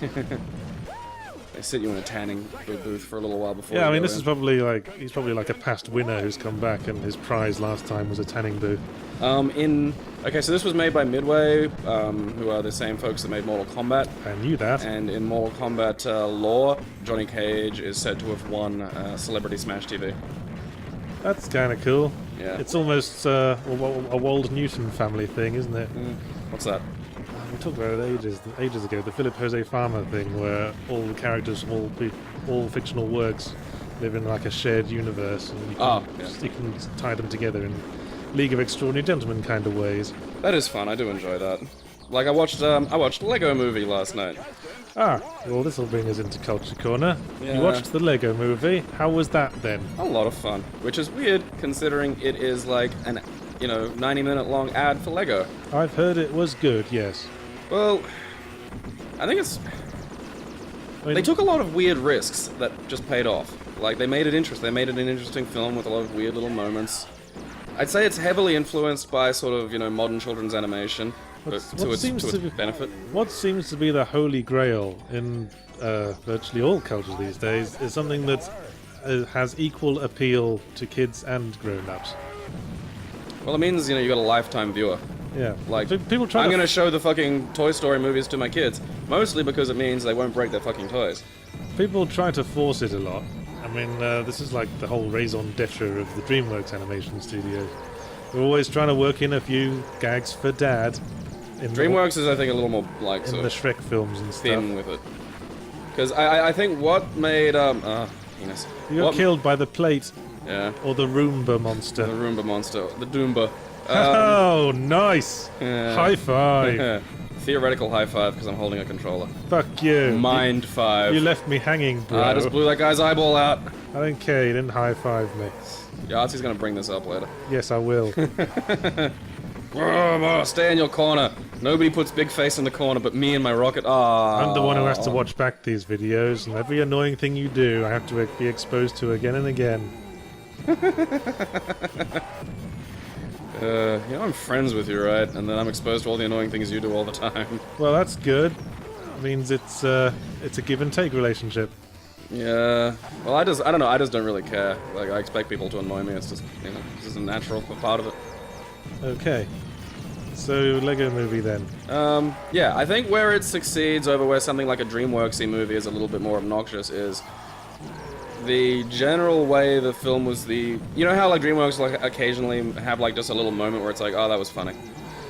They sit you in a tanning booth for a little while before. Yeah, I mean, this is probably like he's probably like a past winner who's come back, and his prize last time was a tanning booth. Okay, so this was made by Midway, who are the same folks that made Mortal Kombat. I knew that. And in Mortal Kombat lore, Johnny Cage is said to have won Celebrity Smash TV. That's kind of cool. Yeah. It's almost a Walt Newton family thing, isn't it? What's that? We talked about it ages ago. The Philip Jose Farmer thing, where all the characters from all fictional works live in like a shared universe, and you can tie them together in League of Extraordinary Gentlemen kind of ways. That is fun. I do enjoy that. Like I watched Lego Movie last night. Ah, well, this will bring us into Culture Corner. Yeah. You watched the Lego Movie. How was that then? A lot of fun, which is weird considering it is like an 90-minute long ad for Lego. I've heard it was good. Yes. Well, I think they took a lot of weird risks that just paid off. Like, they made it interesting. They made it an interesting film with a lot of weird little moments. I'd say it's heavily influenced by sort of, modern children's animation, but to its benefit. What seems to be the holy grail in virtually all cultures these days is something that has equal appeal to kids and grown-ups. Well, it means, you got a lifetime viewer. Yeah. Like, People try I'm to... gonna show the fucking Toy Story movies to my kids, mostly because it means they won't break their fucking toys. People try to force it a lot. I mean, this is like the whole raison d'etre of the DreamWorks animation studios. We're always trying to work in a few gags for Dad. DreamWorks is, I think, a little more like in the Shrek films and stuff. thin with it. Because I think what made penis. You got killed by the plate. Yeah. Or the Roomba monster. The Roomba monster. The Doomba. Oh, nice! Yeah. High five! Theoretical high five because I'm holding a controller. Fuck you! Mind five. You left me hanging, bro. I just blew that guy's eyeball out. I don't care, you didn't high five me. Yahtzee's gonna bring this up later. Yes, I will. Stay in your corner. Nobody puts Big Face in the corner but me and my rocket. Ah. I'm the one who has to watch back these videos, and every annoying thing you do, I have to be exposed to again and again. I'm friends with you, right? And then I'm exposed to all the annoying things you do all the time. Well, that's good. It means it's a give and take relationship. Yeah. Well, I don't know. I just don't really care. Like, I expect people to annoy me. It's just, it's just a natural part of it. Okay. So, Lego movie then. Yeah, I think where it succeeds over where something like a DreamWorksy movie is a little bit more obnoxious is the general way the film was the... You know how, like, DreamWorks, like, occasionally have, like, just a little moment where it's like, oh, that was funny.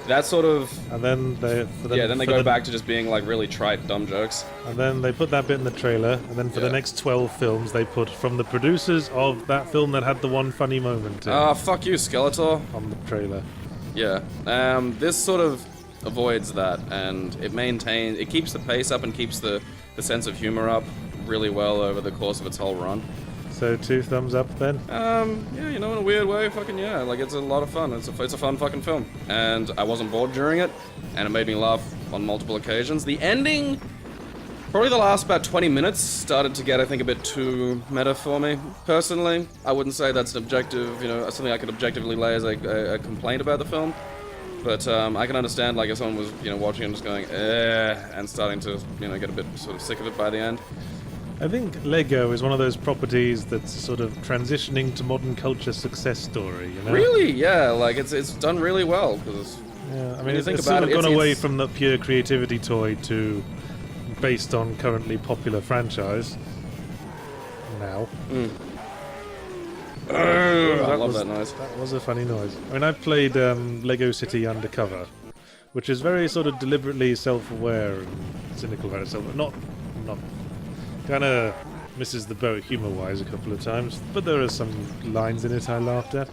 That sort of... And then they... then they go back to just being, like, really trite, dumb jokes. And then they put that bit in the trailer, and then for the next 12 films, they put from the producers of that film that had the one funny moment in. Ah, fuck you, Skeletor. On the trailer. Yeah. This sort of avoids that, and it keeps the pace up and keeps the sense of humor up really well over the course of its whole run. So 2 thumbs up then? Yeah, in a weird way, fucking yeah. Like, it's a lot of fun. It's a fun fucking film. And I wasn't bored during it, and it made me laugh on multiple occasions. The ending, probably the last about 20 minutes, started to get, I think, a bit too meta for me, personally. I wouldn't say that's an objective, something I could objectively lay as a complaint about the film. But I can understand, like, if someone was, watching and just going, and starting to, get a bit sort of sick of it by the end. I think Lego is one of those properties that's sort of transitioning to modern culture success story, Really? Yeah, like, it's done really well, because... Yeah, I mean, it's sort of gone away from the pure creativity toy to based on currently popular franchise now. I love that noise. That was a funny noise. I mean, I've played Lego City Undercover, which is very sort of deliberately self-aware and cynical about itself. Not kind of misses the boat humor-wise a couple of times, but there are some lines in it I laughed at.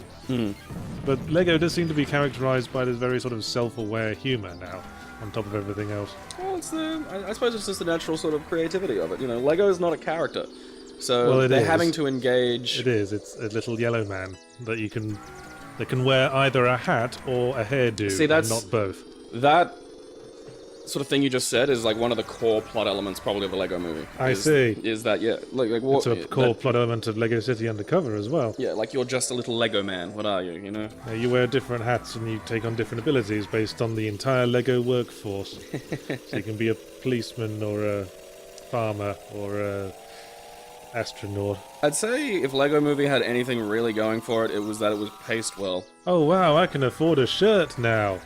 But Lego does seem to be characterized by this very sort of self-aware humor now, on top of everything else. Well, I suppose it's just the natural sort of creativity of it. Lego is not a character, so well, they're having to engage. It is. It's a little yellow man that can wear either a hat or a hairdo. See, that's and not both. That sort of thing you just said is like one of the core plot elements, probably, of a Lego movie. I see. Is that like what? It's a core plot element of Lego City Undercover as well. Yeah, like you're just a little Lego man. What are you? You wear different hats and you take on different abilities based on the entire Lego workforce. So you can be a policeman or a farmer or a astronaut. I'd say if Lego Movie had anything really going for it, it was that it was paced well. Oh wow, I can afford a shirt now.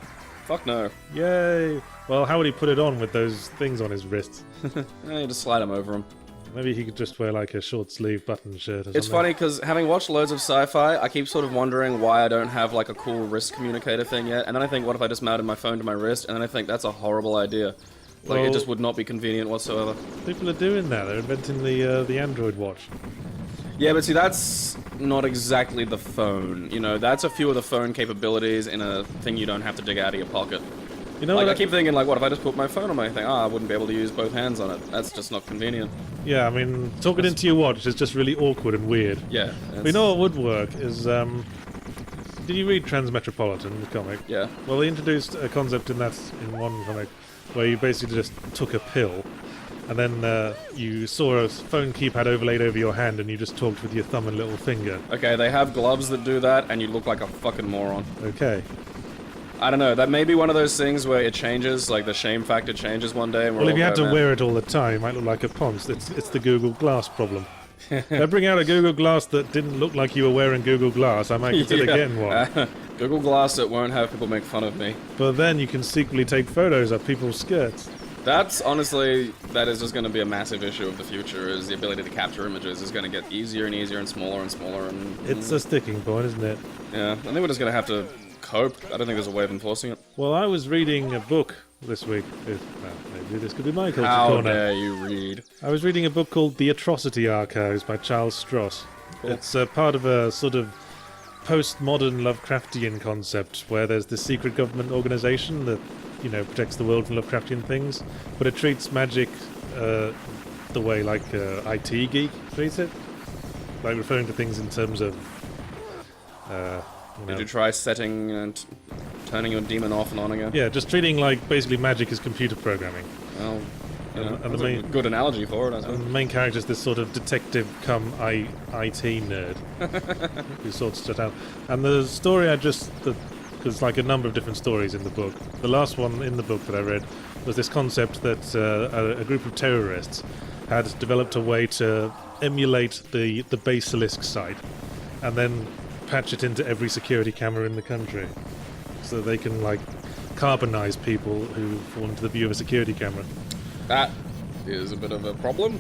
Fuck no. Yay. Well, how would he put it on with those things on his wrists? You just slide them over him. Maybe he could just wear like a short sleeve button shirt or something. It's funny because having watched loads of sci-fi, I keep sort of wondering why I don't have like a cool wrist communicator thing yet. And then I think, what if I just mounted my phone to my wrist? And then I think that's a horrible idea. Like, it just would not be convenient whatsoever. People are doing that. They're inventing the Android watch. Yeah, but see, that's not exactly the phone. That's a few of the phone capabilities in a thing you don't have to dig out of your pocket. I keep thinking, like, what if I just put my phone on my thing? I wouldn't be able to use both hands on it. That's just not convenient. Yeah, I mean, talking into your watch is just really awkward and weird. Yeah. You know what would work is, did you read Transmetropolitan, the comic? Yeah. Well, they introduced a concept in one comic where you basically just took a pill and then you saw a phone keypad overlaid over your hand and you just talked with your thumb and little finger. Okay, they have gloves that do that and you look like a fucking moron. Okay. I don't know, that may be one of those things where it changes, like the shame factor changes one day. And well, if you had to wear it all the time, you might look like a ponce. It's the Google Glass problem. They bring out a Google Glass that didn't look like you were wearing Google Glass, I might consider getting one. Google Glass that won't have people make fun of me. But then you can secretly take photos of people's skirts. That's honestly, that is just going to be a massive issue of the future, is the ability to capture images is going to get easier and easier and smaller and smaller. And It's a sticking point, isn't it? yeah, I think we're just going to have to cope. I don't think there's a way of enforcing it. Well, I was reading a book this week. Maybe this could be my culture How corner. dare you read? I was reading a book called The Atrocity Archives by Charles Stross. Cool. It's part of a sort of postmodern Lovecraftian concept where there's this secret government organization that, you know, protects the world from Lovecraftian things, but it treats magic the way like IT geek treats it, like referring to things in terms of. Did you try setting and turning your demon off and on again? Yeah, just treating like basically magic as computer programming. Well, you know, and that's the a main good analogy for it, I suppose. and the main character is this sort of detective cum IT nerd who sorts stuff out. And the story there's like a number of different stories in the book. The last one in the book that I read was this concept that a group of terrorists had developed a way to emulate the Basilisk site and then patch it into every security camera in the country so they can like carbonize people who fall into the view of a security camera. That is a bit of a problem.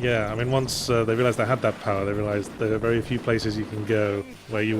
Yeah, I mean, once they realized they had that power, they realized there are very few places you can go where you